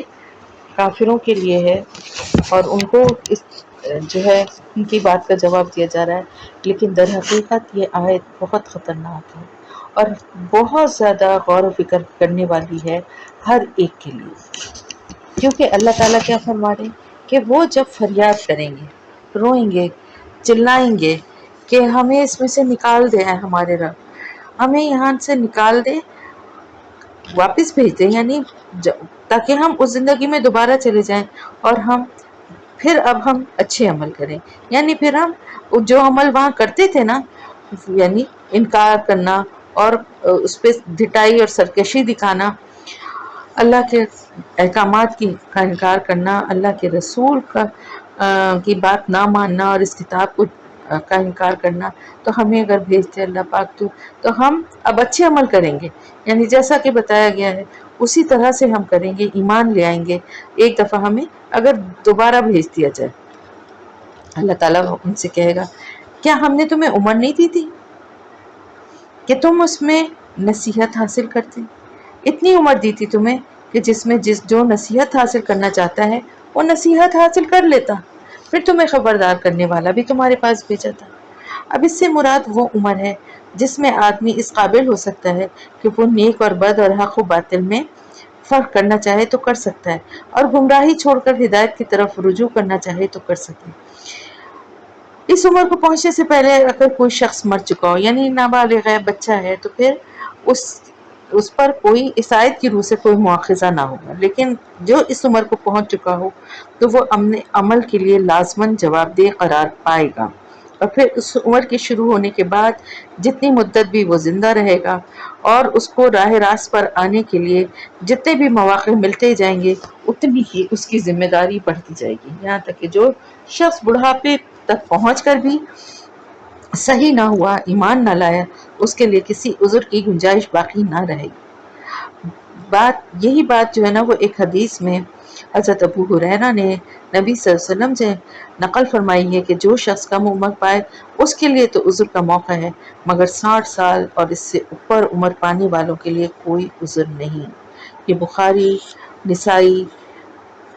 کافروں کے لیے ہے اور ان کو اس جو ہے ان کی بات کا جواب دیا جا رہا ہے، لیکن در حقیقت یہ آیت بہت خطرناک ہے اور بہت زیادہ غور و فکر کرنے والی ہے ہر ایک کے لیے. کیونکہ اللہ تعالیٰ کیا فرما رہے ہیں کہ وہ جب فریاد کریں گے، روئیں گے، چلائیں گے کہ ہمیں اس میں سے نکال دے، ہمارے رب ہمیں یہاں سے نکال دے، واپس بھیج دیں، یعنی تاکہ ہم اس زندگی میں دوبارہ چلے جائیں اور پھر اب ہم اچھے عمل کریں. یعنی پھر ہم جو عمل وہاں کرتے تھے نا، یعنی انکار کرنا اور اس پہ ڈھٹائی اور سرکشی دکھانا، اللہ کے احکامات کا انکار کرنا، اللہ کے رسول کی بات نہ ماننا اور اس کتاب کا انکار کرنا، تو ہمیں اگر بھیجتے اللہ پاک تو ہم اب اچھے عمل کریں گے. یعنی جیسا کہ بتایا گیا ہے اسی طرح سے ہم کریں گے، ایمان لے آئیں گے. ایک دفعہ ہمیں اگر دوبارہ بھیج دیا جائے، اللہ تعالیٰ ان سے کہے گا کیا ہم نے تمہیں عمر نہیں دی تھی کہ تم اس میں نصیحت حاصل کرتے؟ اتنی عمر دی تھی تمہیں کہ جس میں جو نصیحت حاصل کرنا چاہتا ہے وہ نصیحت حاصل کر لیتا، پھر تمہیں خبردار کرنے والا بھی تمہارے پاس بھیجا تھا. اب اس سے مراد وہ عمر ہے جس میں آدمی اس قابل ہو سکتا ہے کہ وہ نیک اور بد اور حق و باطل میں فرق کرنا چاہے تو کر سکتا ہے، اور گمراہی چھوڑ کر ہدایت کی طرف رجوع کرنا چاہے تو کر سکے. اس عمر کو پہنچنے سے پہلے اگر کوئی شخص مر چکا ہو، یعنی نابالغ ہے، بچہ ہے، تو پھر اس پر کوئی اس آیت کی روح سے کوئی مواخذہ نہ ہوگا. لیکن جو اس عمر کو پہنچ چکا ہو تو وہ عمل کے لیے لازماً جواب دہ قرار پائے گا، اور پھر اس عمر کے شروع ہونے کے بعد جتنی مدت بھی وہ زندہ رہے گا اور اس کو راہ راست پر آنے کے لیے جتنے بھی مواقع ملتے جائیں گے، اتنی ہی اس کی ذمہ داری بڑھتی جائے گی، یہاں تک کہ جو شخص بڑھاپے تک پہنچ کر بھی صحیح نہ ہوا، ایمان نہ لایا، اس کے لیے کسی عذر کی گنجائش باقی نہ رہے گی. یہی بات جو ہے نا وہ ایک حدیث میں حضرت ابو ہریرہ نے نبی صلی اللہ علیہ وسلم سے نقل فرمائی ہے کہ جو شخص کم عمر پائے اس کے لیے تو عذر کا موقع ہے، مگر 60 سال اور اس سے اوپر عمر پانے والوں کے لیے کوئی عذر نہیں۔ یہ بخاری، نسائی،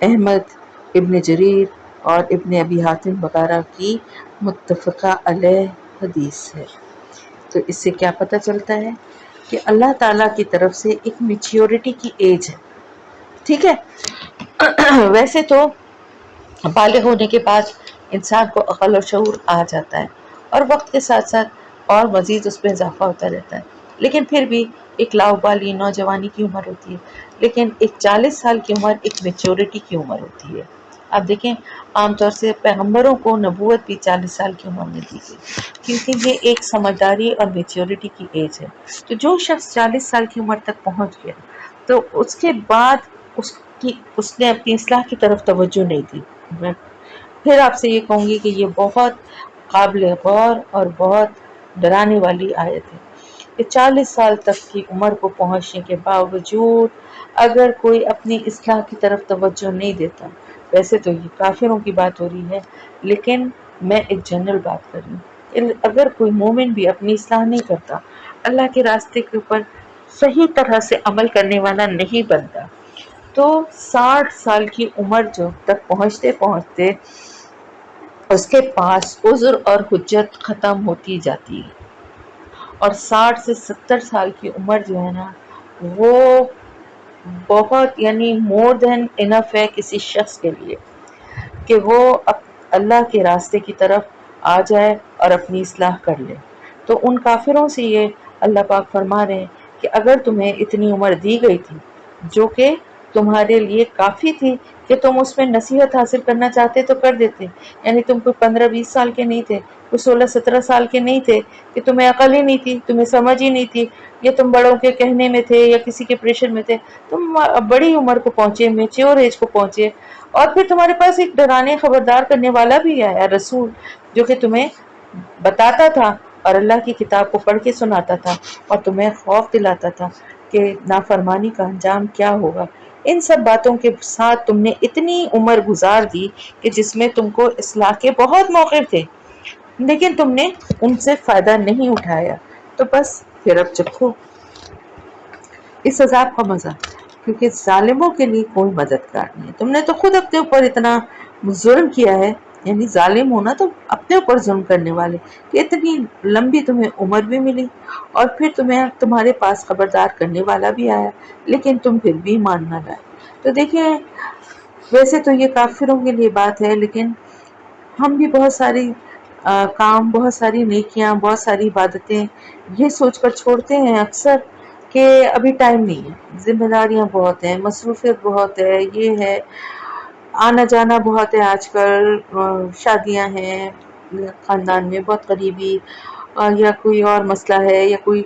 احمد، ابن جریر اور ابن ابی حاتم وغیرہ کی متفقہ علیہ حدیث ہے۔ تو اس سے کیا پتہ چلتا ہے کہ اللہ تعالیٰ کی طرف سے ایک میچیورٹی کی ایج ہے، ٹھیک ہے۔ ویسے تو بالغ ہونے کے بعد انسان کو عقل اور شعور آ جاتا ہے اور وقت کے ساتھ ساتھ اور مزید اس میں اضافہ ہوتا رہتا ہے، لیکن پھر بھی ایک لاؤبالی نوجوانی کی عمر ہوتی ہے، لیکن ایک 40 سال کی عمر ایک میچورٹی کی عمر ہوتی ہے۔ آپ دیکھیں عام طور سے پیغمبروں کو نبوت بھی 40 سال کی عمر میں دی گئی، کیونکہ یہ ایک سمجھداری اور میچورٹی کی ایج ہے۔ تو جو شخص 40 سال کی عمر تک پہنچ گیا تو اس کے بعد اس نے اپنی اصلاح کی طرف توجہ نہیں دی۔ میں پھر آپ سے یہ کہوں گی کہ یہ بہت قابل غور اور بہت ڈرانے والی آیت ہے کہ 40 سال تک کی عمر کو پہنچنے کے باوجود اگر کوئی اپنی اصلاح کی طرف توجہ نہیں دیتا، ویسے تو یہ کافروں کی بات ہو رہی ہے، لیکن میں ایک جنرل بات کر رہی ہوں، اگر کوئی مومن بھی اپنی اصلاح نہیں کرتا، اللہ کے راستے کے اوپر صحیح طرح سے عمل کرنے والا نہیں بنتا، تو 60 سال کی عمر جو تک پہنچتے پہنچتے اس کے پاس عذر اور حجت ختم ہوتی جاتی ہے، اور 60 سے 70 سال کی عمر جو ہے نا وہ بہت یعنی مور دین انف ہے کسی شخص کے لیے کہ وہ اللہ کے راستے کی طرف آ جائے اور اپنی اصلاح کر لے۔ تو ان کافروں سے یہ اللہ پاک فرما رہے ہیں کہ اگر تمہیں اتنی عمر دی گئی تھی جو کہ تمہارے لیے کافی تھی کہ تم اس میں نصیحت حاصل کرنا چاہتے تو کر دیتے، یعنی تم کوئی 15-20 سال کے نہیں تھے، کوئی 16-17 سال کے نہیں تھے کہ تمہیں عقل ہی نہیں تھی، تمہیں سمجھ ہی نہیں تھی، یا تم بڑوں کے کہنے میں تھے یا کسی کے پریشر میں تھے، تم بڑی عمر کو پہنچے، میچور ایج کو پہنچے، اور پھر تمہارے پاس ایک ڈرانے خبردار کرنے والا بھی آیا رسول جو کہ تمہیں بتاتا تھا اور اللہ کی کتاب کو پڑھ کے سناتا تھا اور تمہیں خوف دلاتا تھا کہ نافرمانی کا انجام کیا ہوگا۔ ان سب باتوں کے ساتھ تم نے اتنی عمر گزار دی کہ جس میں تم کو اصلاح کے بہت موقع تھے، لیکن تم نے ان سے فائدہ نہیں اٹھایا، تو بس پھر اب چکھو اس عذاب کا مزہ، کیونکہ ظالموں کے لیے کوئی مددگار نہیں ہے۔ تم نے تو خود اپنے اوپر اتنا ظلم کیا ہے، یعنی ظالم ہونا تو اپنے اوپر ظلم کرنے والے، کہ اتنی لمبی تمہیں عمر بھی ملی اور پھر تمہارے پاس خبردار کرنے والا بھی آیا، لیکن تم پھر بھی ایمان نہ لائے۔ تو دیکھیں ویسے تو یہ کافروں کے لیے بات ہے، لیکن ہم بھی بہت ساری کام، بہت ساری نیکیاں، بہت ساری عبادتیں یہ سوچ کر چھوڑتے ہیں اکثر کہ ابھی ٹائم نہیں ہے، ذمہ داریاں بہت ہیں، مصروفیت بہت ہے، یہ ہے، آنا جانا بہت ہے، آج کل شادیاں ہیں خاندان میں بہت قریبی، یا کوئی اور مسئلہ ہے، یا کوئی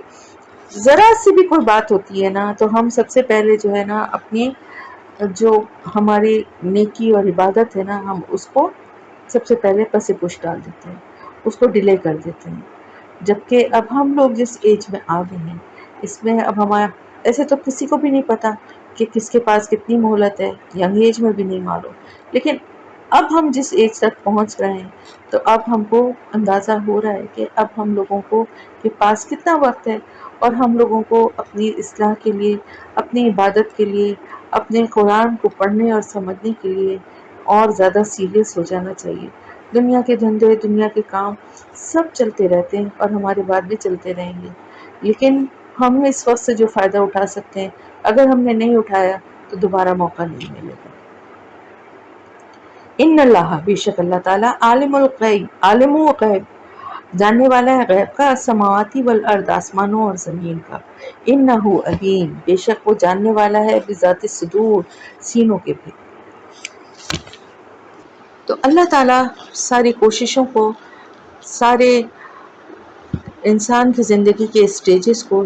ذرا سی بھی کوئی بات ہوتی ہے نا تو ہم سب سے پہلے جو ہے نا اپنی جو ہماری نیکی اور عبادت ہے نا ہم اس کو سب سے پہلے پس پش ڈال دیتے ہیں، اس کو ڈیلے کر دیتے ہیں، جبکہ اب ہم لوگ جس ایج میں آ گئے ہیں اس میں اب ہمارا ایسے تو کسی کو بھی نہیں پتا کہ کس کے پاس کتنی مہلت ہے، ینگ ایج میں بھی نہیں معلوم، لیکن اب ہم جس ایج تک پہنچ رہے ہیں تو اب ہم کو اندازہ ہو رہا ہے کہ اب ہم لوگوں کو کے پاس کتنا وقت ہے، اور ہم لوگوں کو اپنی اصلاح کے لیے، اپنی عبادت کے لیے، اپنے قرآن کو پڑھنے اور سمجھنے کے لیے اور زیادہ سیریس ہو جانا چاہیے۔ دنیا کے دھندے، دنیا کے کام سب چلتے رہتے ہیں اور ہمارے بعد بھی چلتے رہیں گے، لیکن ہم اس وقت سے جو فائدہ اٹھا سکتے ہیں اگر ہم نے نہیں اٹھایا تو دوبارہ موقع نہیں ملے گا۔ ان اللہ، بے شک اللہ تعالیٰ، عالم و غیب، جاننے والا ہے غیب کا، السماواتی والارض، آسمانوں اور زمین کا، انہ علیم، بے شک وہ جاننے والا ہے، بذات الصدور، سینوں کے بھی۔ تو اللہ تعالیٰ ساری کوششوں کو، سارے انسان کی زندگی کے اسٹیجز کو،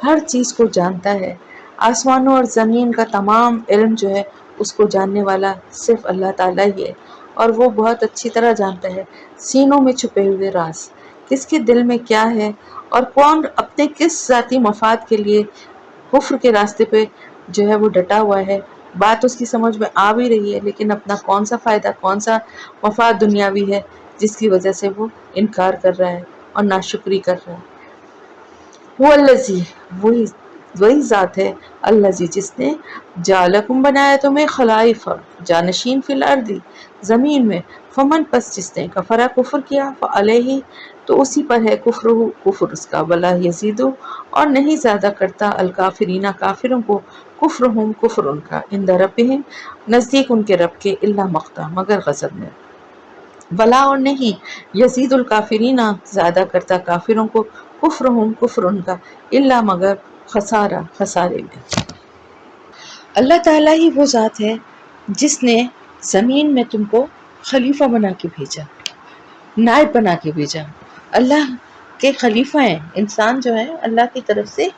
ہر چیز کو جانتا ہے۔ آسمانوں اور زمین کا تمام علم جو ہے اس کو جاننے والا صرف اللہ تعالیٰ ہی ہے، اور وہ بہت اچھی طرح جانتا ہے سینوں میں چھپے ہوئے راز، کس کے دل میں کیا ہے، اور کون اپنے کس ذاتی مفاد کے لیے کفر کے راستے پہ جو ہے وہ ڈٹا ہوا ہے، بات اس کی سمجھ میں آ بھی رہی ہے، لیکن اپنا کون سا فائدہ، کون سا مفاد دنیاوی ہے جس کی وجہ سے وہ انکار کر رہا ہے اور ناشکری کر رہا ہے۔ وہ الذی، وہی ذات ہے، الذی جس نے جعلکم بنایا تمہیں خلائف جانشین فی الارض زمین میں، فمن پس جس نے کفرا کفر کیا فعلیہ تو اسی پر ہے کفر اس کا، ولا یزید اور نہیں زیادہ کرتا الکافرین کافروں کو کفرہم کفر ان کا، عند ربہم نزدیک ان کے رب کے، الا مقتا مگر غضب میں، ولا اور نہیں یزید الکافرین زیادہ کرتا کافروں کو کفرہم کفر ان کا، الا مگر خسارہ خسارے میں۔ اللہ تعالیٰ ہی وہ ذات ہے جس نے زمین میں تم کو خلیفہ بنا کے بھیجا، نائب بنا کے بھیجا۔ اللہ کے خلیفہ ہیں انسان جو ہے، اللہ کی طرف سے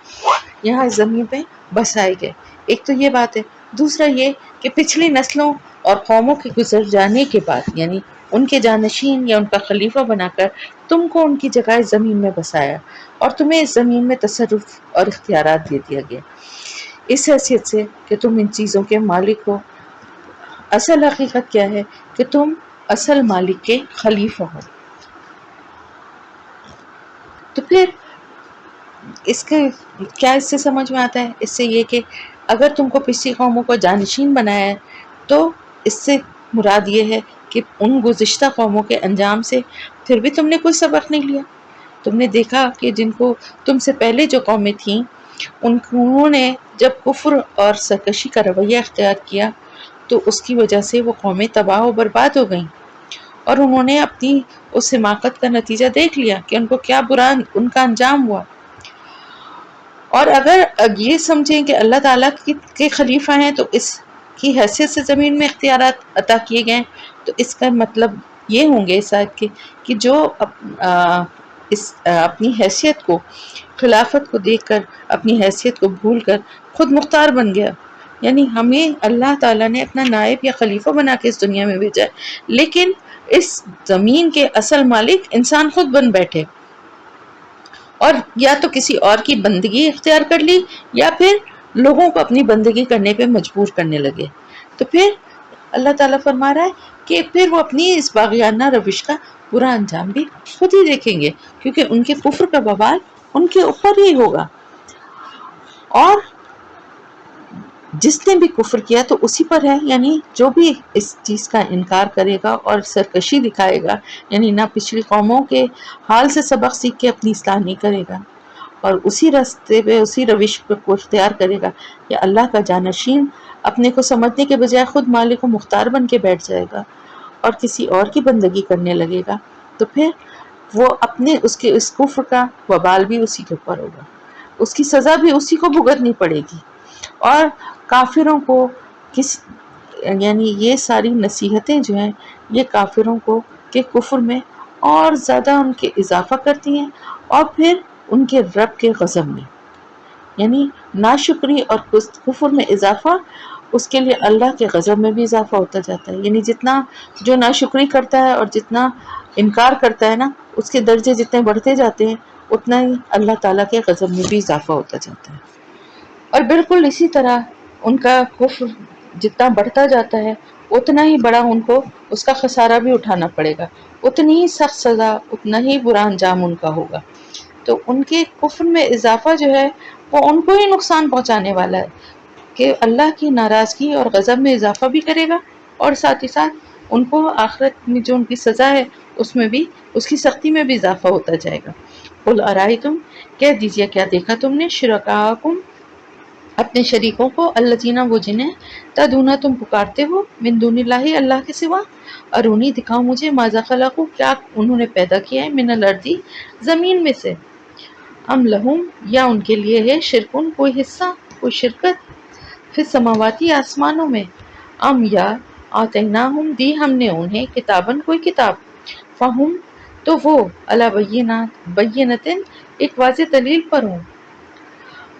یہاں زمین پہ بسائے گئے۔ ایک تو یہ بات ہے، دوسرا یہ کہ پچھلی نسلوں اور قوموں کے گزر جانے کے بعد، یعنی ان کے جانشین یا ان کا خلیفہ بنا کر تم کو ان کی جگہ زمین میں بسایا اور تمہیں اس زمین میں تصرف اور اختیارات دے دیا گیا، اس حیثیت سے کہ تم ان چیزوں کے مالک ہو۔ اصل حقیقت کیا ہے کہ تم اصل مالک کے خلیفہ ہو۔ تو پھر اس کے کیا اس سے سمجھ میں آتا ہے؟ اس سے یہ کہ اگر تم کو پچھلی قوموں کو جانشین بنایا ہے تو اس سے مراد یہ ہے کہ ان گزشتہ قوموں کے انجام سے پھر بھی تم نے کوئی سبق نہیں لیا۔ تم نے دیکھا کہ جن کو تم سے پہلے جو قومیں تھیں انہوں نے جب کفر اور سرکشی کا رویہ اختیار کیا تو اس کی وجہ سے وہ قومیں تباہ و برباد ہو گئیں، اور انہوں نے اپنی اس حماقت کا نتیجہ دیکھ لیا کہ ان کو کیا برا ان کا انجام ہوا۔ اور اگر یہ سمجھیں کہ اللہ تعالیٰ کے خلیفہ ہیں تو اس کی حیثیت سے زمین میں اختیارات عطا کیے گئے، تو اس کا مطلب یہ ہوں گے اس آیت کے کہ جو اپنی حیثیت کو، خلافت کو دیکھ کر اپنی حیثیت کو بھول کر خود مختار بن گیا، یعنی ہمیں اللہ تعالیٰ نے اپنا نائب یا خلیفہ بنا کے اس دنیا میں بھیجا ہے، لیکن اس زمین کے اصل مالک انسان خود بن بیٹھے، اور یا تو کسی اور کی بندگی اختیار کر لی یا پھر لوگوں کو اپنی بندگی کرنے پہ مجبور کرنے لگے۔ تو پھر اللہ تعالیٰ فرما رہا ہے کہ پھر وہ اپنی اس باغیانہ روش کا برا انجام بھی خود ہی دیکھیں گے، کیونکہ ان کے کفر کا وبال ان کے اوپر ہی ہوگا، اور جس نے بھی کفر کیا تو اسی پر ہے، یعنی جو بھی اس چیز کا انکار کرے گا اور سرکشی دکھائے گا، یعنی نہ پچھلی قوموں کے حال سے سبق سیکھ کے اپنی اصلاح نہیں کرے گا اور اسی راستے پہ اسی روش کو اختیار کرے گا، یا اللہ کا جانشین اپنے کو سمجھنے کے بجائے خود مالک و مختار بن کے بیٹھ جائے گا اور کسی اور کی بندگی کرنے لگے گا، تو پھر وہ اپنے اس کفر کا وبال بھی اسی کے اوپر ہوگا، اس کی سزا بھی اسی کو بھگتنی پڑے گی۔ اور کافروں کو یعنی یہ ساری نصیحتیں جو ہیں یہ کافروں کو کہ کفر میں اور زیادہ ان کے اضافہ کرتی ہیں، اور پھر ان کے رب کے غضب میں، یعنی ناشکری اور کفر میں اضافہ اس کے لیے اللہ کے غضب میں بھی اضافہ ہوتا جاتا ہے، یعنی جتنا جو ناشکری کرتا ہے اور جتنا انکار کرتا ہے نا، اس کے درجے جتنے بڑھتے جاتے ہیں اتنا ہی اللہ تعالیٰ کے غضب میں بھی اضافہ ہوتا جاتا ہے۔ اور بالکل اسی طرح ان کا کفر جتنا بڑھتا جاتا ہے اتنا ہی بڑا ان کو اس کا خسارہ بھی اٹھانا پڑے گا، اتنی ہی سخت سزا، اتنا ہی برا انجام ان کا ہوگا۔ تو ان کے کفر میں اضافہ جو ہے وہ ان کو ہی نقصان پہنچانے والا ہے کہ اللہ کی ناراضگی اور غضب میں اضافہ بھی کرے گا، اور ساتھ ہی ساتھ ان کو آخرت میں جو ان کی سزا ہے اس میں بھی، اس کی سختی میں بھی اضافہ ہوتا جائے گا۔ قل ارائیتم، کہہ دیجئے کیا دیکھا تم نے، شرکاءکم اپنے شریکوں کو، الذین وہ جنہیں تدعون تم پکارتے ہو، من دون اللہ اللہ کے سوا، ارونی دکھاؤ مجھے، ماذا خلقوا کیا انہوں نے پیدا کیا ہے، من الارض زمین میں سے، ام لہم یا ان کے لیے ہے، شرکن کوئی حصہ، کوئی شرکت، فی السماواتی آسمانوں میں، ام یا آتیناہم دی ہم نے انہیں کتابن کوئی کتاب، فہم تو وہ علی بینتن ایک واضح دلیل پر ہوں،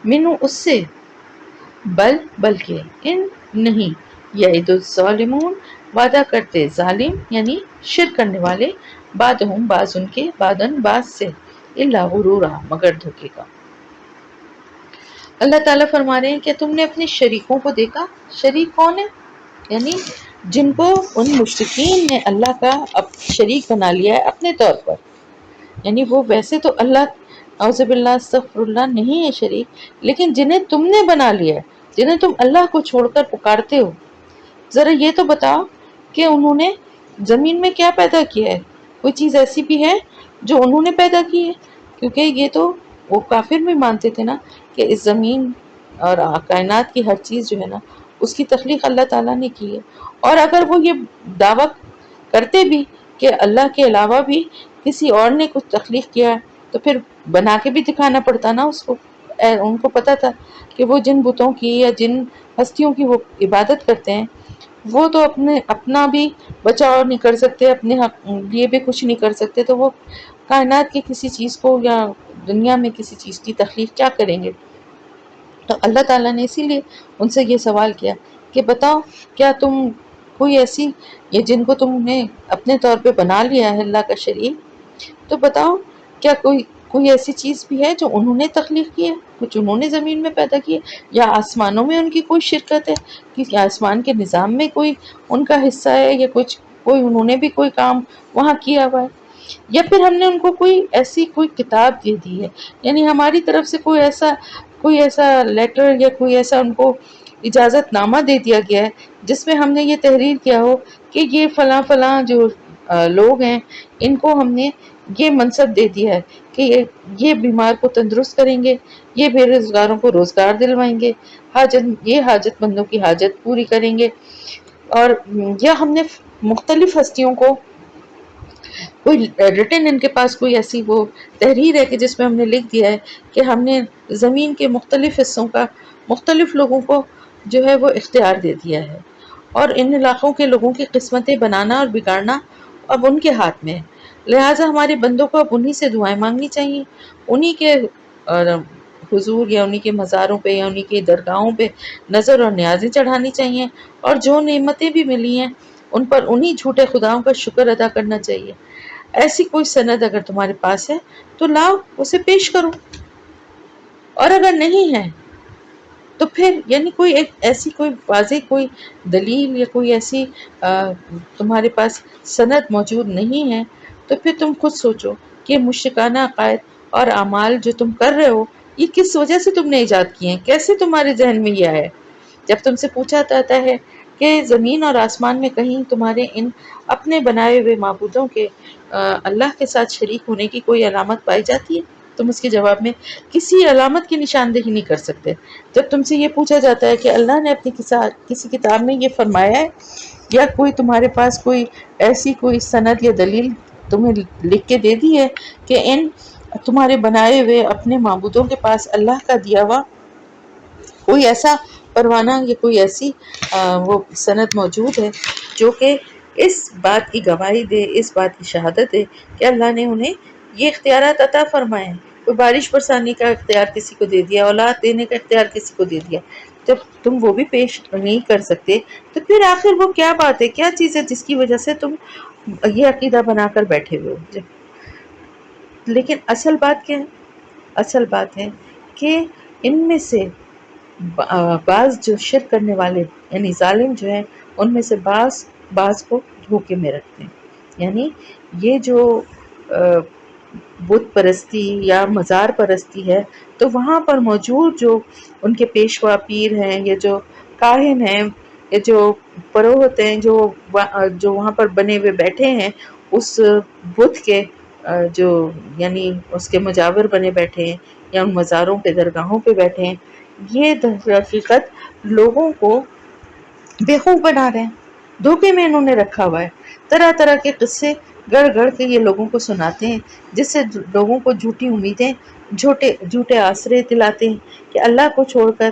منو اس سے، بلکہ ان نہیں، یعد الظالمون وعدہ کرتے ظالم یعنی شرک کرنے والے، بعدہم بعض ان کے، بعدن بعض سے، الا غرورا مگر دھوکے کا۔ اللہ تعالیٰ فرما رہے ہیں کہ تم نے اپنے شریکوں کو دیکھا. شریک کون ہے؟ یعنی جن کو ان مشرکین نے اللہ کا شریک بنا لیا ہے اپنے طور پر. یعنی وہ ویسے تو اللہ اعوذ باللہ استغفر اللہ نہیں ہے شریک، لیکن جنہیں تم نے بنا لیا ہے، جنہیں تم اللہ کو چھوڑ کر پکارتے ہو. ذرا یہ تو بتاؤ کہ انہوں نے زمین میں کیا پیدا کیا ہے؟ کوئی چیز ایسی بھی ہے جو انہوں نے پیدا کی ہے؟ کیونکہ یہ تو وہ کافر بھی مانتے تھے نا کہ اس زمین اور کائنات کی ہر چیز جو ہے نا اس کی تخلیق اللہ تعالیٰ نے کی ہے. اور اگر وہ یہ دعویٰ کرتے بھی کہ اللہ کے علاوہ بھی کسی اور نے کچھ تخلیق کیا ہے تو پھر بنا کے بھی دکھانا پڑتا نا اس کو. ان کو پتا تھا کہ وہ جن بتوں کی یا جن ہستیوں کی وہ عبادت کرتے ہیں وہ تو اپنا بھی بچاؤ نہیں کر سکتے، اپنے لیے بھی کچھ نہیں کر سکتے، تو وہ کائنات کی کسی چیز کو یا دنیا میں کسی چیز کی تخلیق کیا کریں گے. تو اللہ تعالیٰ نے اسی لیے ان سے یہ سوال کیا کہ بتاؤ کیا تم کوئی ایسی یا جن کو تم نے اپنے طور پہ بنا لیا ہے اللہ کا شریک، تو بتاؤ کیا کوئی ایسی چیز بھی ہے جو انہوں نے تخلیق کی ہے، کچھ انہوں نے زمین میں پیدا کی ہے، یا آسمانوں میں ان کی کوئی شرکت ہے کہ آسمان کے نظام میں کوئی ان کا حصہ ہے، یا کوئی انہوں نے بھی کوئی کام وہاں کیا ہوا ہے، یا پھر ہم نے ان کو کوئی ایسی کوئی کتاب دے دی ہے، یعنی ہماری طرف سے کوئی ایسا لیٹر یا کوئی ایسا ان کو اجازت نامہ دے دیا گیا ہے جس میں ہم نے یہ تحریر کیا ہو کہ یہ فلاں فلاں جو لوگ ہیں ان کو ہم نے یہ منصب دے دیا ہے کہ یہ بیمار کو تندرست کریں گے، یہ بے روزگاروں کو روزگار دلوائیں گے، یہ حاجت مندوں کی حاجت پوری کریں گے. اور یا ہم نے مختلف ہستیوں کو کوئی ریٹن ان کے پاس کوئی ایسی وہ تحریر ہے کہ جس میں ہم نے لکھ دیا ہے کہ ہم نے زمین کے مختلف حصوں کا مختلف لوگوں کو جو ہے وہ اختیار دے دیا ہے، اور ان علاقوں کے لوگوں کی قسمتیں بنانا اور بگاڑنا اب ان کے ہاتھ میں ہے. لہٰذا ہمارے بندوں کو اب انہی سے دعائیں مانگنی چاہیے، انہی کے حضور یا انہی کے مزاروں پہ یا انہی کے درگاہوں پہ نظر اور نیازیں چڑھانی چاہیے، اور جو نعمتیں بھی ملی ہیں ان پر انہی جھوٹے خداؤں کا شکر ادا کرنا چاہیے. ایسی کوئی سند اگر تمہارے پاس ہے تو لاؤ اسے پیش کرو، اور اگر نہیں ہے تو پھر یعنی کوئی ایک ایسی کوئی واضح کوئی دلیل یا کوئی ایسی تمہارے پاس سند موجود نہیں ہے تو پھر تم خود سوچو کہ مشرکانہ عقائد اور اعمال جو تم کر رہے ہو یہ کس وجہ سے تم نے ایجاد کیے ہیں، کیسے تمہارے ذہن میں یہ آیا. جب تم سے پوچھا جاتا ہے کہ زمین اور آسمان میں کہیں تمہارے ان اپنے بنائے ہوئے معبودوں کے اللہ کے ساتھ شریک ہونے کی کوئی علامت پائی جاتی ہے، تم اس کے جواب میں کسی علامت کی نشاندہی نہیں کر سکتے. جب تم سے یہ پوچھا جاتا ہے کہ اللہ نے اپنی کسی کتاب میں یہ فرمایا ہے یا کوئی تمہارے پاس کوئی ایسی کوئی سند یا دلیل تمہیں لکھ کے دے دی ہے کہ ان تمہارے بنائے ہوئے اپنے معبودوں کے پاس اللہ کا دیا ہوا کوئی ایسا پروانہ یا کوئی ایسی وہ سند موجود ہے جو کہ اس بات کی گواہی دے، اس بات کی شہادت دے کہ اللہ نے انہیں یہ اختیارات عطا فرمائے ہیں. کوئی بارش برسانے کا اختیار کسی کو دے دیا، اولاد دینے کا اختیار کسی کو دے دیا، جب تم وہ بھی پیش نہیں کر سکتے تو پھر آخر وہ کیا بات ہے، کیا چیز ہے جس کی وجہ سے تم یہ عقیدہ بنا کر بیٹھے ہوئے ہو. لیکن اصل بات کیا ہے؟ اصل بات ہے کہ ان میں سے بعض جو شرک کرنے والے یعنی ظالم جو ہیں ان میں سے بعض کو دھوکے میں رکھتے ہیں. یعنی یہ جو بت پرستی یا مزار پرستی ہے تو وہاں پر موجود جو ان کے پیشوا پیر ہیں یا جو کاہن ہیں یا جو پروہت ہیں جو وہاں پر بنے ہوئے بیٹھے ہیں اس بت کے جو یعنی اس کے مجاور بنے بیٹھے ہیں یا ان مزاروں پہ درگاہوں پہ بیٹھے ہیں، یہ در حقیقت لوگوں کو بیوقوف بنا رہے ہیں، دھوکے میں انہوں نے رکھا ہوا ہے. طرح طرح کے قصے گڑ گڑ کے یہ لوگوں کو سناتے ہیں جس سے لوگوں کو جھوٹی امیدیں جھوٹے آسرے دلاتے ہیں کہ اللہ کو چھوڑ کر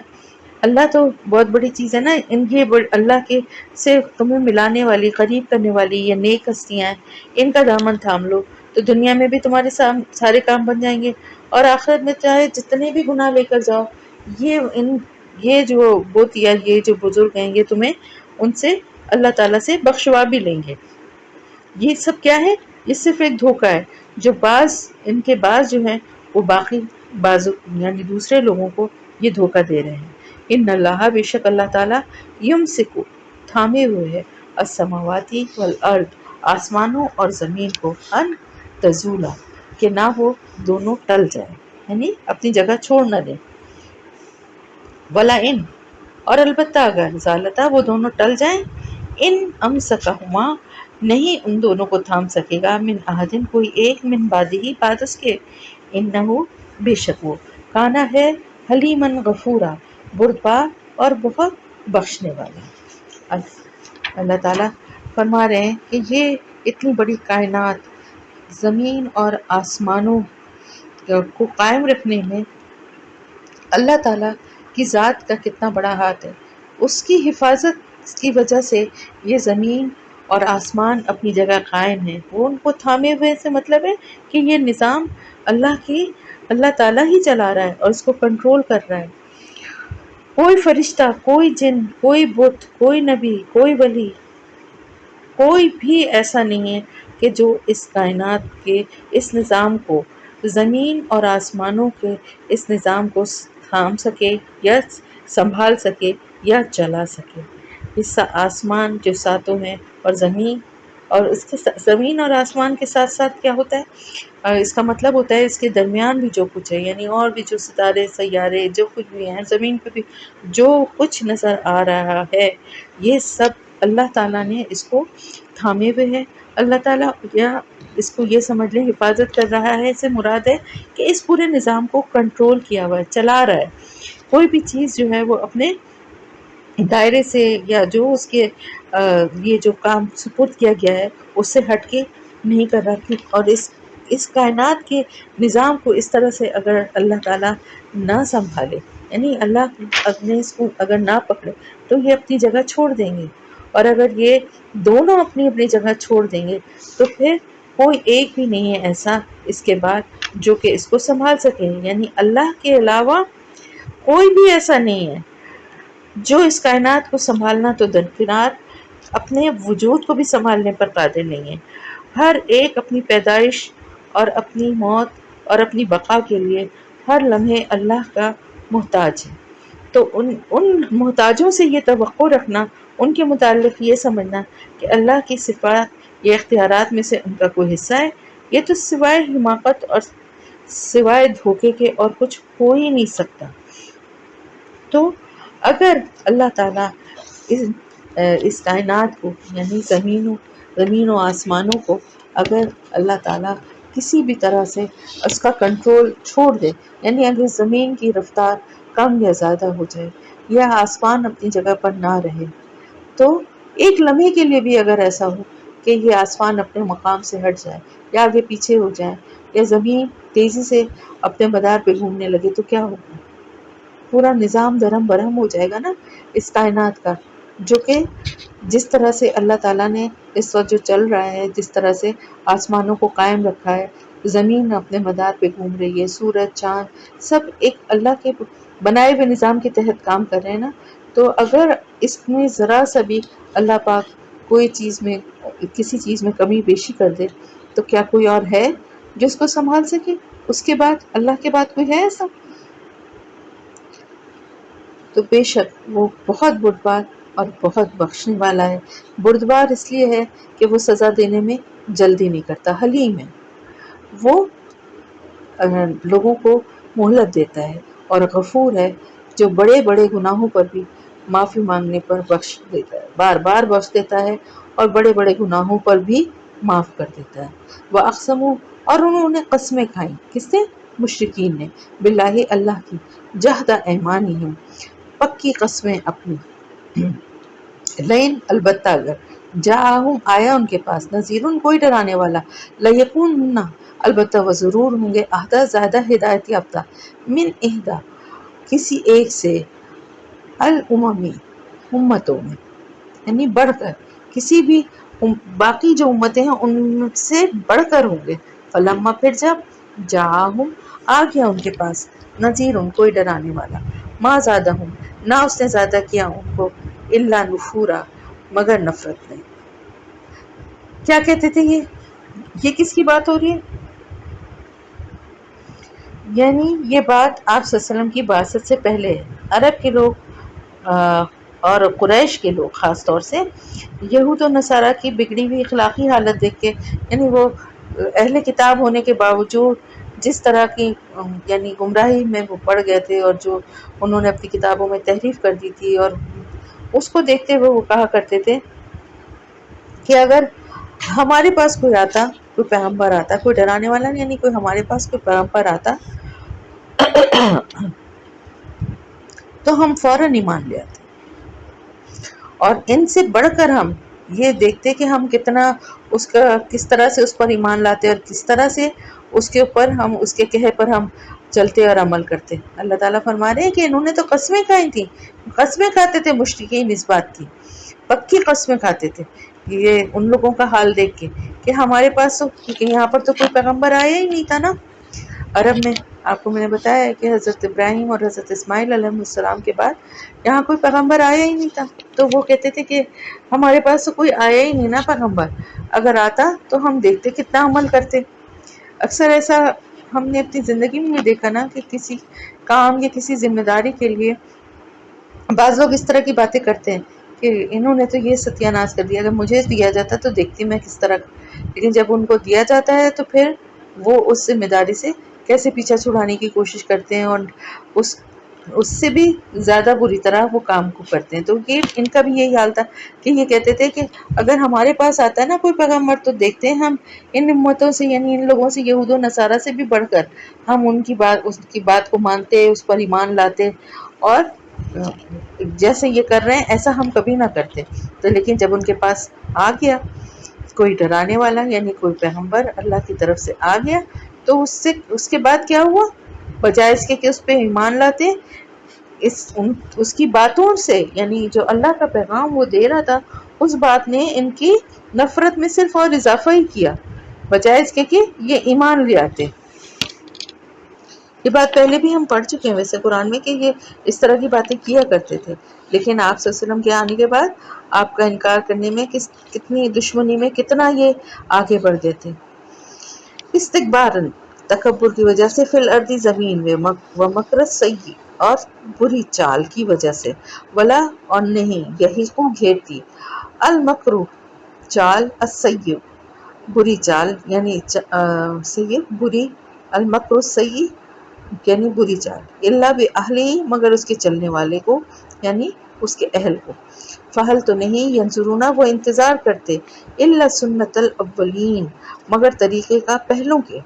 اللہ تو بہت بڑی چیز ہے نا، یہ اللہ کے سے تمہیں ملانے والی قریب کرنے والی یہ نیک ہستیاں ہیں، ان کا دامن تھام لو تو دنیا میں بھی تمہارے سارے کام بن جائیں گے، اور آخرت میں چاہے جتنے بھی گناہ لے کر جاؤ یہ جو بت یا یہ جو بزرگ ہیں یہ تمہیں ان سے اللہ تعالیٰ سے بخشوا بھی لیں گے. یہ سب کیا ہے؟ یہ صرف ایک دھوکہ ہے جو ان کے بعض جو ہیں وہ باقی بعض یعنی دوسرے لوگوں کو یہ دھوکہ دے رہے ہیں. ان اللہ، بے شک اللہ تعالیٰ، یمسکو تھامے ہوئے ہے، السماواتی والارض آسمانوں اور زمین کو، ان تزولا کہ نہ وہ دونوں ٹل جائیں، یعنی اپنی جگہ چھوڑ نہ دیں. ولا ان اور البتہ اگر زالتا وہ دونوں ٹل جائیں، ان امسکہما نہیں ان دونوں کو تھام سکے گا، من احدن کوئی ایک، من بعدہ بعد اس کے، انہو بے شک وہ، کانا ہے، حلیمن غفورا بردبار اور بہت بخشنے والا. اللہ تعالیٰ فرما رہے ہیں کہ یہ اتنی بڑی کائنات، زمین اور آسمانوں کو قائم رکھنے میں اللہ تعالیٰ کی ذات کا کتنا بڑا ہاتھ ہے. اس کی حفاظت کی وجہ سے یہ زمین اور آسمان اپنی جگہ قائم ہیں. وہ ان کو تھامے ہوئے سے مطلب ہے کہ یہ نظام اللہ تعالیٰ ہی چلا رہا ہے اور اس کو کنٹرول کر رہا ہے. کوئی فرشتہ، کوئی جن، کوئی بت، کوئی نبی، کوئی ولی، کوئی بھی ایسا نہیں ہے کہ جو اس کائنات کے اس نظام کو، زمین اور آسمانوں کے اس نظام کو تھام سکے یا سنبھال سکے یا چلا سکے. اس آسمان جو ساتوں ہیں اور زمین، اور اس کے زمین اور آسمان کے ساتھ ساتھ کیا ہوتا ہے، اس کا مطلب ہوتا ہے اس کے درمیان بھی جو کچھ ہے، یعنی اور بھی جو ستارے سیارے جو کچھ بھی ہیں، زمین پہ بھی جو کچھ نظر آ رہا ہے، یہ سب اللہ تعالیٰ نے اس کو تھامے ہوئے ہے. اللہ تعالیٰ یا اس کو یہ سمجھ لیں حفاظت کر رہا ہے، اس سے مراد ہے کہ اس پورے نظام کو کنٹرول کیا ہوا ہے، چلا رہا ہے. کوئی بھی چیز جو ہے وہ اپنے دائرے سے یا جو اس کے یہ جو کام سپرد کیا گیا ہے اس سے ہٹ کے نہیں کر رہا. اور اس کائنات کے نظام کو اس طرح سے اگر اللہ تعالیٰ نہ سنبھالے، یعنی اللہ اپنے اس کو اگر نہ پکڑے تو یہ اپنی جگہ چھوڑ دیں گے. اور اگر یہ دونوں اپنی اپنی جگہ چھوڑ دیں گے تو پھر کوئی ایک بھی نہیں ہے ایسا اس کے بعد جو کہ اس کو سنبھال سکے. یعنی اللہ کے علاوہ کوئی بھی ایسا نہیں ہے جو اس کائنات کو سنبھالنا تو درکنار اپنے وجود کو بھی سنبھالنے پر قادر نہیں ہے. ہر ایک اپنی پیدائش اور اپنی موت اور اپنی بقا کے لیے ہر لمحے اللہ کا محتاج ہے. تو ان محتاجوں سے یہ توقع رکھنا، ان کے متعلق یہ سمجھنا کہ اللہ کی صفات یا اختیارات میں سے ان کا کوئی حصہ ہے، یہ تو سوائے حماقت اور سوائے دھوکے کے اور کچھ ہو ہی نہیں سکتا. تو اگر اللہ تعالیٰ اس کائنات کو، یعنی زمین و آسمانوں کو اگر اللہ تعالیٰ کسی بھی طرح سے اس کا کنٹرول چھوڑ دے، یعنی اگر زمین کی رفتار کم یا زیادہ ہو جائے یا آسمان اپنی جگہ پر نہ رہے، تو ایک لمحے کے لیے بھی اگر ایسا ہو کہ یہ آسمان اپنے مقام سے ہٹ جائے یا آگے پیچھے ہو جائے یا زمین تیزی سے اپنے مدار پہ گھومنے لگے تو کیا ہوگا؟ پورا نظام درہم برہم ہو جائے گا نا اس کائنات کا. جو کہ جس طرح سے اللہ تعالیٰ نے اس وقت جو چل رہا ہے، جس طرح سے آسمانوں کو قائم رکھا ہے، زمین اپنے مدار پہ گھوم رہی ہے، سورج چاند سب ایک اللہ کے بنائے ہوئے نظام کے تحت کام کر رہے ہیں نا. تو اگر اس میں ذرا سا بھی اللہ پاک کوئی چیز میں، کسی چیز میں کمی بیشی کر دے تو کیا کوئی اور ہے جو اس کو سنبھال سکے؟ اس کے بعد اللہ کے بعد کوئی ہے ایسا؟ تو بے شک وہ بہت بردبار اور بہت بخشنے والا ہے. بردبار اس لیے ہے کہ وہ سزا دینے میں جلدی نہیں کرتا، حلیم ہے، وہ لوگوں کو مہلت دیتا ہے. اور غفور ہے جو بڑے بڑے گناہوں پر بھی معافی مانگنے پر بخش دیتا ہے، بار بار بخش دیتا ہے اور بڑے بڑے گناہوں پر بھی معاف کر دیتا ہے. وہ اقسموں اور انہوں نے قسمیں کھائیں، کس نے؟ مشرکین نے، باللہ اللہ کی، جہد ایمانہم پکی قسمیں اپنی، لئن البتہ اگر جاءہم آیا ان کے پاس، نذیرن کوئی ڈرانے والا، لیکونن البتہ وہ ضرور ہوں گے، اہدیٰ زیادہ ہدایت یافتہ، من اہدا کسی ایک سے، الاممی امتوں میں، یعنی بڑھ کر کسی بھی باقی جو امتیں ہیں ان سے بڑھ کر ہوں گے. فلما پھر جب جاءہم آ گیا ان کے پاس، نذیر ان کوئی ڈرانے والا، ما زادہم نہ اس نے زیادہ کیا ان کو، الا نفورا مگر نفرت میں. کیا کہتے تھے یہ کس کی بات ہو رہی ہے؟ یعنی یہ بات آپ صلی اللہ علیہ وسلم کی بعثت سے پہلے ہے۔ عرب کے لوگ اور قریش کے لوگ خاص طور سے یہود و نصارہ کی بگڑی ہوئی اخلاقی حالت دیکھ کے، یعنی وہ اہل کتاب ہونے کے باوجود جس طرح کی یعنی گمراہی میں وہ پڑ گئے تھے، اور جو انہوں نے اپنی کتابوں میں تحریف کر دی تھی، اور اس کو دیکھتے ہوئے وہ کہا کرتے تھے کہ اگر ہمارے پاس کوئی آتا، کوئی پیغمبر آتا، کوئی ڈرانے والا، یعنی کوئی ہمارے پاس کوئی پیغمبر آتا تو ہم فوراً ایمان لے آتے، اور ان سے بڑھ کر ہم یہ دیکھتے کہ ہم کتنا اس کا کس طرح سے اس پر ایمان لاتے، اور کس طرح سے اس کے اوپر ہم اس کے کہے پر ہم چلتے اور عمل کرتے۔ اللہ تعالیٰ فرما رہے ہیں کہ انہوں نے تو قسمیں کھائی تھیں، قسمیں کھاتے تھے مشرکین اس بات کی، پکی قسمیں کھاتے تھے، یہ ان لوگوں کا حال دیکھ کے کہ ہمارے پاس تو، کیونکہ یہاں پر تو کوئی پیغمبر آیا ہی نہیں تھا نا عرب میں۔ آپ کو میں نے بتایا ہے کہ حضرت ابراہیم اور حضرت اسماعیل علیہ السلام کے بعد یہاں کوئی پیغمبر آیا ہی نہیں تھا، تو وہ کہتے تھے کہ ہمارے پاس تو کوئی آیا ہی نہیں نا پیغمبر، اگر آتا تو ہم دیکھتے کتنا عمل کرتے۔ اکثر ایسا ہم نے اپنی زندگی میں بھی دیکھا نا کہ کسی کام یا کسی ذمہ داری کے لیے بعض لوگ اس طرح کی باتیں کرتے ہیں کہ انہوں نے تو یہ ستیہ ناش کر دیا، اگر مجھے دیا جاتا تو دیکھتی میں کس طرح، لیکن جب ان کو دیا جاتا ہے تو پھر وہ اس ذمہ داری سے کیسے پیچھا چھڑانے کی کوشش کرتے ہیں، اور اس سے بھی زیادہ بری طرح وہ کام کو کرتے ہیں۔ تو یہ ان کا بھی یہی حال تھا کہ یہ کہتے تھے کہ اگر ہمارے پاس آتا ہے نا کوئی پیغمبر تو دیکھتے ہیں ہم ان امتوں سے، یعنی ان لوگوں سے، یہود و نصارہ سے بھی بڑھ کر ہم ان کی بات، اس کی بات کو مانتے، اس پر ایمان لاتے، اور جیسے یہ کر رہے ہیں ایسا ہم کبھی نہ کرتے۔ تو لیکن جب ان کے پاس آ گیا کوئی ڈرانے والا، یعنی کوئی پیغمبر اللہ کی طرف سے آ گیا، تو اس کے بعد کیا ہوا، بجائے اس کے کہ اس پہ ایمان لاتے، اس کی باتوں سے، یعنی جو اللہ کا پیغام وہ دے رہا تھا، اس بات نے ان کی نفرت میں صرف اور اضافہ ہی کیا، بجائے اس کے کہ یہ ایمان لے آتے۔ یہ بات پہلے بھی ہم پڑھ چکے ہیں ویسے قرآن میں کہ یہ اس طرح کی باتیں کیا کرتے تھے، لیکن آپ صلی اللہ علیہ وسلم کے آنے کے بعد آپ کا انکار کرنے میں کتنی دشمنی میں کتنا یہ آگے بڑھ گئے تھے۔ استکبارن، تکبر کی وجہ سے، فی الارض زمین میں، و مکر سیئ، اور بری چال کی وجہ سے، ولا، اور نہیں، یحیق گھیرتی، المکر چال، السیئ بری چال، یعنی سیئ بری، المکر سیئ یعنی بری چال، الا باہلہ مگر اس کے چلنے والے کو، یعنی اس کے اہل کو، فہل تو نہیں، ینظرون وہ انتظار کرتے، الا سنت الاولین مگر طریقے کا پہلوں کے،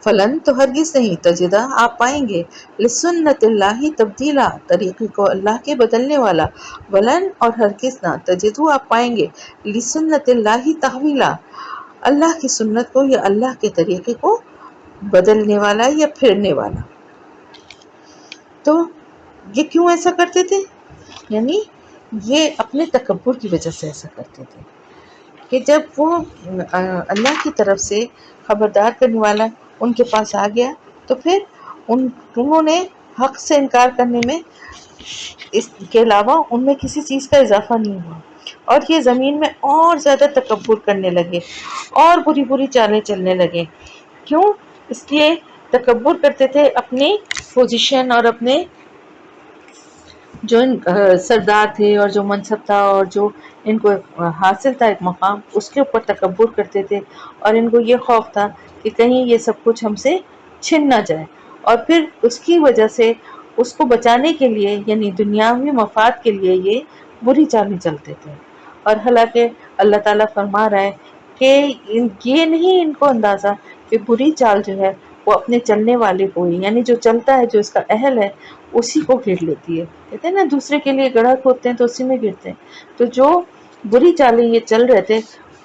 فلن تو ہرگز نہیں، تجدہ آپ پائیں گے، لسنت اللہ تبدیلا طریقے کو اللہ کے بدلنے والا، ولن اور ہرگز نہ، تجدو آپ پائیں گے، لسنت اللہ تحویلا اللہ کی سنت کو یا اللہ کے طریقے کو بدلنے والا یا پھرنے والا۔ تو یہ کیوں ایسا کرتے تھے، یعنی یہ اپنے تکبر کی وجہ سے ایسا کرتے تھے کہ جب وہ اللہ کی طرف سے خبردار کرنے والا ان کے پاس آ گیا تو پھر انہوں نے حق سے انکار کرنے میں، اس کے علاوہ ان میں کسی چیز کا اضافہ نہیں ہوا، اور یہ زمین میں اور زیادہ تکبر کرنے لگے اور بری بری چالیں چلنے لگے۔ کیوں؟ اس لیے تکبر کرتے تھے اپنی پوزیشن اور اپنے جو سردار تھے اور جو منصب تھا اور جو ان کو حاصل تھا ایک مقام، اس کے اوپر تکبر کرتے تھے، اور ان کو یہ خوف تھا کہ کہیں یہ سب کچھ ہم سے چھن نہ جائے، اور پھر اس کی وجہ سے اس کو بچانے کے لیے، یعنی دنیاوی مفاد کے لیے یہ بری چالیں چلتے تھے۔ اور حالانکہ اللہ تعالیٰ فرما رہا ہے کہ یہ نہیں ان کو اندازہ کہ بری چال جو ہے وہ اپنے چلنے والے کو ہی، یعنی جو چلتا ہے، جو اس کا اہل ہے، اسی کو گھیر لیتی ہے۔ کہتے ہیں نا دوسرے کے لیے گڑھا کھودتے ہیں تو اسی میں گرتے ہیں، تو جو بری چالیں یہ چل رہے تھے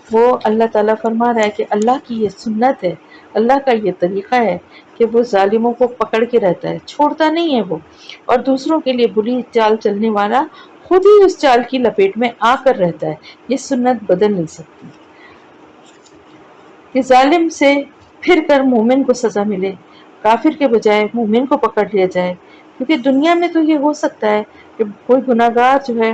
وہ اللہ تعالیٰ فرما رہا ہے کہ اللہ کی یہ سنت ہے، اللہ کا یہ طریقہ ہے کہ وہ ظالموں کو پکڑ کے رہتا ہے، چھوڑتا نہیں ہے وہ، اور دوسروں کے لیے بری چال چلنے والا خود ہی اس چال کی لپیٹ میں آ کر رہتا ہے، یہ سنت بدل نہیں سکتی کہ ظالم سے پھر کر مومن کو سزا ملے، کافر کے بجائے مومن کو پکڑ لیا جائے۔ کیونکہ دنیا میں تو یہ ہو سکتا ہے کہ کوئی گناہ گار جو ہے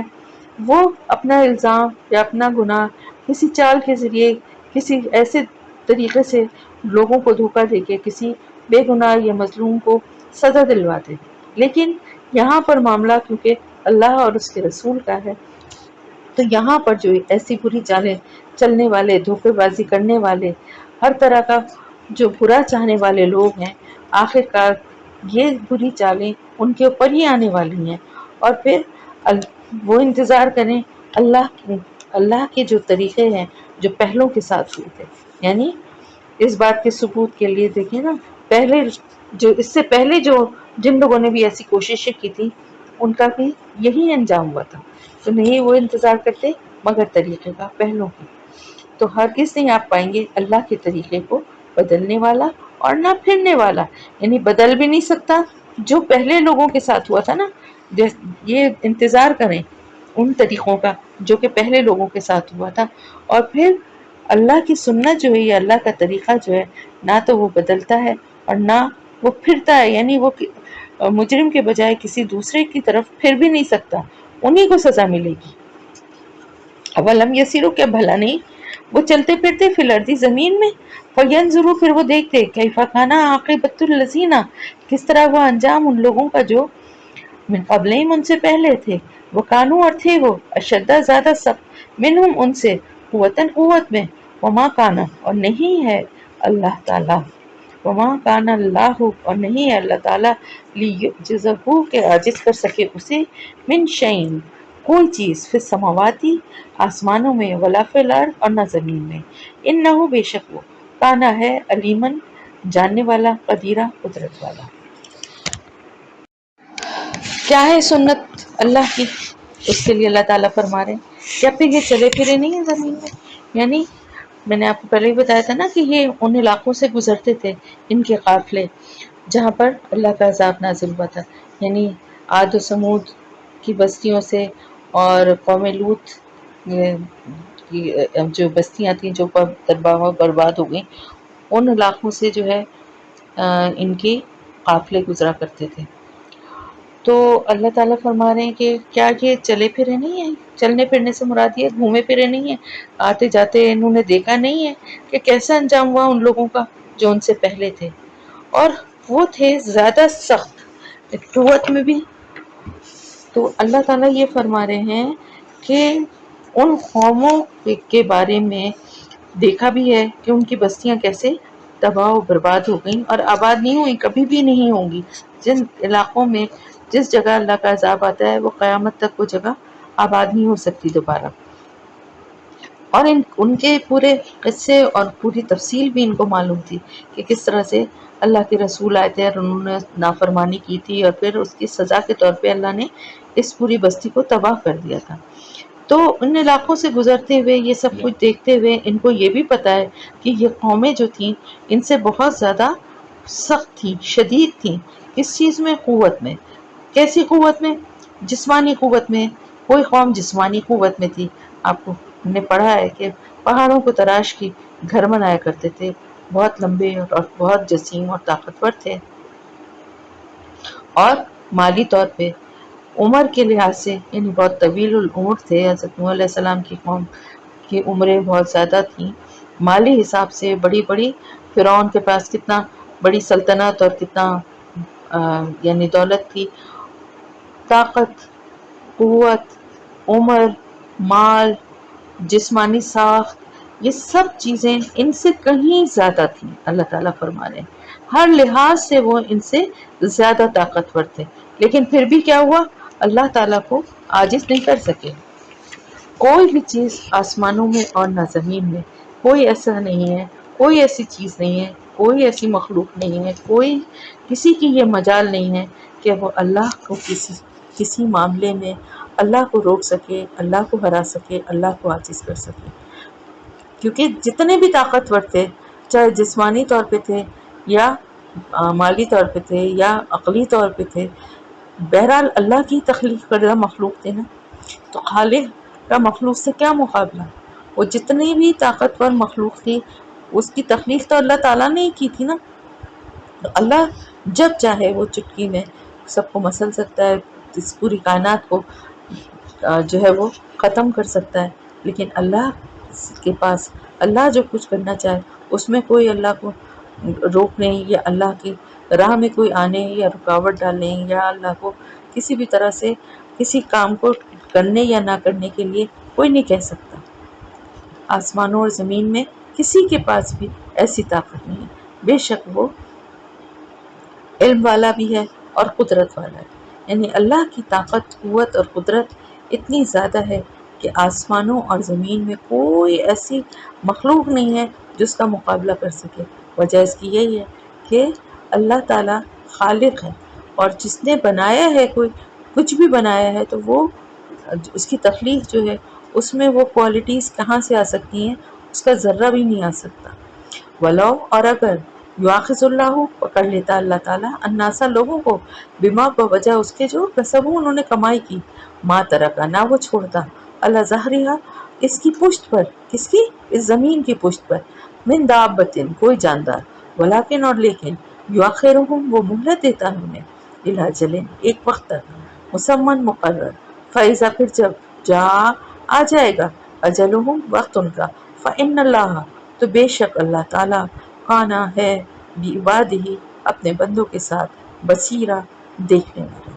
وہ اپنا الزام یا اپنا گناہ کسی چال کے ذریعے، کسی ایسے طریقے سے لوگوں کو دھوکہ دے کے، کسی بے گناہ یا مظلوم کو سزا دلواتے تھے۔ لیکن یہاں پر معاملہ کیونکہ اللہ اور اس کے رسول کا ہے، تو یہاں پر جو ایسی بری چالیں چلنے والے، دھوکے بازی کرنے والے، ہر طرح کا جو برا چاہنے والے لوگ ہیں، آخر کار یہ بری چالیں ان کے اوپر ہی آنے والی ہیں، اور پھر وہ انتظار کریں اللہ کے جو طریقے ہیں جو پہلوں کے ساتھ ہوئے تھے۔ یعنی اس بات کے ثبوت کے لیے دیکھیں نا، پہلے جو اس سے پہلے جو جن لوگوں نے بھی ایسی کوششیں کی تھی، ان کا بھی یہی انجام ہوا تھا۔ تو نہیں وہ انتظار کرتے مگر طریقے کا پہلوں کی، تو ہرگز نہیں آپ پائیں گے اللہ کے طریقے کو بدلنے والا اور نہ پھرنے والا، یعنی بدل بھی نہیں سکتا۔ جو پہلے لوگوں کے ساتھ ہوا تھا نا، یہ انتظار کریں ان طریقوں کا جو کہ پہلے لوگوں کے ساتھ ہوا تھا، اور پھر اللہ کی سنت جو ہے، یا اللہ کا طریقہ جو ہے، نہ تو وہ بدلتا ہے اور نہ وہ پھرتا ہے، یعنی وہ مجرم کے بجائے کسی دوسرے کی طرف پھر بھی نہیں سکتا، انہی کو سزا ملے گی۔ اولم یسیرو، کیا بھلا نہیں وہ چلتے پھرتے فی الارض زمین میں، فینظروا، پھر وہ دیکھتے، کیف کان عاقبۃ الذین، کس طرح وہ انجام ان لوگوں کا جو من قبلہم، ان سے پہلے تھے، وہ کانو، اور تھے وہ، اشدہ، زیادہ سخت، منہم، ان سے، قوتاً، قوت میں، وما کانا، اور نہیں ہے اللہ تعالی، وما کان اللہ، اور نہیں ہے اللہ تعالی، لیعجزہ، کہ عاجز کر سکے اسے، من شیء، کوئی چیز، فی السماواتی، آسمانوں میں، ولا فی الارض، اور نہ زمین میں، انہ، بے شک وہ، کانا ہے، علیمن، جاننے والا، قدیرہ، قدرت والا۔ کیا ہے سنت اللہ کی؟ اس کے لیے اللہ تعالیٰ فرما رہے ہیں کیا پھر یہ چلے پھرے نہیں ہیں زمین میں؟ یعنی میں نے آپ کو پہلے ہی بتایا تھا نا کہ یہ ان علاقوں سے گزرتے تھے، ان کے قافلے، جہاں پر اللہ کا عذاب نازل ہوا تھا، یعنی عاد و سمود کی بستیوں سے، اور قوم لوط کی جو بستیاں تھیں جو تباہ و برباد ہو گئیں، ان علاقوں سے جو ہے ان کے قافلے گزرا کرتے تھے۔ تو اللہ تعالیٰ فرما رہے ہیں کہ کیا یہ چلے پھرے نہیں ہیں؟ چلنے پھرنے سے مراد یہ گھومے پھرے نہیں ہیں، آتے جاتے انہوں نے دیکھا نہیں ہے کہ کیسا انجام ہوا ان لوگوں کا جو ان سے پہلے تھے، اور وہ تھے زیادہ سخت قوت میں بھی۔ تو اللہ تعالیٰ یہ فرما رہے ہیں کہ ان قوموں کے بارے میں دیکھا بھی ہے کہ ان کی بستیاں کیسے تباہ و برباد ہو گئیں، اور آباد نہیں ہوئی، کبھی بھی نہیں ہوں گی۔ جن علاقوں میں جس جگہ اللہ کا عذاب آتا ہے، وہ قیامت تک وہ جگہ آباد نہیں ہو سکتی دوبارہ۔ اور ان کے پورے قصے اور پوری تفصیل بھی ان کو معلوم تھی کہ کس طرح سے اللہ کے رسول آئے تھے اور انہوں نے نافرمانی کی تھی، اور پھر اس کی سزا کے طور پہ اللہ نے اس پوری بستی کو تباہ کر دیا تھا۔ تو ان علاقوں سے گزرتے ہوئے، یہ سب کچھ دیکھتے ہوئے، ان کو یہ بھی پتا ہے کہ یہ قومیں جو تھیں ان سے بہت زیادہ سخت تھیں، شدید تھیں، کس چیز میں؟ قوت میں۔ کیسی قوت میں؟ جسمانی قوت میں۔ کوئی قوم جسمانی قوت میں تھی، آپ کو ہم نے پڑھا ہے کہ پہاڑوں کو تراش کی گھر بنایا کرتے تھے، بہت لمبے اور بہت جسیم اور طاقتور تھے، اور مالی طور پہ عمر کے لحاظ سے یعنی بہت طویل العمر تھے۔ حضرت نوح علیہ السلام کی قوم کی عمریں بہت زیادہ تھیں، مالی حساب سے بڑی بڑی، فرعون کے پاس کتنا بڑی سلطنت اور کتنا یعنی دولت تھی، طاقت، قوت، عمر، مال، جسمانی ساخت، یہ سب چیزیں ان سے کہیں زیادہ تھیں۔ اللہ تعالیٰ فرما رہے ہیں ہر لحاظ سے وہ ان سے زیادہ طاقتور تھے، لیکن پھر بھی کیا ہوا؟ اللہ تعالیٰ کو عاجز نہیں کر سکے۔ کوئی بھی چیز آسمانوں میں اور نہ زمین میں، کوئی ایسا نہیں ہے، کوئی ایسی چیز نہیں ہے، کوئی ایسی مخلوق نہیں ہے، کوئی کسی کی یہ مجال نہیں ہے کہ وہ اللہ کو کسی معاملے میں اللہ کو روک سکے، اللہ کو ہرا سکے، اللہ کو عاجز کر سکے، کیونکہ جتنے بھی طاقتور تھے، چاہے جسمانی طور پہ تھے یا مالی طور پہ تھے یا عقلی طور پہ تھے، بہرحال اللہ کی تخلیق کردہ مخلوق تھے نا، تو خالق کا مخلوق سے کیا مقابلہ؟ وہ جتنی بھی طاقتور مخلوق تھی، اس کی تخلیق تو اللہ تعالیٰ نے ہی کی تھی نا۔ تو اللہ جب چاہے وہ چٹکی میں سب کو مسل سکتا ہے، اس پوری کائنات کو جو ہے وہ ختم کر سکتا ہے، لیکن اللہ کے پاس، اللہ جو کچھ کرنا چاہے اس میں کوئی اللہ کو روکنے یا اللہ کی راہ میں کوئی آنے یا رکاوٹ ڈالنے یا اللہ کو کسی بھی طرح سے کسی کام کو کرنے یا نہ کرنے کے لیے کوئی نہیں کہہ سکتا۔ آسمانوں اور زمین میں کسی کے پاس بھی ایسی طاقت نہیں ہے، بے شک وہ علم والا بھی ہے اور قدرت والا ہے۔ یعنی اللہ کی طاقت، قوت اور قدرت اتنی زیادہ ہے کہ آسمانوں اور زمین میں کوئی ایسی مخلوق نہیں ہے جس کا مقابلہ کر سکے۔ وجہ اس کی یہی ہے کہ اللہ تعالیٰ خالق ہے، اور جس نے بنایا ہے، کوئی کچھ بھی بنایا ہے تو وہ اس کی تخلیق جو ہے اس میں وہ کوالٹیز کہاں سے آ سکتی ہیں، اس کا ذرہ بھی نہیں آ سکتا۔ ولو، اور اگر یواخذ اللہ، پکڑ لیتا اللہ تعالیٰ الناسا لوگوں کو، بما بوجہ اس کے جو کسبوا انہوں نے کمائی کی، ما ترکا نہ وہ چھوڑتا، اللہ ظہرہا اس کی پشت پر، کس کی؟ اس زمین کی پشت پر، من دابتن کوئی جاندار، ولیکن اور لیکن، یؤخرہم وہ مہلت دیتا ہے انہیں، الی اجل ایک وقت تک، مسمن مقرر، فیضا پھر جب جا آ جائے گا، اجلہم وقت ان کا، فإن اللہ تو بے شک اللہ تعالیٰ، کانا ہے بعبادہ اپنے بندوں کے ساتھ، بصیرہ دیکھنے والا۔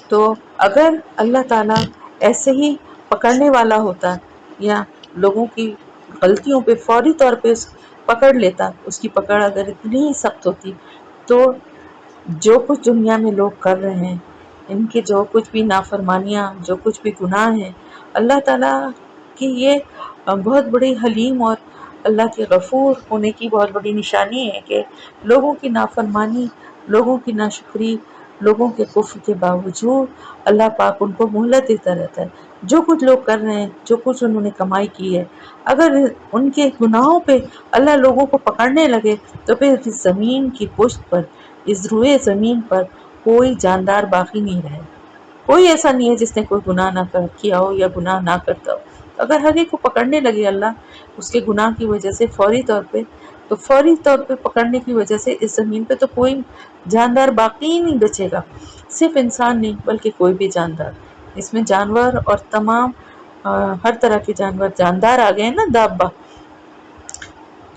تو اگر اللہ تعالیٰ ایسے ہی پکڑنے والا ہوتا یا لوگوں کی غلطیوں پہ فوری طور پہ پکڑ لیتا، اس کی پکڑ اگر اتنی ہی سخت ہوتی تو جو کچھ دنیا میں لوگ کر رہے ہیں، ان کے جو کچھ بھی نافرمانیاں، جو کچھ بھی گناہ ہیں، اللہ تعالیٰ کی یہ بہت بڑی حلیم اور اللہ کے غفور ہونے کی بہت بڑی نشانی ہے کہ لوگوں کی نافرمانی، لوگوں کی ناشکری، لوگوں کے کفر کے باوجود اللہ پاک ان کو مہلت دیتا رہتا ہے۔ جو کچھ لوگ کر رہے ہیں، جو کچھ انہوں نے کمائی کی ہے، اگر ان کے گناہوں پہ اللہ لوگوں کو پکڑنے لگے تو پھر اس زمین کی پشت پر، اس روئے زمین پر کوئی جاندار باقی نہیں رہے۔ کوئی ایسا نہیں ہے جس نے کوئی گناہ نہ کیا ہو یا گناہ نہ کرتا ہو۔ اگر ہر ایک کو پکڑنے لگے اللہ اس کے گناہ کی وجہ سے فوری طور پہ، تو فوری طور پہ پکڑنے کی وجہ سے اس زمین پہ تو کوئی جاندار باقی ہی نہیں بچے گا۔ صرف انسان نہیں بلکہ کوئی بھی جاندار، اس میں جانور اور تمام ہر طرح کے جانور جاندار آ گئے ہیں نا، دابا،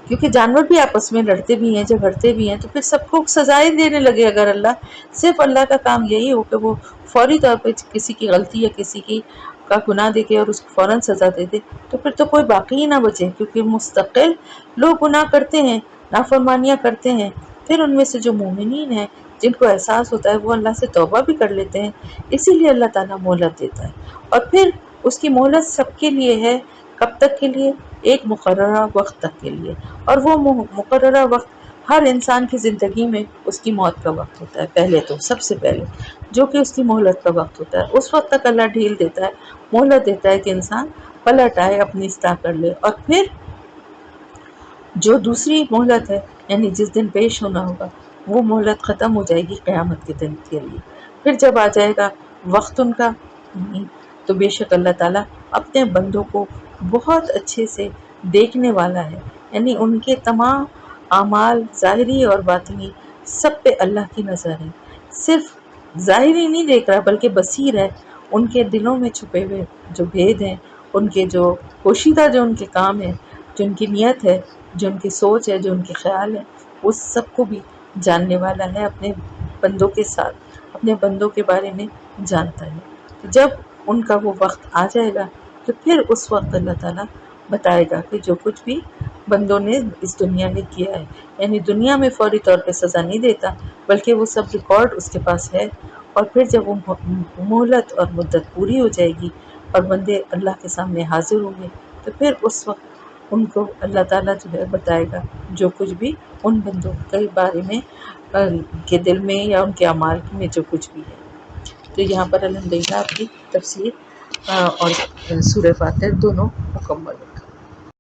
کیونکہ جانور بھی آپس میں لڑتے بھی ہیں، جھگڑتے بھی ہیں، تو پھر سب کو سزائیں دینے لگے اگر اللہ، صرف اللہ کا کام یہی ہو کہ وہ فوری طور پہ کسی کی غلطی یا کسی کی کا گناہ دیکھے اور اس کو فوراً سزا دے دے، تو پھر تو کوئی باقی ہی نہ بچے، کیونکہ مستقل لوگ گناہ کرتے ہیں، نافرمانیاں کرتے ہیں۔ پھر ان میں سے جو مومنین ہیں، جن کو احساس ہوتا ہے، وہ اللہ سے توبہ بھی کر لیتے ہیں، اسی لیے اللہ تعالیٰ مہلت دیتا ہے۔ اور پھر اس کی مہلت سب کے لیے ہے، کب تک کے لیے؟ ایک مقررہ وقت تک کے لیے، اور وہ مقررہ وقت ہر انسان کی زندگی میں اس کی موت کا وقت ہوتا ہے، پہلے تو سب سے پہلے جو کہ اس کی مہلت کا وقت ہوتا ہے، اس وقت تک اللہ ڈھیل دیتا ہے، مہلت دیتا ہے کہ انسان پلٹ آئے، اپنی اصلاح کر لے، اور پھر جو دوسری مہلت ہے، یعنی جس دن پیش ہونا ہوگا، وہ مہلت ختم ہو جائے گی قیامت کے دن کے لیے۔ پھر جب آ جائے گا وقت ان کا، تو بے شک اللہ تعالیٰ اپنے بندوں کو بہت اچھے سے دیکھنے والا ہے، یعنی ان کے تمام اعمال ظاہری اور باطنی سب پہ اللہ کی نظر ہے۔ صرف ظاہری نہیں دیکھ رہا بلکہ بصیر ہے، ان کے دلوں میں چھپے ہوئے جو بھید ہیں، ان کے جو پوشیدہ جو ان کے کام ہیں، جو ان کی نیت ہے، جو ان کی سوچ ہے، جو ان کے خیال ہے، وہ سب کو بھی جاننے والا ہے، اپنے بندوں کے ساتھ، اپنے بندوں کے بارے میں جانتا ہے۔ تو جب ان کا وہ وقت آ جائے گا تو پھر اس وقت اللہ تعالیٰ بتائے گا کہ جو کچھ بھی بندوں نے اس دنیا میں کیا ہے، یعنی دنیا میں فوری طور پہ سزا نہیں دیتا بلکہ وہ سب ریکارڈ اس کے پاس ہے، اور پھر جب وہ مہلت اور مدت پوری ہو جائے گی اور بندے اللہ کے سامنے حاضر ہوں گے، تو پھر اس وقت ان کو اللہ تعالیٰ جو ہے بتائے گا جو کچھ بھی ان بندوں کے بارے میں کے دل میں یا ان کے اعمال میں جو کچھ بھی ہے۔ تو یہاں پر الحمدللہ آپ کی تفسیر اور سورہ فاتر دونوں مکمل ہو۔